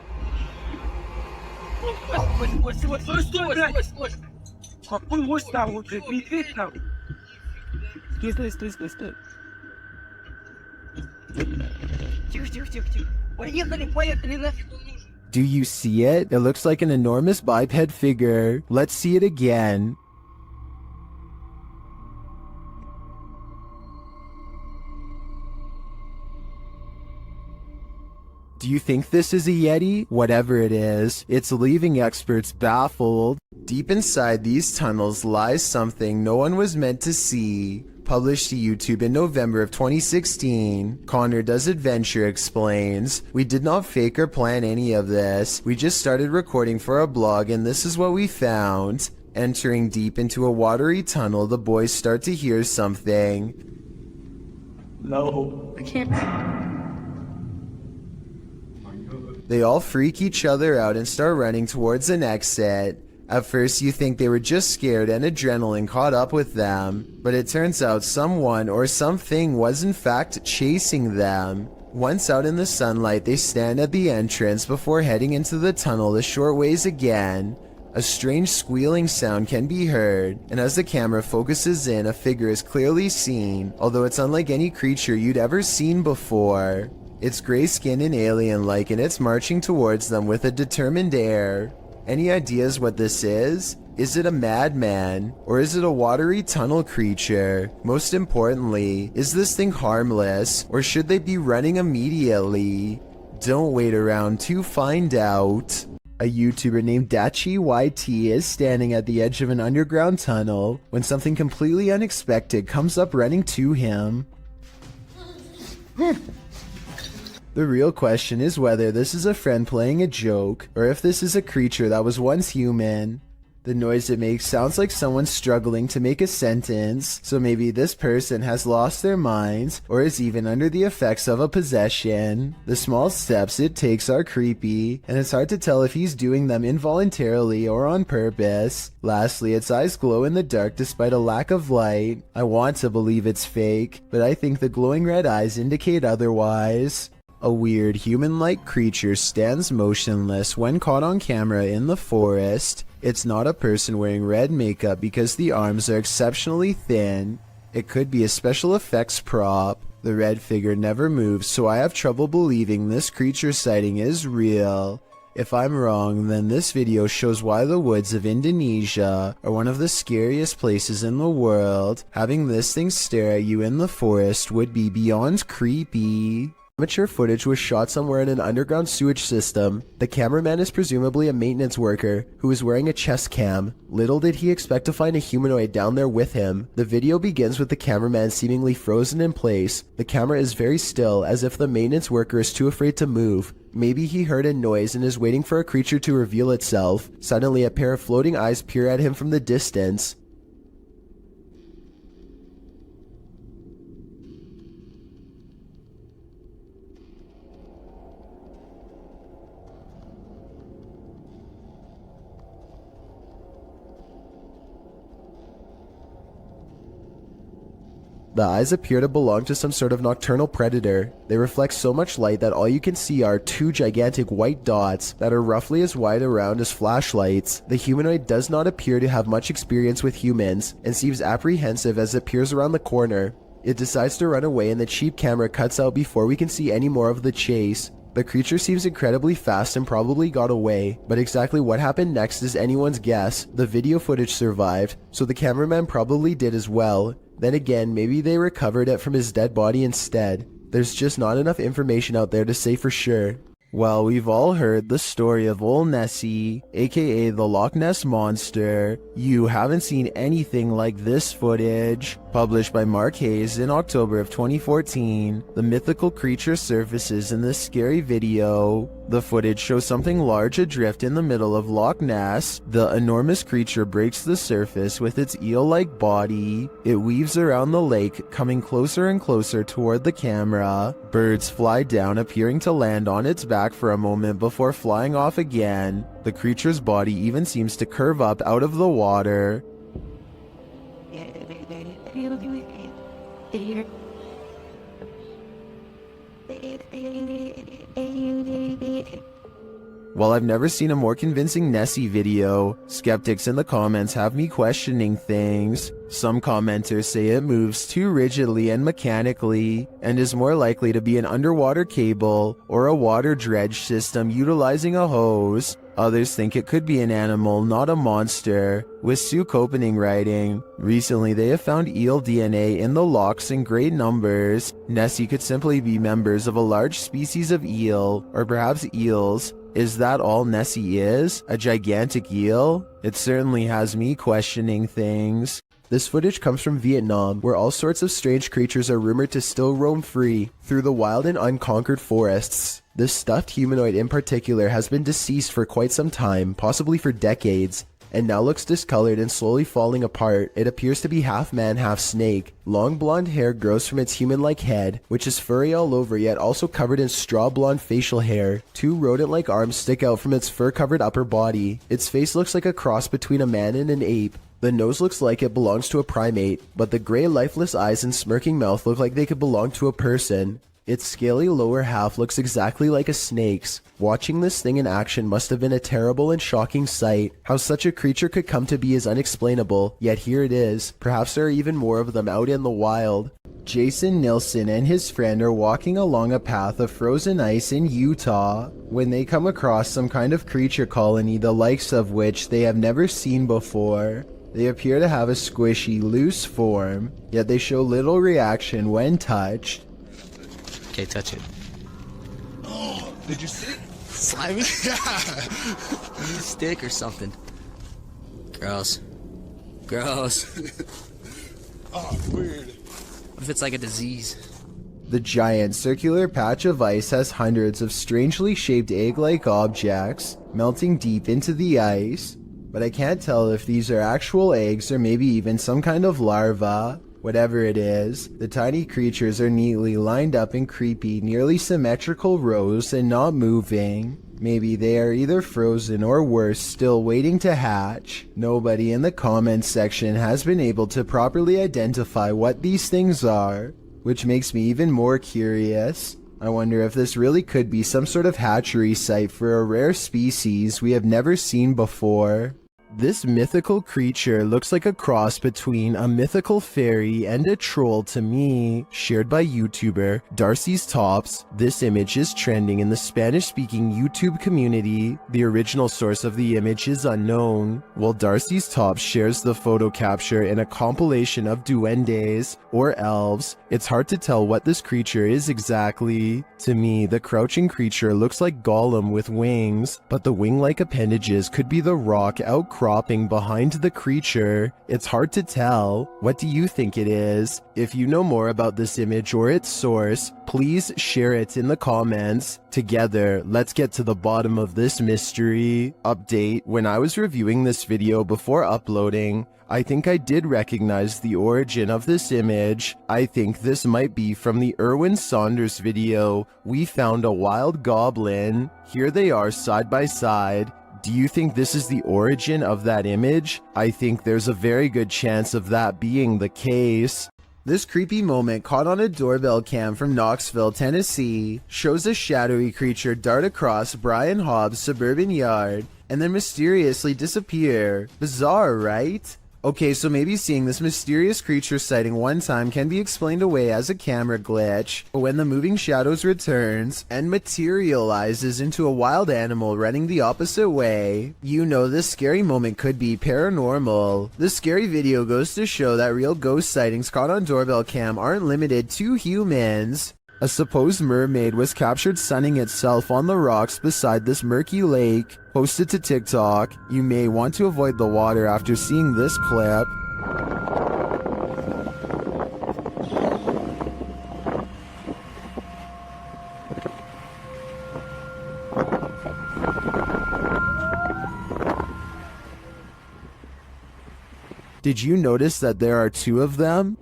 Do you see it? It looks like an enormous biped figure. Let's see it again. Do you think this is a Yeti? Whatever it is, it's leaving experts baffled. Deep inside these tunnels lies something no one was meant to see. Published to YouTube in November of 2016, Connor Does Adventure explains, "We did not fake or plan any of this. We just started recording for a blog and this is what we found. Entering deep into a watery tunnel, the boys start to hear something. No, I can't. They all freak each other out and start running towards an exit. At first you think they were just scared and adrenaline caught up with them, but it turns out someone or something was in fact chasing them. Once out in the sunlight, they stand at the entrance before heading into the tunnel a short ways again. A strange squealing sound can be heard, and as the camera focuses in, a figure is clearly seen, although it's unlike any creature you'd ever seen before. It's gray-skinned and alien-like, and it's marching towards them with a determined air. Any ideas what this is? Is it a madman? Or is it a watery tunnel creature? Most importantly, is this thing harmless? Or should they be running immediately? Don't wait around to find out." A YouTuber named DachiYT is standing at the edge of an underground tunnel when something completely unexpected comes up running to him. The real question is whether this is a friend playing a joke, or if this is a creature that was once human. The noise it makes sounds like someone struggling to make a sentence, so maybe this person has lost their minds, or is even under the effects of a possession. The small steps it takes are creepy, and it's hard to tell if he's doing them involuntarily or on purpose. Lastly, its eyes glow in the dark despite a lack of light. I want to believe it's fake, but I think the glowing red eyes indicate otherwise. A weird human-like creature stands motionless when caught on camera in the forest. It's not a person wearing red makeup because the arms are exceptionally thin. It could be a special effects prop. The red figure never moves, so I have trouble believing this creature sighting is real. If I'm wrong, then this video shows why the woods of Indonesia are one of the scariest places in the world. Having this thing stare at you in the forest would be beyond creepy. Amateur footage was shot somewhere in an underground sewage system. The cameraman is presumably a maintenance worker who is wearing a chest cam. Little did he expect to find a humanoid down there with him. The video begins with the cameraman seemingly frozen in place. The camera is very still, as if the maintenance worker is too afraid to move. Maybe he heard a noise and is waiting for a creature to reveal itself. Suddenly, a pair of floating eyes peer at him from the distance. The eyes appear to belong to some sort of nocturnal predator. They reflect so much light that all you can see are two gigantic white dots that are roughly as wide around as flashlights. The humanoid does not appear to have much experience with humans and seems apprehensive as it peers around the corner. It decides to run away and the cheap camera cuts out before we can see any more of the chase. The creature seems incredibly fast and probably got away, but exactly what happened next is anyone's guess. The video footage survived, so the cameraman probably did as well. Then again, maybe they recovered it from his dead body instead. There's just not enough information out there to say for sure. Well, we've all heard the story of Old Nessie, aka the Loch Ness Monster. You haven't seen anything like this footage. Published by Mark Hayes in October of 2014, the mythical creature surfaces in this scary video. The footage shows something large adrift in the middle of Loch Ness. The enormous creature breaks the surface with its eel-like body. It weaves around the lake, coming closer and closer toward the camera. Birds fly down, appearing to land on its back for a moment before flying off again. The creature's body even seems to curve up out of the water. While I've never seen a more convincing Nessie video, skeptics in the comments have me questioning things. Some commenters say it moves too rigidly and mechanically, and is more likely to be an underwater cable or a water dredge system utilizing a hose. Others think it could be an animal, not a monster, with Sue Copening writing, "Recently they have found eel DNA in the lochs in great numbers. Nessie could simply be members of a large species of eel, or perhaps eels. Is that all Nessie is? A gigantic eel? It certainly has me questioning things." This footage comes from Vietnam, where all sorts of strange creatures are rumored to still roam free through the wild and unconquered forests. This stuffed humanoid in particular has been deceased for quite some time, possibly for decades, and now looks discolored and slowly falling apart. It appears to be half man, half snake. Long blonde hair grows from its human-like head, which is furry all over yet also covered in straw blonde facial hair. Two rodent-like arms stick out from its fur-covered upper body. Its face looks like a cross between a man and an ape. The nose looks like it belongs to a primate, but the gray lifeless eyes and smirking mouth look like they could belong to a person. Its scaly lower half looks exactly like a snake's. Watching this thing in action must have been a terrible and shocking sight. How such a creature could come to be is unexplainable, yet here it is. Perhaps there are even more of them out in the wild. Jason Nilsson and his friend are walking along a path of frozen ice in Utah when they come across some kind of creature colony the likes of which they have never seen before. They appear to have a squishy, loose form, yet they show little reaction when touched. Okay, touch it. Oh, did you see it? Slimy? Yeah. Use a stick or something. Gross. Gross. Oh, weird. What if it's like a disease? The giant circular patch of ice has hundreds of strangely shaped egg-like objects melting deep into the ice, but I can't tell if these are actual eggs or maybe even some kind of larva. Whatever it is, the tiny creatures are neatly lined up in creepy, nearly symmetrical rows and not moving. Maybe they are either frozen or worse, still waiting to hatch. Nobody in the comments section has been able to properly identify what these things are, which makes me even more curious. I wonder if this really could be some sort of hatchery site for a rare species we have never seen before. This mythical creature looks like a cross between a mythical fairy and a troll to me. Shared by YouTuber Darcy's Tops, this image is trending in the Spanish-speaking YouTube community. The original source of the image is unknown, while Darcy's Tops shares the photo capture in a compilation of duendes, or elves. It's hard to tell what this creature is exactly. To me, the crouching creature looks like Gollum with wings, but the wing-like appendages could be the rock outcropping behind the creature. It's hard to tell. What do you think it is? If you know more about this image or its source, please share it in the comments. Together, let's get to the bottom of this mystery. Update: when I was reviewing this video before uploading, I think I did recognize the origin of this image. I think this might be from the Erwin Saunders video, We Found a Wild Goblin. Here they are side by side. Do you think this is the origin of that image? I think there's a very good chance of that being the case. This creepy moment caught on a doorbell cam from Knoxville, Tennessee, shows a shadowy creature dart across Brian Hobbs' suburban yard and then mysteriously disappear. Bizarre, right? Okay, so maybe seeing this mysterious creature sighting one time can be explained away as a camera glitch, but when the moving shadows returns and materializes into a wild animal running the opposite way, you know this scary moment could be paranormal. This scary video goes to show that real ghost sightings caught on doorbell cam aren't limited to humans. A supposed mermaid was captured sunning itself on the rocks beside this murky lake. Posted to TikTok. You may want to avoid the water after seeing this clip. Did you notice that there are two of them?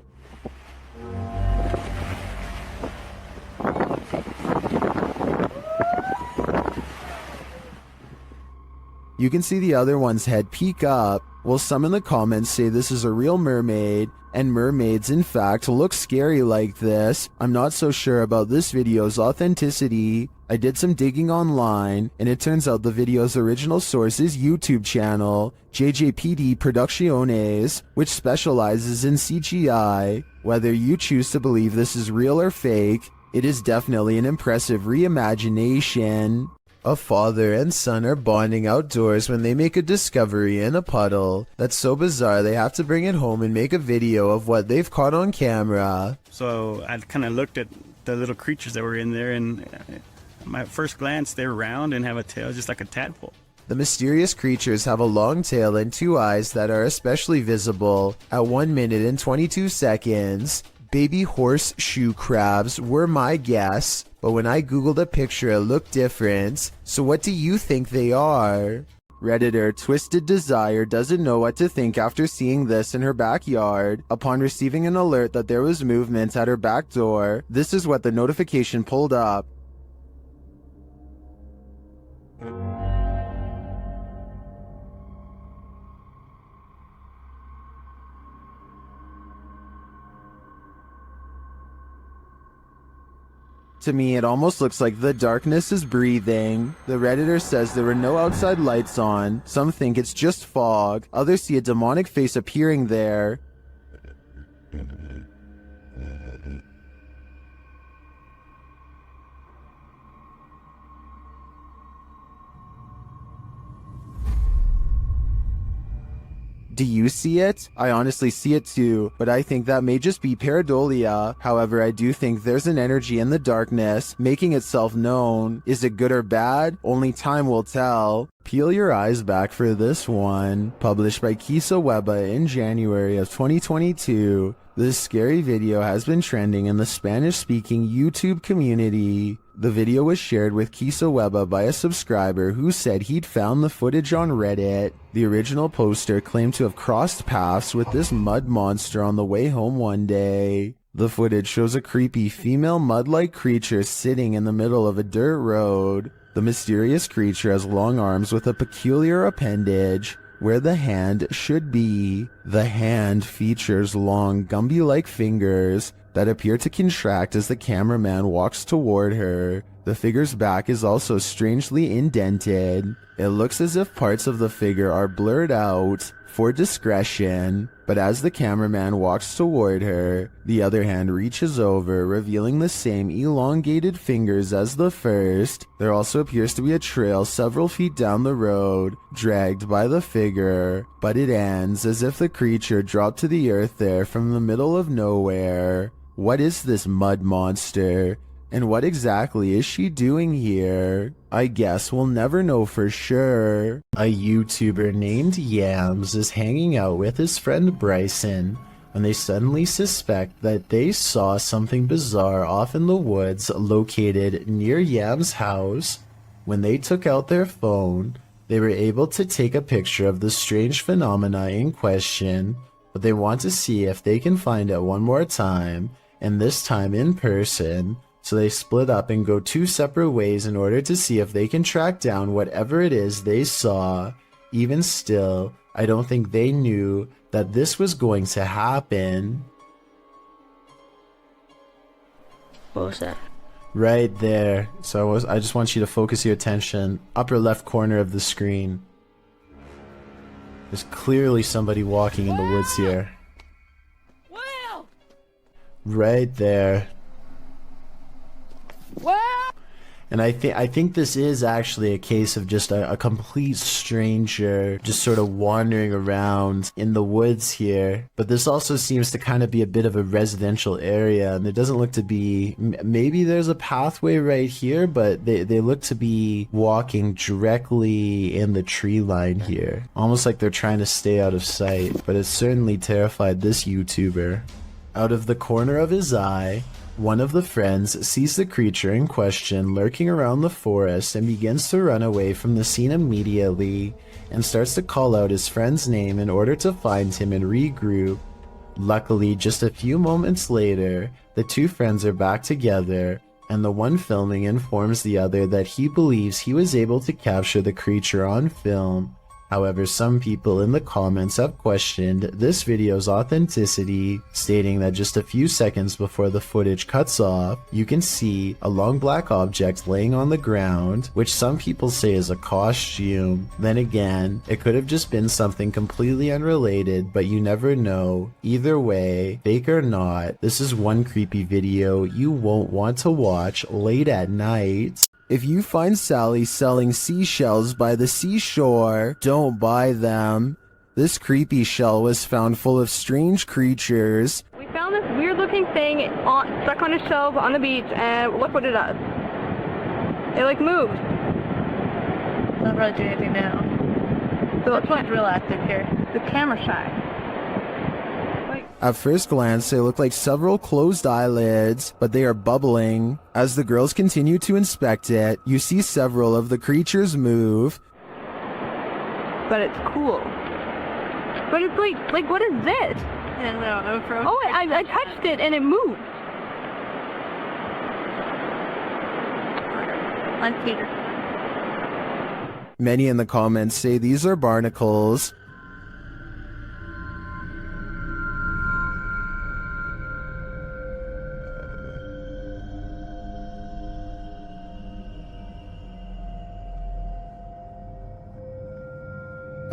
You can see the other one's head peek up. Well, some in the comments say this is a real mermaid, and mermaids in fact look scary like this. I'm not so sure about this video's authenticity. I did some digging online, and it turns out the video's original source is YouTube channel, JJPD Producciones, which specializes in CGI. Whether you choose to believe this is real or fake, it is definitely an impressive reimagination. A father and son are bonding outdoors when they make a discovery in a puddle that's so bizarre they have to bring it home and make a video of what they've caught on camera. So I kind of looked at the little creatures that were in there, and my first glance, they're round and have a tail just like a tadpole. The mysterious creatures have a long tail and 2 eyes that are especially visible at 1 minute and 22 seconds. Baby horseshoe crabs were my guess, but when I googled a picture it looked different. So what do you think they are? Redditor Twisted Desire doesn't know what to think after seeing this in her backyard. Upon receiving an alert that there was movement at her back door, this is what the notification pulled up. To me, it almost looks like the darkness is breathing. The Redditor says there were no outside lights on. Some think it's just fog. Others see a demonic face appearing there. Do you see it? I honestly see it too, but I think that may just be pareidolia. However, I do think there's an energy in the darkness making itself known. Is it good or bad? Only time will tell. Peel your eyes back for this one. Published by Kisa Weba in January of 2022. This scary video has been trending in the Spanish-speaking YouTube community. The video was shared with Kisa Weba by a subscriber who said he'd found the footage on Reddit. The original poster claimed to have crossed paths with this mud monster on the way home one day. The footage shows a creepy female mud-like creature sitting in the middle of a dirt road. The mysterious creature has long arms with a peculiar appendage where the hand should be. The hand features long Gumby-like fingers that appear to contract as the cameraman walks toward her. The figure's back is also strangely indented. It looks as if parts of the figure are blurred out for discretion, but as the cameraman walks toward her, the other hand reaches over, revealing the same elongated fingers as the first. There also appears to be a trail several feet down the road, dragged by the figure, but it ends as if the creature dropped to the earth there from the middle of nowhere. What is this mud monster? And what exactly is she doing here? I guess we'll never know for sure. A YouTuber named Yams is hanging out with his friend Bryson when they suddenly suspect that they saw something bizarre off in the woods located near Yams' house. When they took out their phone, they were able to take a picture of the strange phenomena in question, but they want to see if they can find it one more time, and this time in person. So they split up and go 2 separate ways in order to see if they can track down whatever it is they saw. Even still, I don't think they knew that this was going to happen. What was that? Right there. So I just want you to focus your attention. Upper left corner of the screen. There's clearly somebody walking in the woods here. Right there. And I think this is actually a case of just a complete stranger just sort of wandering around in the woods here. But this also seems to kind of be a bit of a residential area, and there doesn't look to be, maybe there's a pathway right here, but they look to be walking directly in the tree line here. Almost like they're trying to stay out of sight, but it certainly terrified this YouTuber. Out of the corner of his eye, one of the friends sees the creature in question lurking around the forest and begins to run away from the scene immediately and starts to call out his friend's name in order to find him and regroup. Luckily, just a few moments later, the 2 friends are back together, and the one filming informs the other that he believes he was able to capture the creature on film. However, some people in the comments have questioned this video's authenticity, stating that just a few seconds before the footage cuts off, you can see a long black object laying on the ground, which some people say is a costume. Then again, it could have just been something completely unrelated, but you never know. Either way, fake or not, this is one creepy video you won't want to watch late at night. If you find Sally selling seashells by the seashore, don't buy them. This creepy shell was found full of strange creatures. We found this weird looking thing stuck on a shelf on the beach, and look what it does. It like moved. Not really doing anything now. So let's point real active here. The camera shy. At first glance, they look like several closed eyelids, but they are bubbling. As the girls continue to inspect it, you see several of the creatures move. But it's cool. But it's like what is this? Oh, I touched it and it moved. Let's see. Many in the comments say these are barnacles.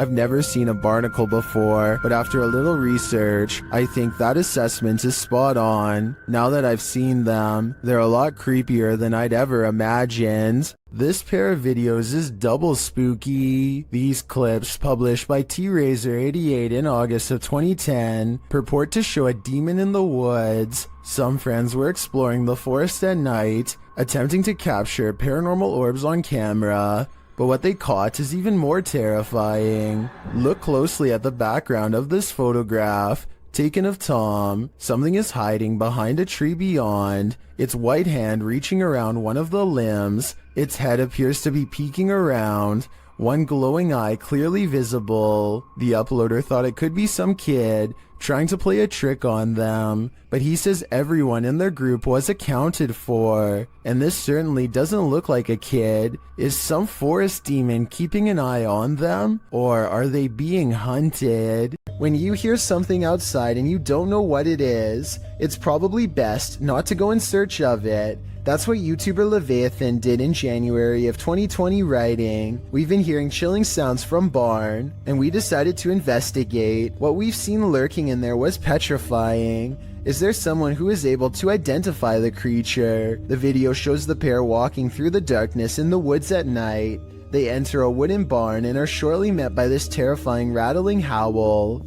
I've never seen a barnacle before, but after a little research, I think that assessment is spot on. Now that I've seen them, they're a lot creepier than I'd ever imagined. This pair of videos is double spooky. These clips, published by T-Razor88 in August of 2010, purport to show a demon in the woods. Some friends were exploring the forest at night, attempting to capture paranormal orbs on camera. But what they caught is even more terrifying. Look closely at the background of this photograph, taken of Tom. Something is hiding behind a tree beyond, its white hand reaching around one of the limbs. Its head appears to be peeking around, one glowing eye clearly visible. The uploader thought it could be some kid trying to play a trick on them, but he says everyone in their group was accounted for, and this certainly doesn't look like a kid. Is some forest demon keeping an eye on them, or are they being hunted? When you hear something outside and you don't know what it is, it's probably best not to go in search of it. That's what YouTuber Leviathan did in January of 2020, writing, "We've been hearing chilling sounds from barn, and we decided to investigate. What we've seen lurking in there was petrifying. Is there someone who is able to identify the creature?" The video shows the pair walking through the darkness in the woods at night. They enter a wooden barn and are shortly met by this terrifying rattling howl.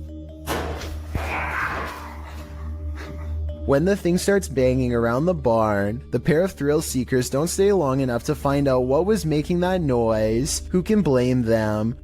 When the thing starts banging around the barn, the pair of thrill seekers don't stay long enough to find out what was making that noise. Who can blame them?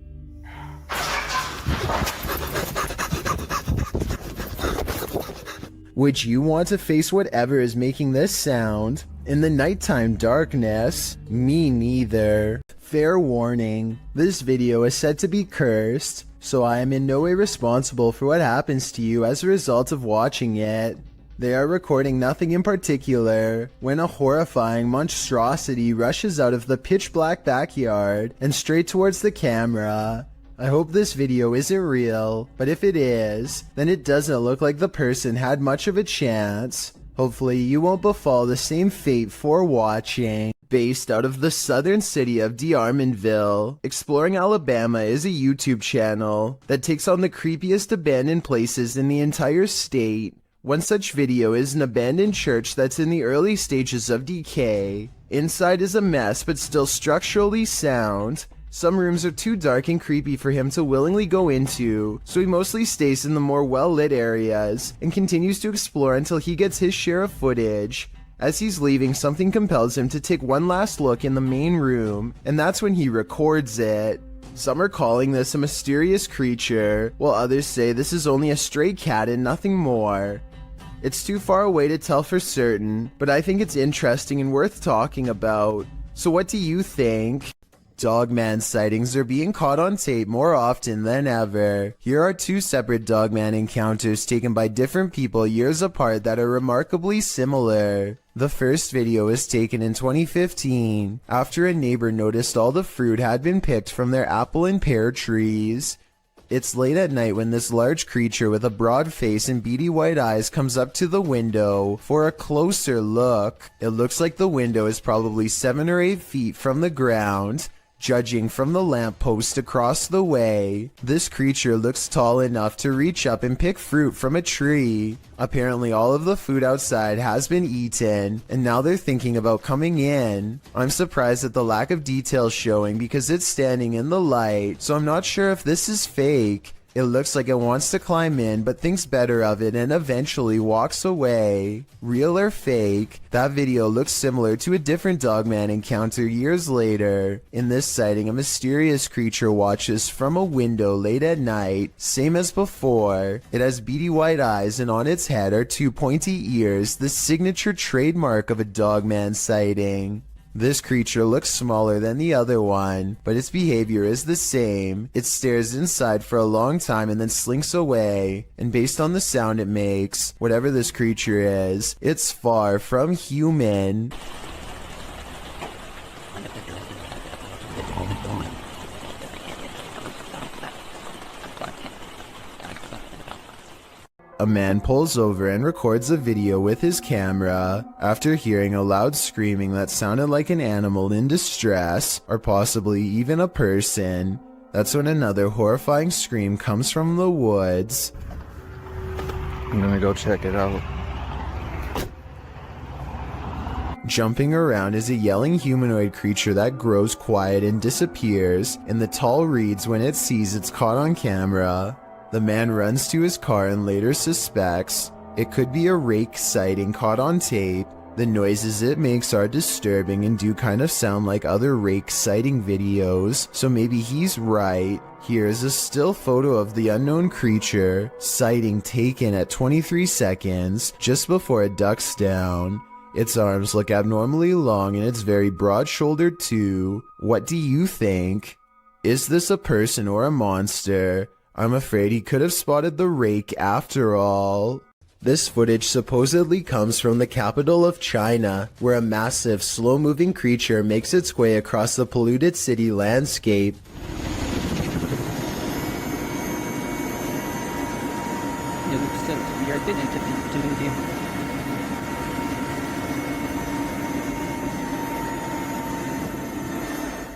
Would you want to face whatever is making this sound? In the nighttime darkness? Me neither. Fair warning, this video is said to be cursed, so I am in no way responsible for what happens to you as a result of watching it. They are recording nothing in particular when a horrifying monstrosity rushes out of the pitch black backyard and straight towards the camera. I hope this video isn't real, but if it is, then it doesn't look like the person had much of a chance. Hopefully you won't befall the same fate for watching. Based out of the southern city of D'Armanville, Exploring Alabama is a YouTube channel that takes on the creepiest abandoned places in the entire state. One such video is an abandoned church that's in the early stages of decay. Inside is a mess but still structurally sound. Some rooms are too dark and creepy for him to willingly go into, so he mostly stays in the more well-lit areas and continues to explore until he gets his share of footage. As he's leaving, something compels him to take one last look in the main room, and that's when he records it. Some are calling this a mysterious creature, while others say this is only a stray cat and nothing more. It's too far away to tell for certain, but I think it's interesting and worth talking about. So what do you think? Dogman sightings are being caught on tape more often than ever. Here are two separate Dogman encounters taken by different people years apart that are remarkably similar. The first video was taken in 2015, after a neighbor noticed all the fruit had been picked from their apple and pear trees. It's late at night when this large creature with a broad face and beady white eyes comes up to the window for a closer look. It looks like the window is probably 7 or 8 feet from the ground. Judging from the lamppost across the way, this creature looks tall enough to reach up and pick fruit from a tree. Apparently all of the food outside has been eaten, and now they're thinking about coming in. I'm surprised at the lack of detail showing because it's standing in the light, so I'm not sure if this is fake. It looks like it wants to climb in, but thinks better of it and eventually walks away. Real or fake? That video looks similar to a different dogman encounter years later. In this sighting, a mysterious creature watches from a window late at night, same as before. It has beady white eyes and on its head are two pointy ears, the signature trademark of a dogman sighting. This creature looks smaller than the other one, but its behavior is the same. It stares inside for a long time and then slinks away, and based on the sound it makes, whatever this creature is, it's far from human. A man pulls over and records a video with his camera after hearing a loud screaming that sounded like an animal in distress, or possibly even a person. That's when another horrifying scream comes from the woods. I'm gonna go check it out. Jumping around is a yelling humanoid creature that grows quiet and disappears in the tall reeds when it sees it's caught on camera. The man runs to his car and later suspects it could be a rake sighting caught on tape. The noises it makes are disturbing and do kind of sound like other rake sighting videos, so maybe he's right. Here's a still photo of the unknown creature, sighting taken at 23 seconds, just before it ducks down. Its arms look abnormally long and it's very broad-shouldered too. What do you think? Is this a person or a monster? I'm afraid he could have spotted the rake after all. This footage supposedly comes from the capital of China, where a massive, slow-moving creature makes its way across the polluted city landscape.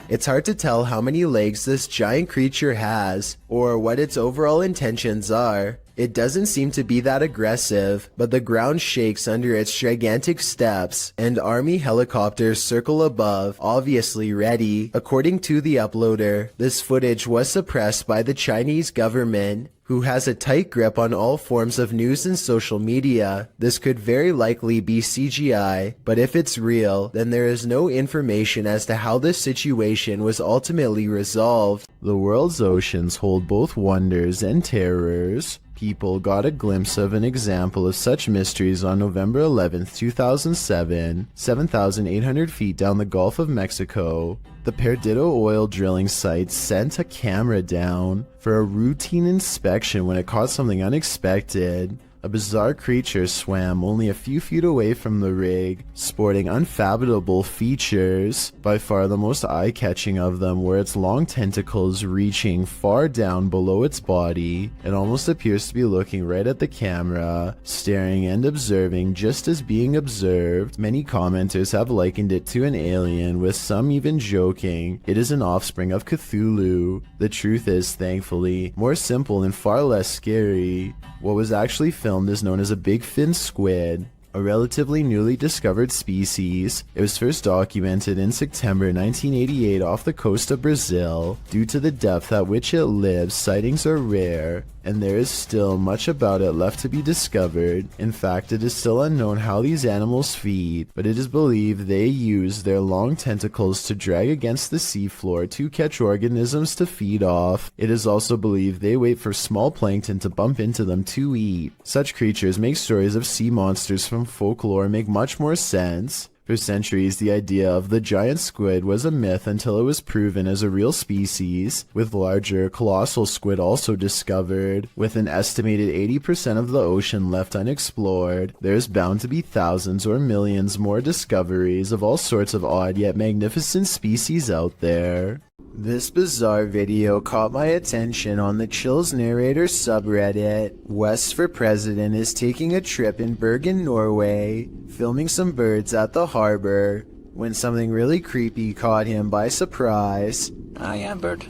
It's hard to tell how many legs this giant creature has, or what its overall intentions are. It doesn't seem to be that aggressive, but the ground shakes under its gigantic steps, and army helicopters circle above, obviously ready. According to the uploader, this footage was suppressed by the Chinese government, who has a tight grip on all forms of news and social media. This could very likely be CGI, but if it's real, then there is no information as to how this situation was ultimately resolved. The world's oceans hold both wonders and terrors. People got a glimpse of an example of such mysteries on November 11, 2007, 7,800 feet down the Gulf of Mexico. The Perdido oil drilling site sent a camera down for a routine inspection when it caught something unexpected. A bizarre creature swam only a few feet away from the rig, sporting unfathomable features. By far the most eye-catching of them were its long tentacles reaching far down below its body. It almost appears to be looking right at the camera, staring and observing just as being observed. Many commenters have likened it to an alien, with some even joking it is an offspring of Cthulhu. The truth is, thankfully, more simple and far less scary. What was actually filmed is known as a big fin squid, a relatively newly discovered species. It was first documented in September 1988 off the coast of Brazil. Due to the depth at which it lives, sightings are rare, and there is still much about it left to be discovered. In fact, it is still unknown how these animals feed, but it is believed they use their long tentacles to drag against the seafloor to catch organisms to feed off. It is also believed they wait for small plankton to bump into them to eat. Such creatures make stories of sea monsters from folklore make much more sense. For centuries, the idea of the giant squid was a myth until it was proven as a real species, with larger, colossal squid also discovered. With an estimated 80% of the ocean left unexplored, there's bound to be thousands or millions more discoveries of all sorts of odd yet magnificent species out there. This bizarre video caught my attention on the Chills Narrator subreddit. West for President is taking a trip in Bergen, Norway, filming some birds at the harbor, when something really creepy caught him by surprise. I am bird.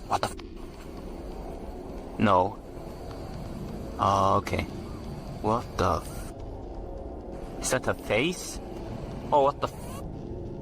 What the f? No. Okay. What the f? Is that a face? Oh, what the f?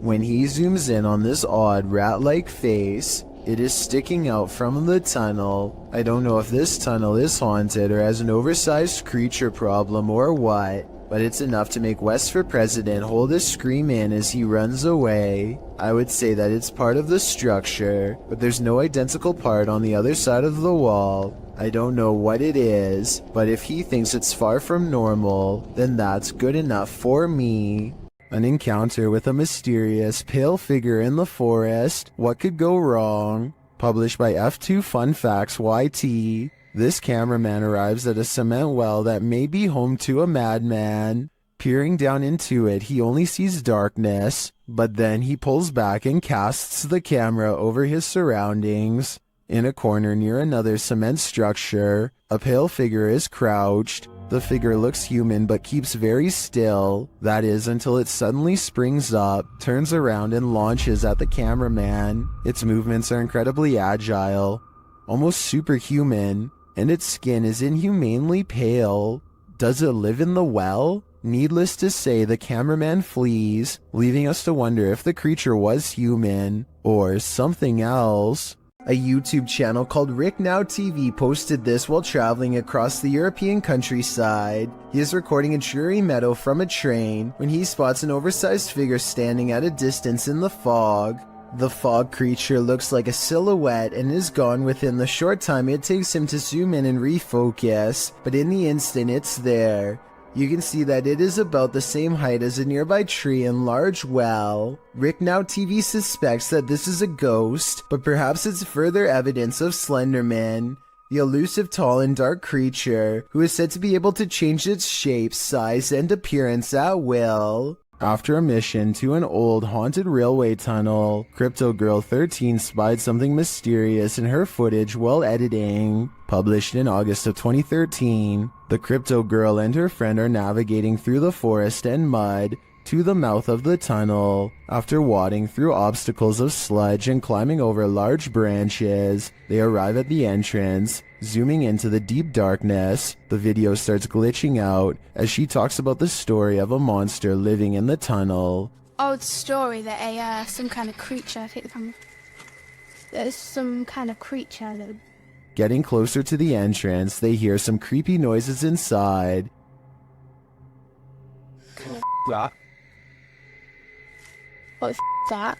When he zooms in on this odd rat-like face, It is sticking out from the tunnel. I don't know if this tunnel is haunted or has an oversized creature problem or what, but it's enough to make West for President hold a scream in as he runs away. I would say that it's part of the structure, but there's no identical part on the other side of the wall. I don't know what it is, but if he thinks it's far from normal, then that's good enough for me. An encounter with a mysterious, pale figure in the forest. What could go wrong? Published by F2 Fun Facts YT. This cameraman arrives at a cement well that may be home to a madman. Peering down into it, he only sees darkness, but then he pulls back and casts the camera over his surroundings. In a corner near another cement structure, a pale figure is crouched. The figure looks human but keeps very still. That is until it suddenly springs up, turns around and launches at the cameraman. Its movements are incredibly agile, almost superhuman, and its skin is inhumanely pale. Does it live in the well? Needless to say, the cameraman flees, leaving us to wonder if the creature was human or something else. A YouTube channel called Rick Now TV posted this while traveling across the European countryside. He is recording a dreary meadow from a train when he spots an oversized figure standing at a distance in the fog. The fog creature looks like a silhouette and is gone within the short time it takes him to zoom in and refocus, but in the instant it's there. You can see that it is about the same height as a nearby tree and large well. Rick Now TV suspects that this is a ghost, but perhaps it's further evidence of Slenderman, the elusive tall and dark creature who is said to be able to change its shape, size, and appearance at will. After a mission to an old haunted railway tunnel, Crypto Girl 13 spied something mysterious in her footage while editing. Published in August of 2013, the Crypto Girl and her friend are navigating through the forest and mud to the mouth of the tunnel. After wading through obstacles of sludge and climbing over large branches, they arrive at the entrance. Zooming into the deep darkness, the video starts glitching out as she talks about the story of a monster living in the tunnel. Old story that some kind of creature, I think there's some kind of creature that... Getting closer to the entrance, they hear some creepy noises inside. What the that?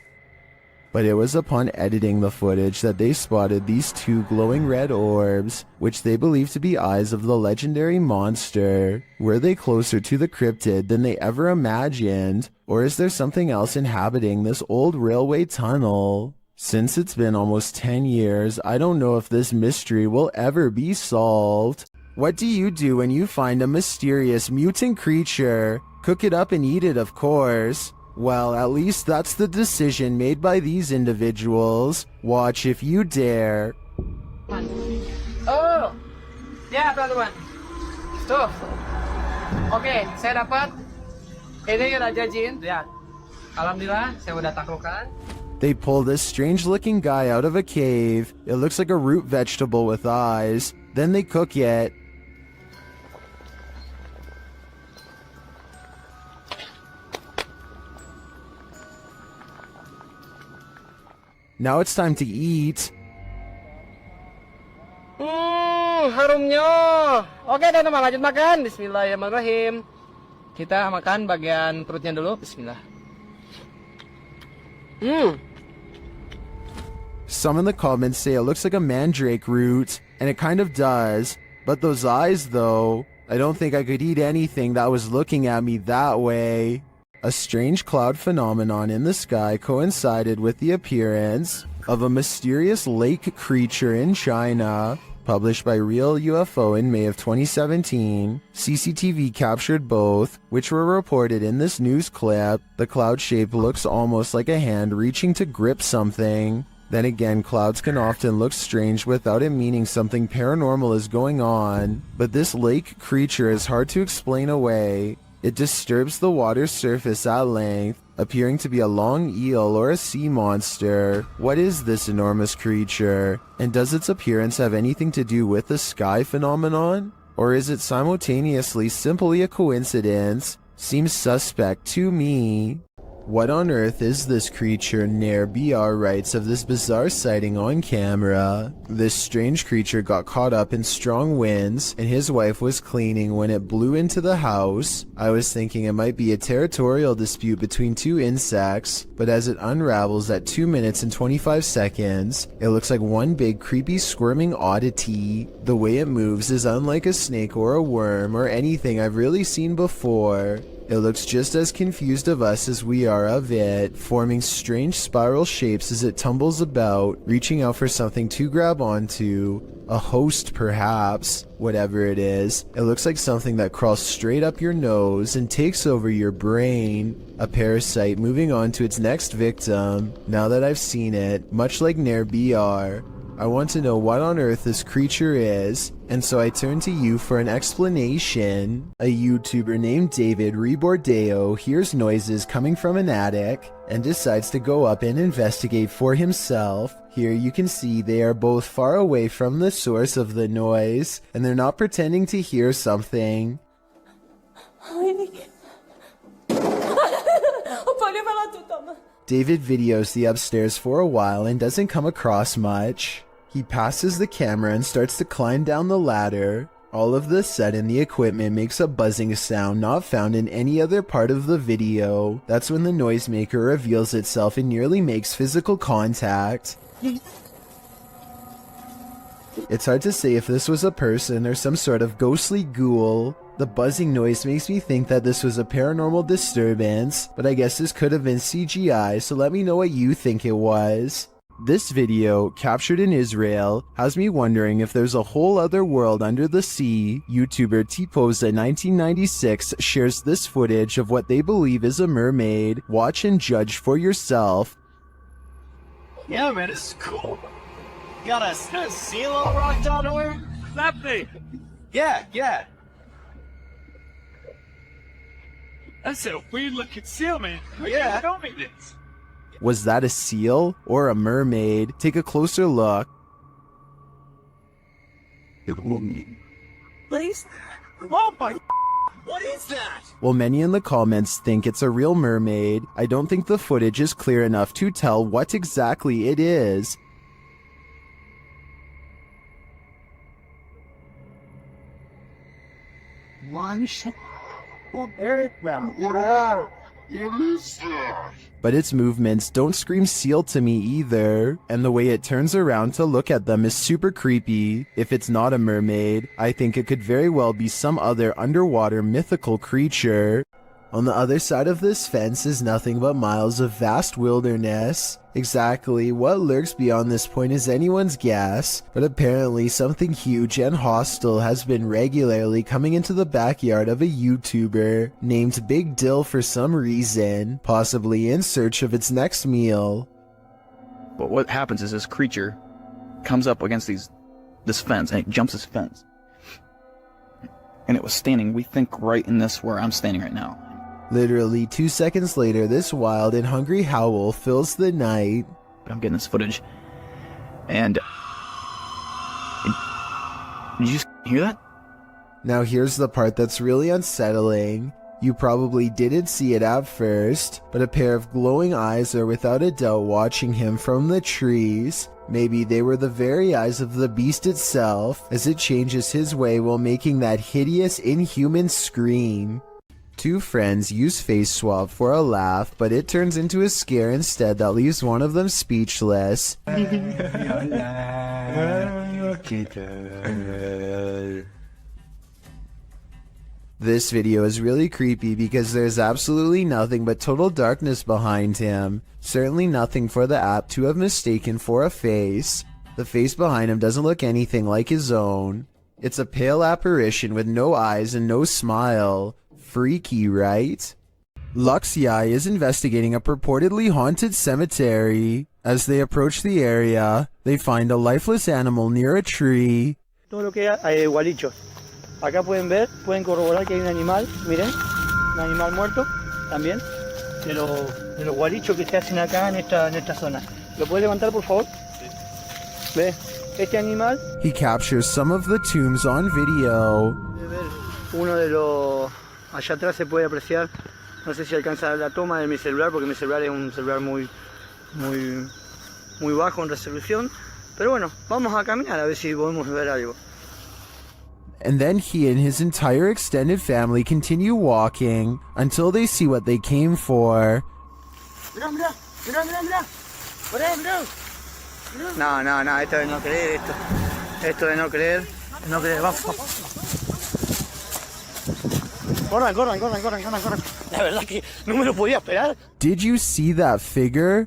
But it was upon editing the footage that they spotted these two glowing red orbs, which they believe to be eyes of the legendary monster. Were they closer to the cryptid than they ever imagined? Or is there something else inhabiting this old railway tunnel? Since it's been almost 10 years, I don't know if this mystery will ever be solved. What do you do when you find a mysterious mutant creature? Cook it up and eat it, of course. Well, at least that's the decision made by these individuals. Watch if you dare. Oh, ya teman-teman. Tuh. Oke, saya dapat. Ini Raja Jin. Lihat. Alhamdulillah, saya udah taklukkan. They pull this strange-looking guy out of a cave. It looks like a root vegetable with eyes. Then they cook it. Now it's time to eat. Harumnya. Oke, teman-teman, lanjut makan. Bismillahirrahmanirrahim. Kita makan bagian perutnya dulu. Bismillah. Some in the comments say it looks like a mandrake root, and it kind of does. But those eyes, though, I don't think I could eat anything that was looking at me that way. A strange cloud phenomenon in the sky coincided with the appearance of a mysterious lake creature in China. Published by Real UFO in May of 2017, CCTV captured both, which were reported in this news clip. The cloud shape looks almost like a hand reaching to grip something. Then again, clouds can often look strange without it meaning something paranormal is going on. But this lake creature is hard to explain away. It disturbs the water's surface at length, appearing to be a long eel or a sea monster. What is this enormous creature? And does its appearance have anything to do with the sky phenomenon? Or is it simultaneously simply a coincidence? Seems suspect to me. What on earth is this creature? Nair BR writes of this bizarre sighting on camera. This strange creature got caught up in strong winds and his wife was cleaning when it blew into the house. I was thinking it might be a territorial dispute between two insects, but as it unravels at 2 minutes and 25 seconds, it looks like one big creepy squirming oddity. The way it moves is unlike a snake or a worm or anything I've really seen before. It looks just as confused of us as we are of it, forming strange spiral shapes as it tumbles about, reaching out for something to grab onto. A host, perhaps. Whatever it is, it looks like something that crawls straight up your nose and takes over your brain. A parasite moving on to its next victim. Now that I've seen it, much like Nair BR, I want to know what on earth this creature is, and so I turn to you for an explanation. A YouTuber named David Rebordeo hears noises coming from an attic and decides to go up and investigate for himself. Here you can see they are both far away from the source of the noise, and they're not pretending to hear something. David videos the upstairs for a while and doesn't come across much. He passes the camera and starts to climb down the ladder. All of the sudden, the equipment makes a buzzing sound not found in any other part of the video. That's when the noisemaker reveals itself and nearly makes physical contact. It's hard to say if this was a person or some sort of ghostly ghoul. The buzzing noise makes me think that this was a paranormal disturbance, but I guess this could have been CGI, so let me know what you think it was. This video, captured in Israel, has me wondering if there's a whole other world under the sea. YouTuber Tpoza1996 shares this footage of what they believe is a mermaid. Watch and judge for yourself. Yeah, man, it's cool. Got a seal all rocked out nowhere? That thing. Yeah. That's a weird looking seal, man. Yeah. Tell me this. Was that a seal or a mermaid? Take a closer look. Please? Oh my, what is that? While many in the comments think it's a real mermaid, I don't think the footage is clear enough to tell what exactly it is. But its movements don't scream seal to me either, and the way it turns around to look at them is super creepy. If it's not a mermaid, I think it could very well be some other underwater mythical creature. On the other side of this fence is nothing but miles of vast wilderness. Exactly what lurks beyond this point is anyone's guess, but apparently something huge and hostile has been regularly coming into the backyard of a YouTuber named Big Dill for some reason, possibly in search of its next meal. But what happens is this creature comes up against this fence and it jumps this fence. And it was standing, we think, right in this where I'm standing right now. Literally 2 seconds later, this wild and hungry howl fills the night. I'm getting this footage. And... Did you hear that? Now here's the part that's really unsettling. You probably didn't see it at first, but a pair of glowing eyes are without a doubt watching him from the trees. Maybe they were the very eyes of the beast itself, as it changes his way while making that hideous, inhuman scream. Two friends use face swap for a laugh, but it turns into a scare instead that leaves one of them speechless. This video is really creepy because there's absolutely nothing but total darkness behind him. Certainly nothing for the app to have mistaken for a face. The face behind him doesn't look anything like his own. It's a pale apparition with no eyes and no smile. Freaky, right? Luxi is investigating a purportedly haunted cemetery. As they approach the area, they find a lifeless animal near a tree. Todo lo que hay gualichos. Acá pueden ver, pueden corroborar que hay un animal, miren, un animal muerto también, de los gualichos que se hacen acá en esta zona. ¿Lo puede levantar, por favor? Sí. ¿Ve? Este animal. He captures some of the tombs on video. Uno de los... Allá atrás se puede apreciar No sé si alcanza la toma de mi celular porque mi celular es un celular muy bajo en resolución. Pero bueno, vamos a caminar a ver si podemos ver algo. And then he and his entire extended family continue walking until they see what they came for. Mirá. No, esto de no creer, esto de no creer, vamos. Corran. La verdad que no me lo podía esperar. Did you see that figure?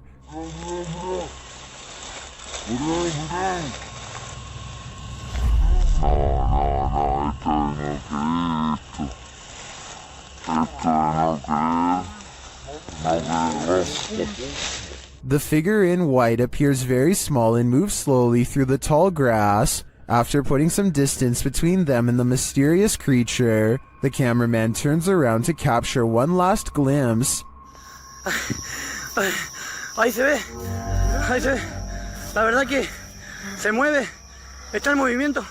The figure in white appears very small and moves slowly through the tall grass. After putting some distance between them and the mysterious creature, the cameraman turns around to capture one last glimpse. Ahí se ve. La verdad que se mueve, está en movimiento.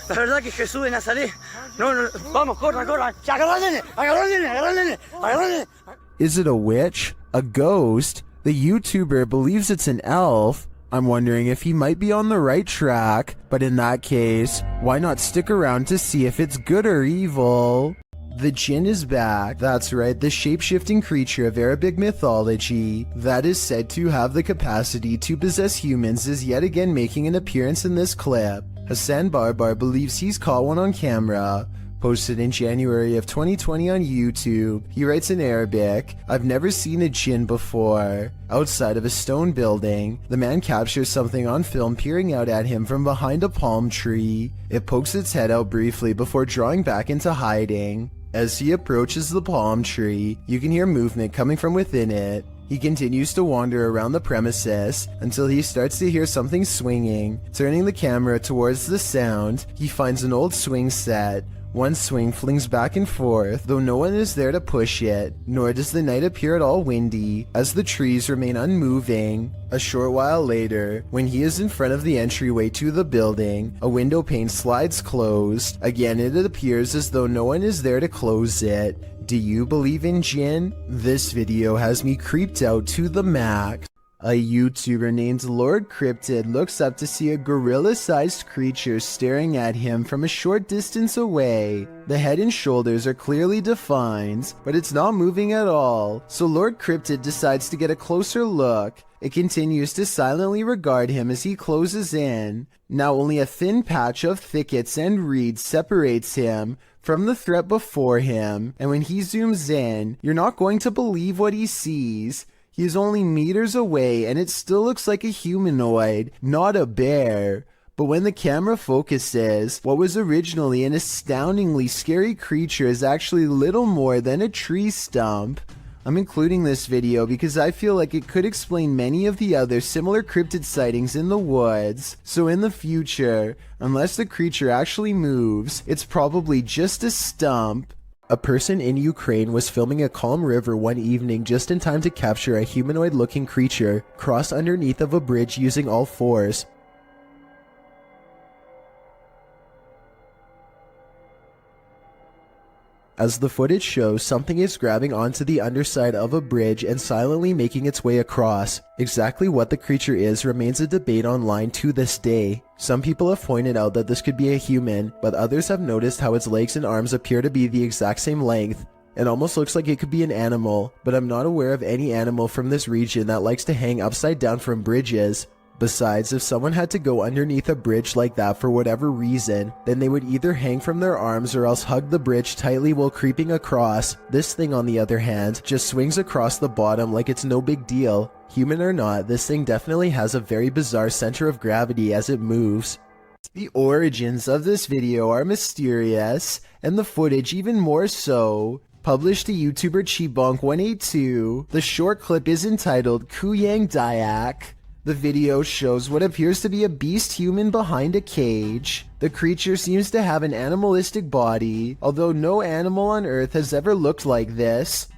La verdad que Jesús de Nazaret. No, vamos, corran. Agarra al nene. Is it a witch? A ghost? The YouTuber believes it's an elf. I'm wondering if he might be on the right track, but in that case, why not stick around to see if it's good or evil? The jinn is back. That's right, the shape-shifting creature of Arabic mythology that is said to have the capacity to possess humans is yet again making an appearance in this clip. Hassan Barbar believes he's caught one on camera. Posted in January of 2020 on YouTube, he writes in Arabic, "I've never seen a jinn before." Outside of a stone building, the man captures something on film peering out at him from behind a palm tree. It pokes its head out briefly before drawing back into hiding. As he approaches the palm tree, you can hear movement coming from within it. He continues to wander around the premises until he starts to hear something swinging. Turning the camera towards the sound, he finds an old swing set. One swing flings back and forth, though no one is there to push it, nor does the night appear at all windy, as the trees remain unmoving. A short while later, when he is in front of the entryway to the building, a window pane slides closed. Again, it appears as though no one is there to close it. Do you believe in jinn? This video has me creeped out to the max. A YouTuber named Lord Cryptid looks up to see a gorilla-sized creature staring at him from a short distance away. The head and shoulders are clearly defined, but it's not moving at all, so Lord Cryptid decides to get a closer look. It continues to silently regard him as he closes in. Now only a thin patch of thickets and reeds separates him from the threat before him, and when he zooms in, you're not going to believe what he sees. He is only meters away and it still looks like a humanoid, not a bear. But when the camera focuses, what was originally an astoundingly scary creature is actually little more than a tree stump. I'm including this video because I feel like it could explain many of the other similar cryptid sightings in the woods. So in the future, unless the creature actually moves, it's probably just a stump. A person in Ukraine was filming a calm river one evening just in time to capture a humanoid-looking creature cross underneath of a bridge using all fours. As the footage shows, something is grabbing onto the underside of a bridge and silently making its way across. Exactly what the creature is remains a debate online to this day. Some people have pointed out that this could be a human, but others have noticed how its legs and arms appear to be the exact same length. It almost looks like it could be an animal, but I'm not aware of any animal from this region that likes to hang upside down from bridges. Besides, if someone had to go underneath a bridge like that for whatever reason, then they would either hang from their arms or else hug the bridge tightly while creeping across. This thing, on the other hand, just swings across the bottom like it's no big deal. Human or not, this thing definitely has a very bizarre center of gravity as it moves. The origins of this video are mysterious, and the footage even more so. Published to YouTuber Chibonk182, the short clip is entitled Kuyang Dayak. The video shows what appears to be a beast human behind a cage. The creature seems to have an animalistic body, although no animal on Earth has ever looked like this.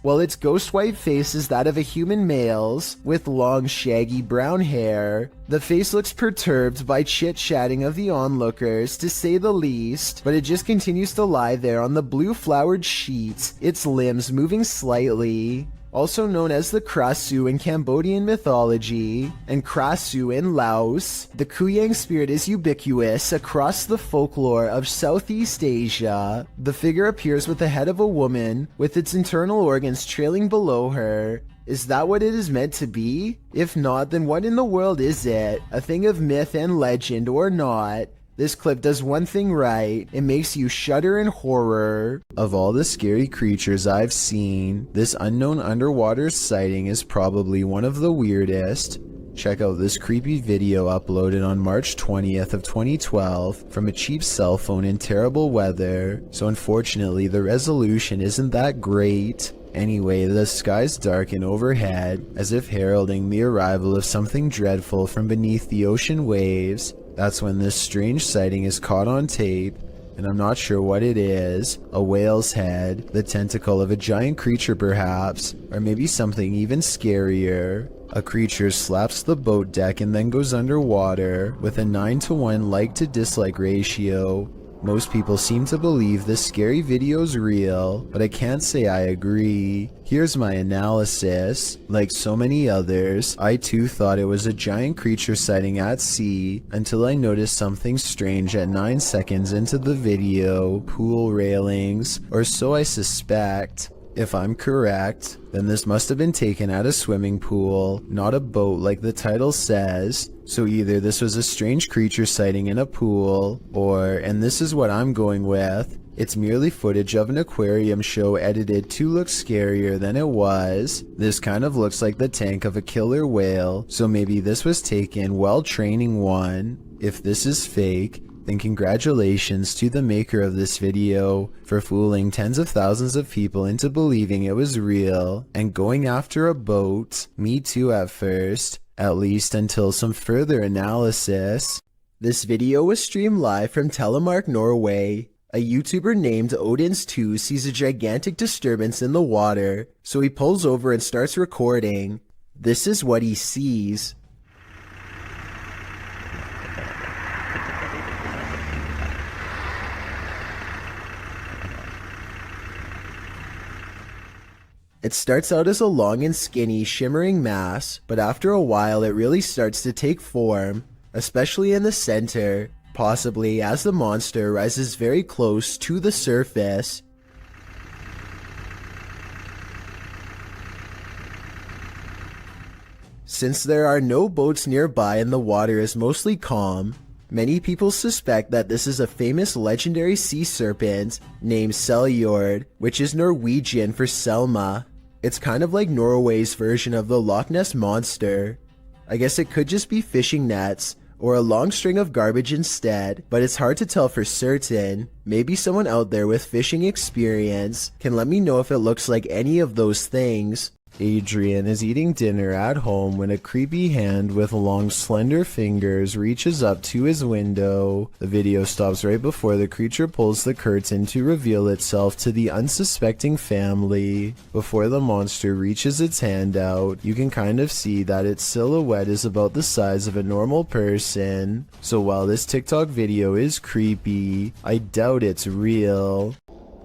While its ghost white face is that of a human male's, with long shaggy brown hair. The face looks perturbed by chit-chatting of the onlookers, to say the least, but it just continues to lie there on the blue flowered sheet, its limbs moving slightly. Also known as the Krasu in Cambodian mythology, and Krasu in Laos, the Kuyang spirit is ubiquitous across the folklore of Southeast Asia. The figure appears with the head of a woman, with its internal organs trailing below her. Is that what it is meant to be? If not, then what in the world is it? A thing of myth and legend or not? This clip does one thing right, it makes you shudder in horror. Of all the scary creatures I've seen, this unknown underwater sighting is probably one of the weirdest. Check out this creepy video uploaded on March 20th of 2012 from a cheap cell phone in terrible weather, so unfortunately the resolution isn't that great. Anyway, the skies darken overhead, as if heralding the arrival of something dreadful from beneath the ocean waves. That's when this strange sighting is caught on tape, and I'm not sure what it is. A whale's head, the tentacle of a giant creature perhaps, or maybe something even scarier. A creature slaps the boat deck and then goes underwater, with a 9-to-1 like to dislike ratio. Most people seem to believe this scary video's real, but I can't say I agree. Here's my analysis. Like so many others, I too thought it was a giant creature sighting at sea, until I noticed something strange at 9 seconds into the video. Pool railings, or so I suspect. If I'm correct, then this must have been taken at a swimming pool, not a boat like the title says. So either this was a strange creature sighting in a pool, or, and this is what I'm going with, it's merely footage of an aquarium show edited to look scarier than it was. This kind of looks like the tank of a killer whale, so maybe this was taken while training one. If this is fake, then congratulations to the maker of this video for fooling tens of thousands of people into believing it was real and going after a boat. Me too at first, at least until some further analysis. This video was streamed live from Telemark, Norway. A YouTuber named Odins2 sees a gigantic disturbance in the water, so he pulls over and starts recording. This is what he sees. It starts out as a long and skinny, shimmering mass, but after a while it really starts to take form, especially in the center, possibly as the monster rises very close to the surface. Since there are no boats nearby and the water is mostly calm, many people suspect that this is a famous legendary sea serpent named Seljord, which is Norwegian for Selma. It's kind of like Norway's version of the Loch Ness Monster. I guess it could just be fishing nets, or a long string of garbage instead, but it's hard to tell for certain. Maybe someone out there with fishing experience can let me know if it looks like any of those things. Adrian is eating dinner at home when a creepy hand with long slender fingers reaches up to his window. The video stops right before the creature pulls the curtain to reveal itself to the unsuspecting family. Before the monster reaches its hand out, you can kind of see that its silhouette is about the size of a normal person. So while this TikTok video is creepy, I doubt it's real.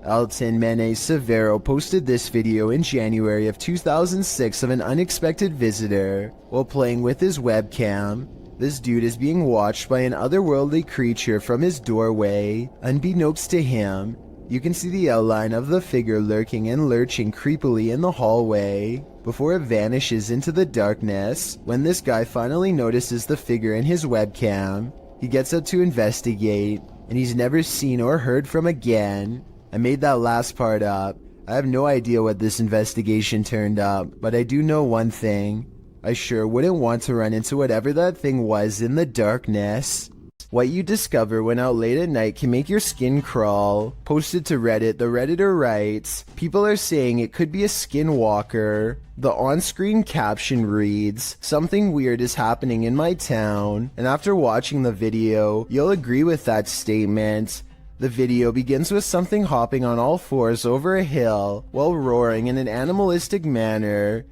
Alton Mene Severo posted this video in January of 2006 of an unexpected visitor while playing with his webcam. This dude is being watched by an otherworldly creature from his doorway. Unbeknownst to him, you can see the outline of the figure lurking and lurching creepily in the hallway before it vanishes into the darkness. When this guy finally notices the figure in his webcam, he gets up to investigate, and he's never seen or heard from again. I made that last part up. I have no idea what this investigation turned up, but I do know one thing. I sure wouldn't want to run into whatever that thing was in the darkness. What you discover when out late at night can make your skin crawl. Posted to Reddit, the Redditor writes, people are saying it could be a skinwalker. The on-screen caption reads, something weird is happening in my town. And after watching the video, you'll agree with that statement. The video begins with something hopping on all fours over a hill while roaring in an animalistic manner.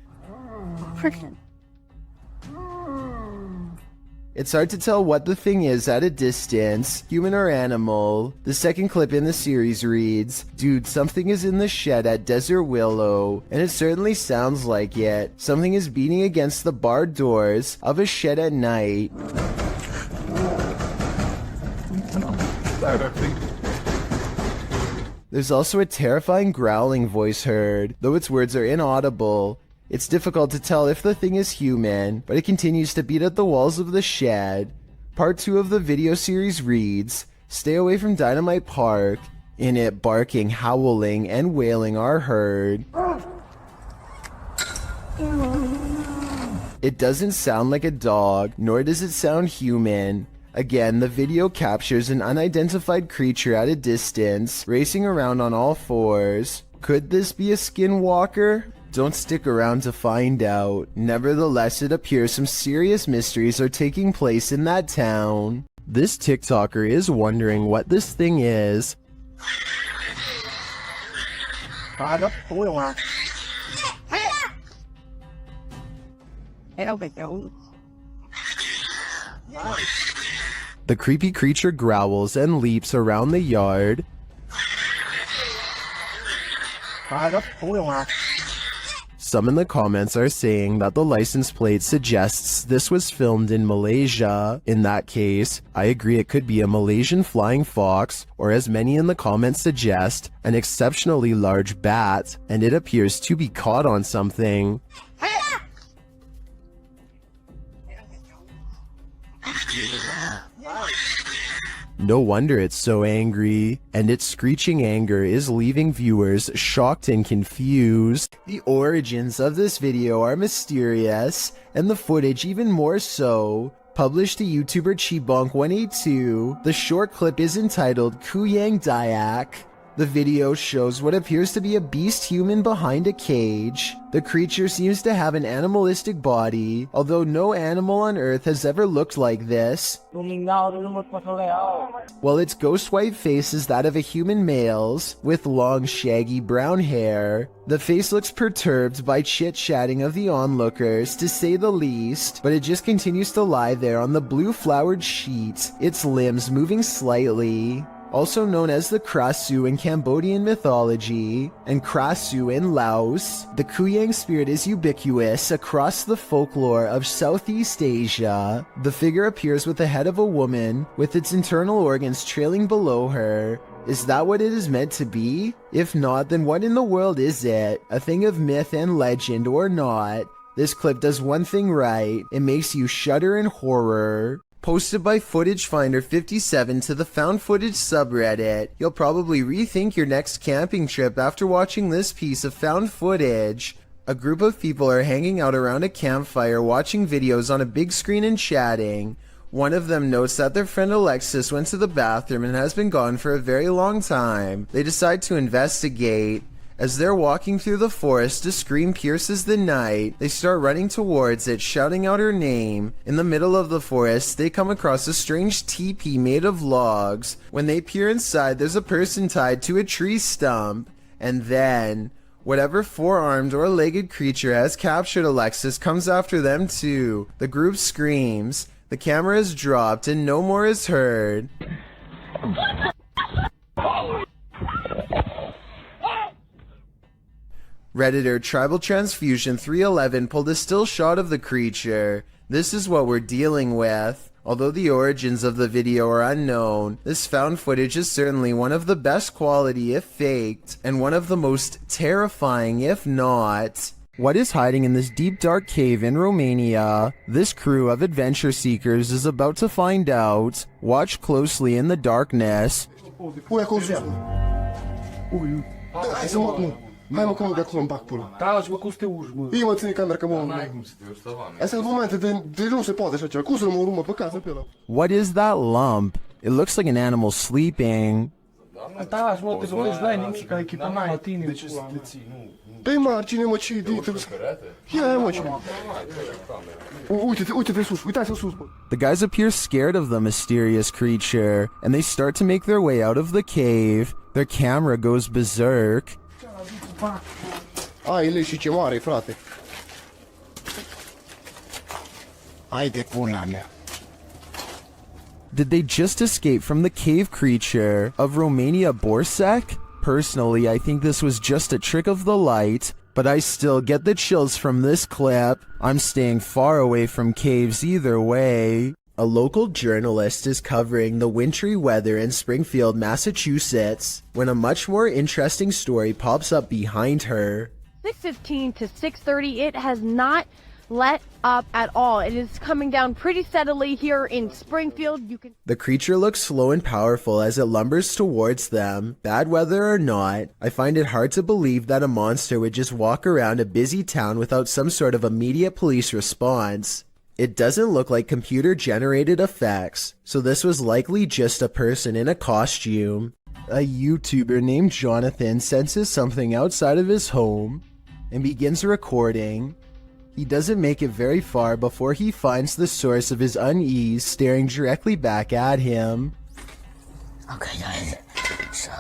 It's hard to tell what the thing is at a distance, human or animal. The second clip in the series reads, dude, something is in the shed at Desert Willow, and it certainly sounds like it. Something is beating against the barred doors of a shed at night. There's also a terrifying growling voice heard, though its words are inaudible. It's difficult to tell if the thing is human, but it continues to beat at the walls of the shed. Part 2 of the video series reads, stay away from Dynamite Park. In it, barking, howling, and wailing are heard. It doesn't sound like a dog, nor does it sound human. Again, the video captures an unidentified creature at a distance, racing around on all fours. Could this be a skinwalker? Don't stick around to find out. Nevertheless, it appears some serious mysteries are taking place in that town. This TikToker is wondering what this thing is. The creepy creature growls and leaps around the yard. Some in the comments are saying that the license plate suggests this was filmed in Malaysia. In that case, I agree it could be a Malaysian flying fox, or as many in the comments suggest, an exceptionally large bat, and it appears to be caught on something. No wonder it's so angry, and its screeching anger is leaving viewers shocked and confused. The origins of this video are mysterious, and the footage even more so. Published to YouTuber Chibonk182, the short clip is entitled Kuyang Dayak. The video shows what appears to be a beast human behind a cage. The creature seems to have an animalistic body, although no animal on Earth has ever looked like this. While its ghost white face is that of a human male's, with long shaggy brown hair. The face looks perturbed by chit-chatting of the onlookers, to say the least, but it just continues to lie there on the blue flowered sheet, its limbs moving slightly. Also known as the Krasu in Cambodian mythology, and Krasu in Laos, the Kuyang spirit is ubiquitous across the folklore of Southeast Asia. The figure appears with the head of a woman, with its internal organs trailing below her. Is that what it is meant to be? If not, then what in the world is it? A thing of myth and legend or not? This clip does one thing right, it makes you shudder in horror. Posted by Footage Finder 57 to the Found Footage subreddit. You'll probably rethink your next camping trip after watching this piece of found footage. A group of people are hanging out around a campfire watching videos on a big screen and chatting. One of them notes that their friend Alexis went to the bathroom and has been gone for a very long time. They decide to investigate. As they're walking through the forest, a scream pierces the night. They start running towards it, shouting out her name. In the middle of the forest, they come across a strange teepee made of logs. When they peer inside, there's a person tied to a tree stump. And then, whatever four-armed or legged creature has captured Alexis comes after them too. The group screams. The camera is dropped and no more is heard. Redditor Tribal Transfusion 311 pulled a still shot of the creature. This is what we're dealing with. Although the origins of the video are unknown, this found footage is certainly one of the best quality if faked, and one of the most terrifying if not. What is hiding in this deep dark cave in Romania? This crew of adventure seekers is about to find out. Watch closely in the darkness. Hai mă, cum acolo în bac pula. Da, și mă, cum să te urci, mă? Ii mă, ține camera, că mă... N-ai cum să te urci, tăva, Astea sunt momente de nu se poate așa ceva. Cum să nu mă urmă pe casă pe ăla? What is that lump? It looks like an animal sleeping. Da, și mă, te lovești, n-ai nimic, ca echipa mea la tine. De ce să te ții? Dă-i margine, mă, ce idei te... Ia, mă, ce... Uite-te sus, uitați-vă sus, bă. The guys appear scared of the mysterious creature, and they start to make their way out of the cave. Their camera goes berserk. Ai, le și ce mare, frate. Hai de pula mea. Did they just escape from the cave creature of Romania Borsec? Personally, I think this was just a trick of the light, but I still get the chills from this clip. I'm staying far away from caves either way. A local journalist is covering the wintry weather in Springfield, Massachusetts, when a much more interesting story pops up behind her. 6:15 to 6:30, it has not let up at all. It is coming down pretty steadily here in Springfield. The creature looks slow and powerful as it lumbers towards them. Bad weather or not, I find it hard to believe that a monster would just walk around a busy town without some sort of immediate police response. It doesn't look like computer-generated effects, so this was likely just a person in a costume. A YouTuber named Jonathan senses something outside of his home and begins recording. He doesn't make it very far before he finds the source of his unease staring directly back at him. Okay, guys, so...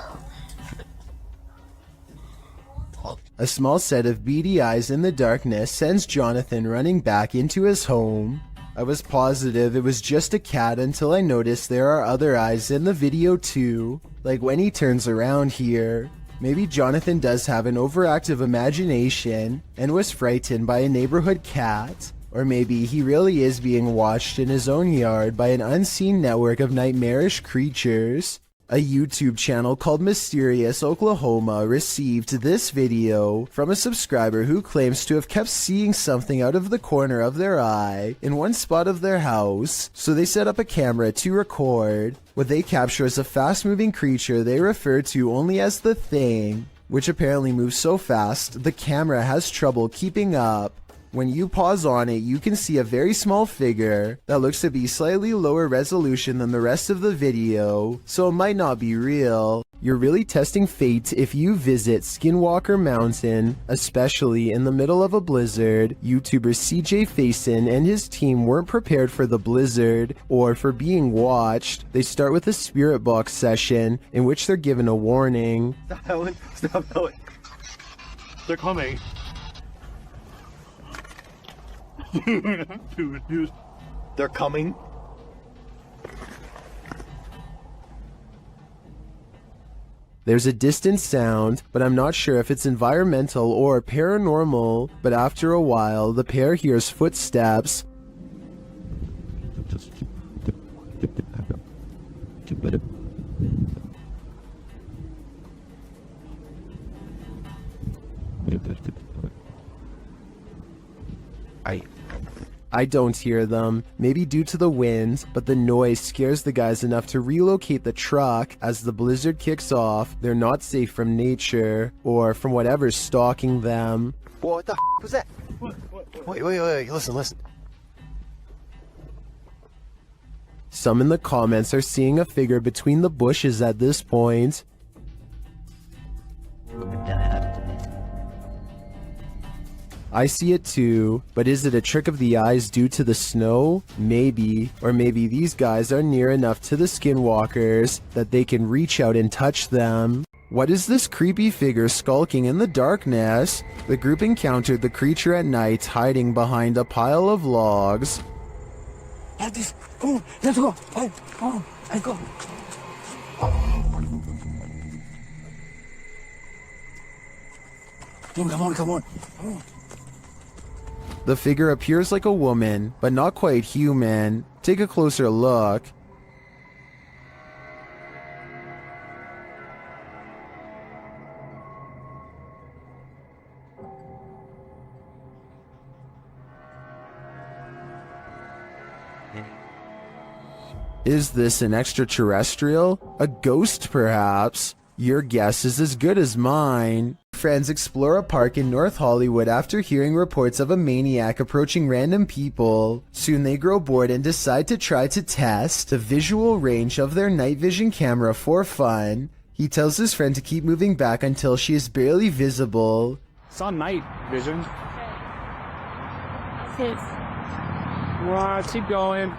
A small set of beady eyes in the darkness sends Jonathan running back into his home. I was positive it was just a cat until I noticed there are other eyes in the video too, like when he turns around here. Maybe Jonathan does have an overactive imagination and was frightened by a neighborhood cat, or maybe he really is being watched in his own yard by an unseen network of nightmarish creatures. A YouTube channel called Mysterious Oklahoma received this video from a subscriber who claims to have kept seeing something out of the corner of their eye in one spot of their house, so they set up a camera to record. What they capture is a fast-moving creature they refer to only as the Thing, which apparently moves so fast the camera has trouble keeping up. When you pause on it, you can see a very small figure that looks to be slightly lower resolution than the rest of the video, so it might not be real. You're really testing fate if you visit Skinwalker Mountain, especially in the middle of a blizzard. YouTuber CJ Faison and his team weren't prepared for the blizzard or for being watched. They start with a spirit box session in which they're given a warning. Stop Helen, stop Helen. They're coming. Dude. They're coming. There's a distant sound, but I'm not sure if it's environmental or paranormal, but after a while, the pair hears footsteps. I don't hear them, maybe due to the wind, but the noise scares the guys enough to relocate the truck. As the blizzard kicks off, they're not safe from nature, or from whatever's stalking them. What the f was that? Wait, listen. Some in the comments are seeing a figure between the bushes at this point. I see it too, but is it a trick of the eyes due to the snow? Maybe. Or maybe these guys are near enough to the skinwalkers that they can reach out and touch them. What is this creepy figure skulking in the darkness? The group encountered the creature at night hiding behind a pile of logs. Come on, let's go. Hey, come on, let's go. Come on. The figure appears like a woman, but not quite human. Take a closer look. Is this an extraterrestrial? A ghost, perhaps? Your guess is as good as mine. Friends explore a park in North Hollywood after hearing reports of a maniac approaching random people. Soon they grow bored and decide to try to test the visual range of their night vision camera for fun. He tells his friend to keep moving back until she is barely visible. It's on night vision. Keep going.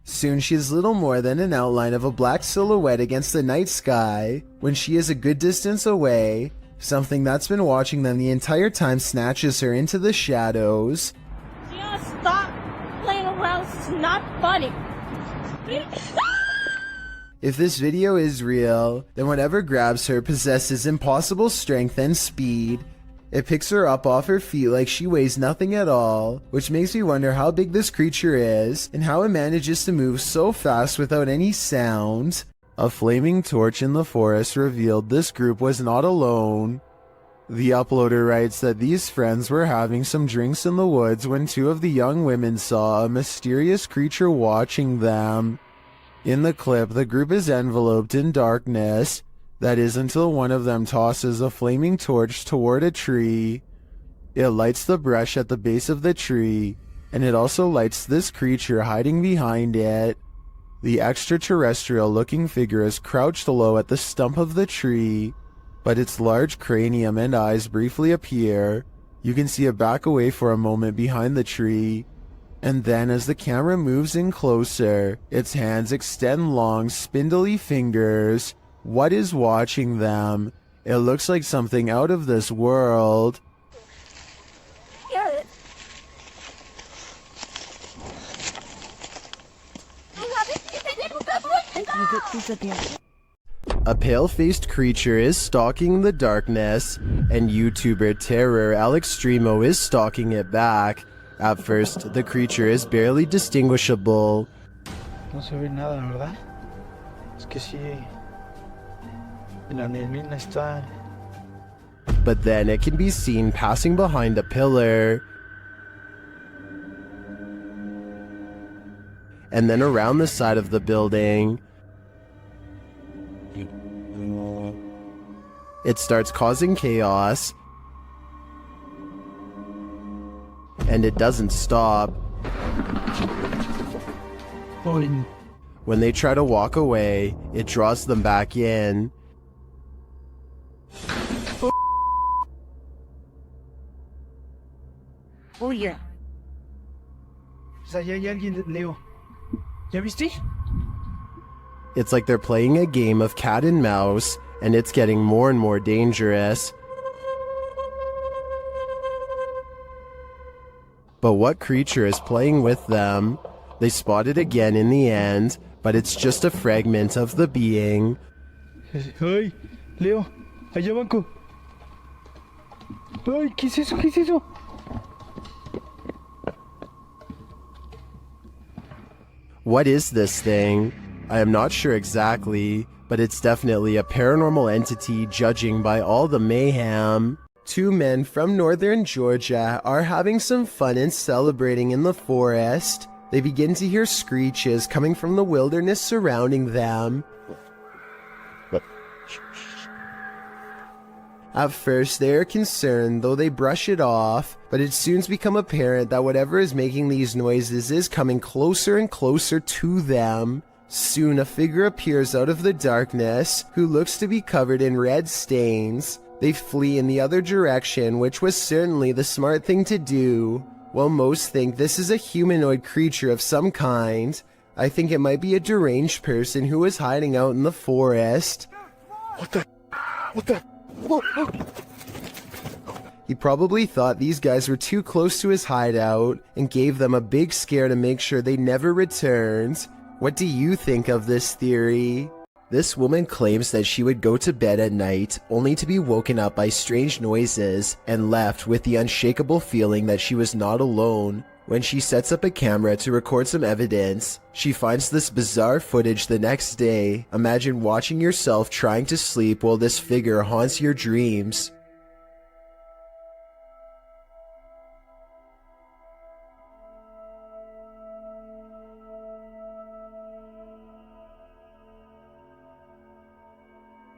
Soon she is little more than an outline of a black silhouette against the night sky. When she is a good distance away, something that's been watching them the entire time snatches her into the shadows. Just stop playing around. It's not funny. If this video is real, then whatever grabs her possesses impossible strength and speed. It picks her up off her feet like she weighs nothing at all, which makes me wonder how big this creature is and how it manages to move so fast without any sound. A flaming torch in the forest revealed this group was not alone. The uploader writes that these friends were having some drinks in the woods when two of the young women saw a mysterious creature watching them. In the clip, the group is enveloped in darkness. That is until one of them tosses a flaming torch toward a tree. It lights the brush at the base of the tree, and it also lights this creature hiding behind it. The extraterrestrial-looking figure is crouched low at the stump of the tree, but its large cranium and eyes briefly appear. You can see it back away for a moment behind the tree, and then as the camera moves in closer, its hands extend long, spindly fingers. What is watching them? It looks like something out of this world. A pale-faced creature is stalking the darkness, and YouTuber Terror Al Extremo is stalking it back. At first, the creature is barely distinguishable. No se ve nada, ¿verdad? Es que sí. La neblina está. But then it can be seen passing behind a pillar. And then around the side of the building. It starts causing chaos. And it doesn't stop. When they try to walk away, it draws them back in. Oye. O sea, ya hay alguien, Leo. ¿Ya viste? It's like they're playing a game of cat and mouse, and it's getting more and more dangerous. But what creature is playing with them? They spot it again in the end, but it's just a fragment of the being. Ay, Leo, allá banco. Ay, ¿qué es eso? ¿Qué es eso? What is this thing? I am not sure exactly, but it's definitely a paranormal entity judging by all the mayhem. Two men from northern Georgia are having some fun and celebrating in the forest. They begin to hear screeches coming from the wilderness surrounding them. At first, they are concerned, though they brush it off, but it soon becomes apparent that whatever is making these noises is coming closer and closer to them. Soon, a figure appears out of the darkness, who looks to be covered in red stains. They flee in the other direction, which was certainly the smart thing to do. While most think this is a humanoid creature of some kind, I think it might be a deranged person who is hiding out in the forest. What the? He probably thought these guys were too close to his hideout and gave them a big scare to make sure they never returned. What do you think of this theory? This woman claims that she would go to bed at night only to be woken up by strange noises and left with the unshakable feeling that she was not alone. When she sets up a camera to record some evidence, she finds this bizarre footage the next day. Imagine watching yourself trying to sleep while this figure haunts your dreams.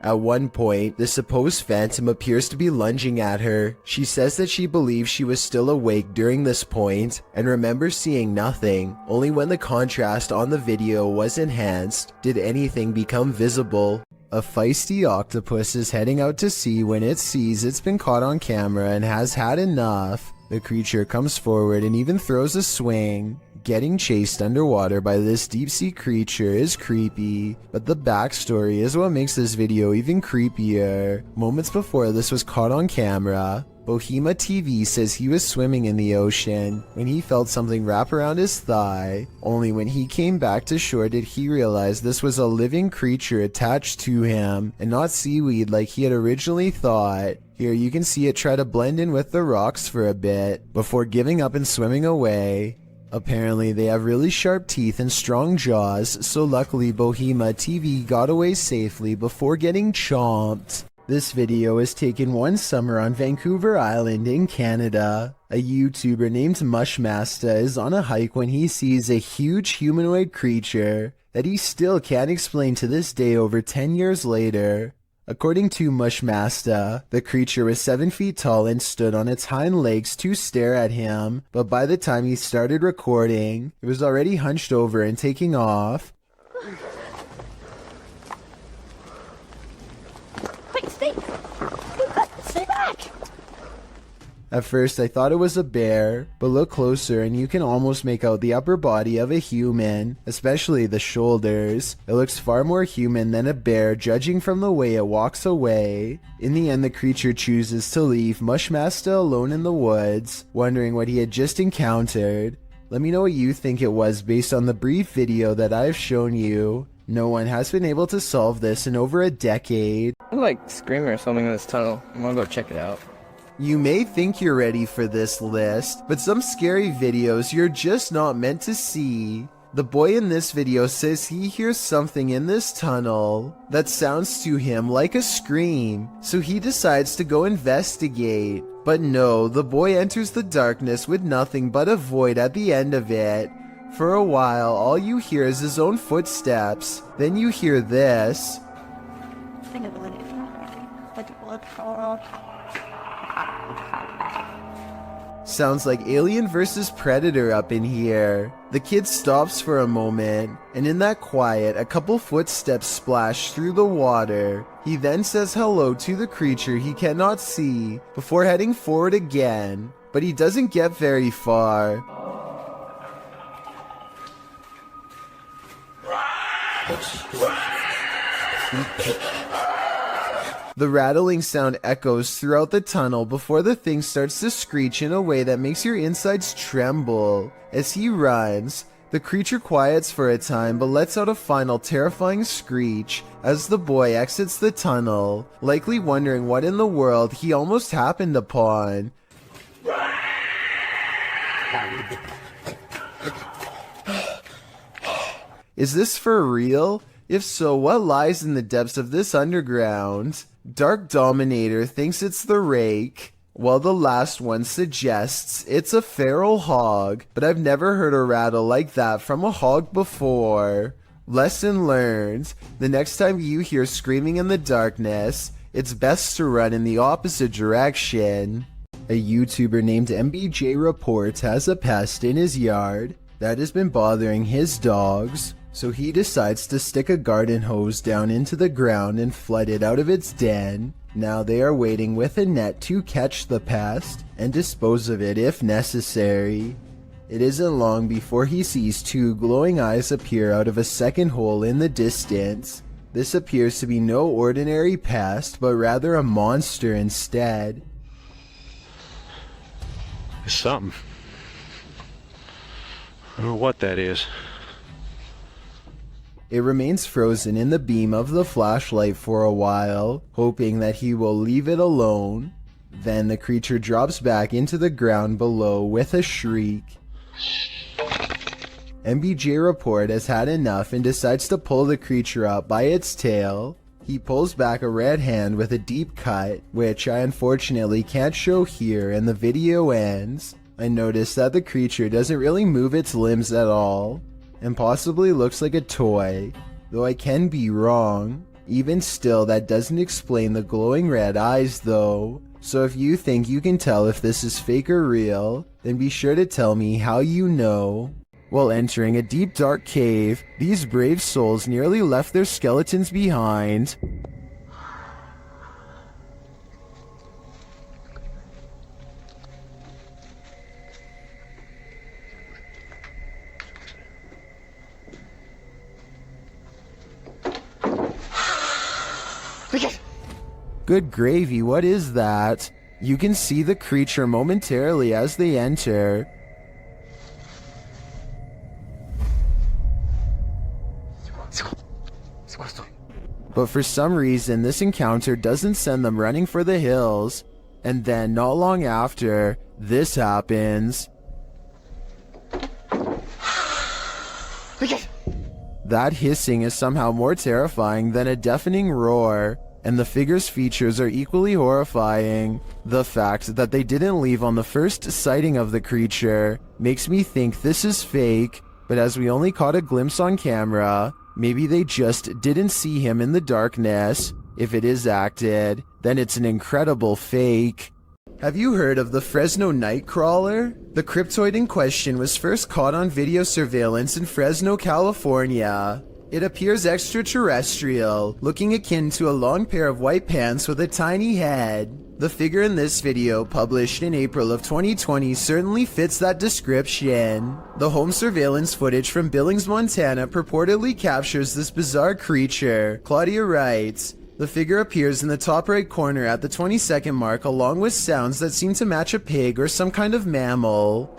At one point, the supposed phantom appears to be lunging at her. She says that she believes she was still awake during this point and remembers seeing nothing. Only when the contrast on the video was enhanced did anything become visible. A feisty octopus is heading out to sea when it sees it's been caught on camera and has had enough. The creature comes forward and even throws a swing. Getting chased underwater by this deep-sea creature is creepy, but the backstory is what makes this video even creepier. Moments before this was caught on camera, Bohema TV says he was swimming in the ocean when he felt something wrap around his thigh. Only when he came back to shore did he realize this was a living creature attached to him and not seaweed like he had originally thought. Here you can see it try to blend in with the rocks for a bit before giving up and swimming away. Apparently they have really sharp teeth and strong jaws, so luckily Bohema TV got away safely before getting chomped. This video is taken one summer on Vancouver Island in Canada. A YouTuber named Mushmasta is on a hike when he sees a huge humanoid creature that he still can't explain to this day over 10 years later. According to Mushmasta, the creature was 7 feet tall and stood on its hind legs to stare at him, but by the time he started recording, it was already hunched over and taking off. Wait, stay back! At first I thought it was a bear, but look closer and you can almost make out the upper body of a human, especially the shoulders. It looks far more human than a bear judging from the way it walks away. In the end the creature chooses to leave Mushmasta alone in the woods, wondering what he had just encountered. Let me know what you think it was based on the brief video that I've shown you. No one has been able to solve this in over a decade. I like screaming or something in this tunnel. I'm gonna go check it out. You may think you're ready for this list, but some scary videos you're just not meant to see. The boy in this video says he hears something in this tunnel that sounds to him like a scream, so he decides to go investigate. But no, the boy enters the darkness with nothing but a void at the end of it. For a while, all you hear is his own footsteps. Then you hear this. Sounds like Alien vs. Predator up in here. The kid stops for a moment, and in that quiet, a couple footsteps splash through the water. He then says hello to the creature he cannot see, before heading forward again, but he doesn't get very far. The rattling sound echoes throughout the tunnel before the thing starts to screech in a way that makes your insides tremble. As he runs, the creature quiets for a time but lets out a final terrifying screech as the boy exits the tunnel, likely wondering what in the world he almost happened upon. Is this for real? If so, what lies in the depths of this underground? Dark Dominator thinks it's the rake, while the last one suggests it's a feral hog, but I've never heard a rattle like that from a hog before. Lesson learned: the next time you hear screaming in the darkness, it's best to run in the opposite direction. A YouTuber named MBJ Reports has a pest in his yard that has been bothering his dogs. So he decides to stick a garden hose down into the ground and flood it out of its den. Now they are waiting with a net to catch the pest and dispose of it if necessary. It isn't long before he sees two glowing eyes appear out of a second hole in the distance. This appears to be no ordinary pest, but rather a monster instead. It's something. I don't know what that is. It remains frozen in the beam of the flashlight for a while, hoping that he will leave it alone. Then the creature drops back into the ground below with a shriek. MBJ Report has had enough and decides to pull the creature up by its tail. He pulls back a red hand with a deep cut, which I unfortunately can't show here, and the video ends. I notice that the creature doesn't really move its limbs at all, and possibly looks like a toy, though I can be wrong. Even still, that doesn't explain the glowing red eyes though. So if you think you can tell if this is fake or real, then be sure to tell me how you know. While entering a deep dark cave, these brave souls nearly left their skeletons behind. Good gravy, what is that? You can see the creature momentarily as they enter. But for some reason, this encounter doesn't send them running for the hills. And then, not long after, this happens. That hissing is somehow more terrifying than a deafening roar. And the figure's features are equally horrifying. The fact that they didn't leave on the first sighting of the creature makes me think this is fake, but as we only caught a glimpse on camera, maybe they just didn't see him in the darkness. If it is acted, then it's an incredible fake. Have you heard of the Fresno Nightcrawler? The cryptoid in question was first caught on video surveillance in Fresno, California. It appears extraterrestrial, looking akin to a long pair of white pants with a tiny head. The figure in this video, published in April of 2020, certainly fits that description. The home surveillance footage from Billings, Montana purportedly captures this bizarre creature. Claudia writes, "The figure appears in the top right corner at the 20-second mark along with sounds that seem to match a pig or some kind of mammal."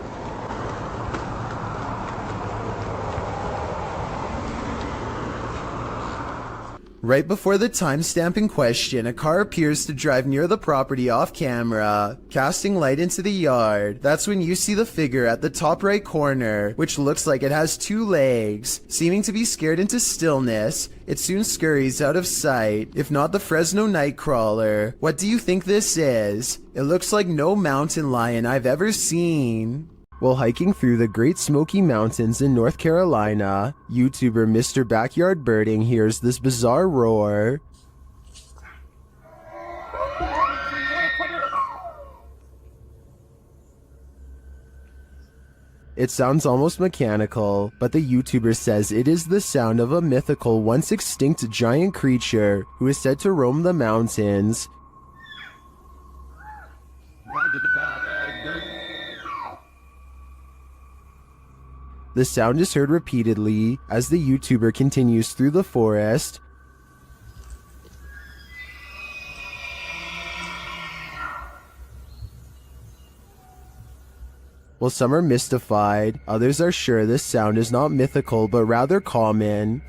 Right before the timestamp in question, a car appears to drive near the property off camera, casting light into the yard. That's when you see the figure at the top right corner, which looks like it has 2 legs. Seeming to be scared into stillness, it soon scurries out of sight. If not the Fresno Nightcrawler, what do you think this is? It looks like no mountain lion I've ever seen. While hiking through the Great Smoky Mountains in North Carolina, YouTuber Mr. Backyard Birding hears this bizarre roar. It sounds almost mechanical, but the YouTuber says it is the sound of a mythical, once extinct giant creature who is said to roam the mountains. The sound is heard repeatedly as the YouTuber continues through the forest. While some are mystified, others are sure this sound is not mythical but rather common.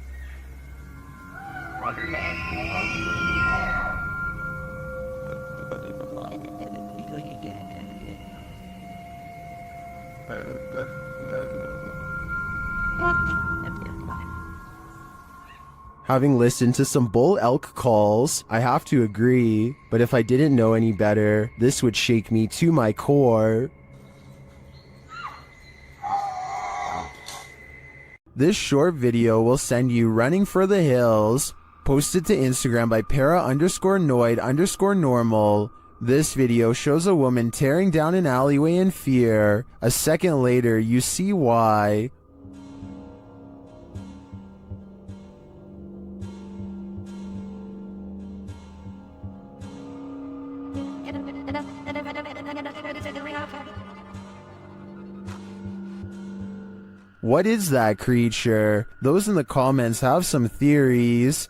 Having listened to some bull elk calls, I have to agree, but if I didn't know any better, this would shake me to my core. This short video will send you running for the hills, posted to Instagram by para_noid_normal. This video shows a woman tearing down an alleyway in fear. A second later, you see why. What is that creature? Those in the comments have some theories.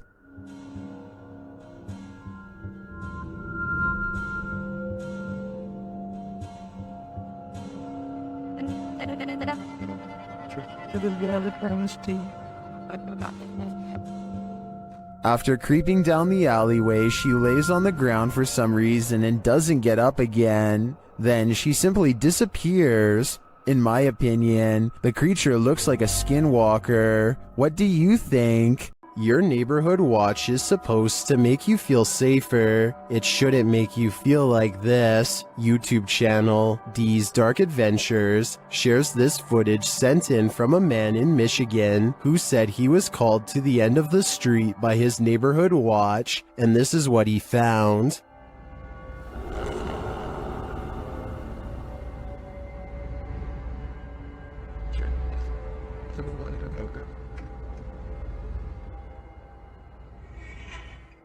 After creeping down the alleyway, she lays on the ground for some reason and doesn't get up again. Then she simply disappears. In my opinion, the creature looks like a skinwalker. What do you think? Your neighborhood watch is supposed to make you feel safer. It shouldn't make you feel like this. YouTube channel D's Dark Adventures shares this footage sent in from a man in Michigan who said he was called to the end of the street by his neighborhood watch, and this is what he found.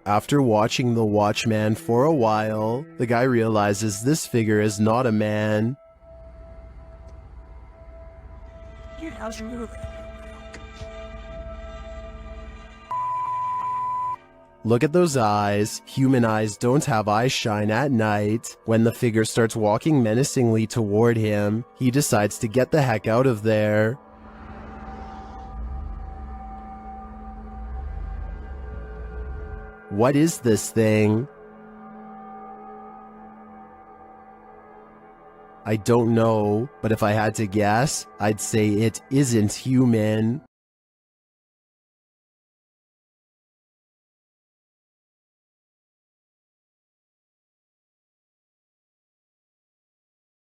After watching the watchman for a while, the guy realizes this figure is not a man. How's your move? Look at those eyes. Human eyes don't have eye shine at night. When the figure starts walking menacingly toward him, he decides to get the heck out of there. What is this thing? I don't know, but if I had to guess, I'd say it isn't human.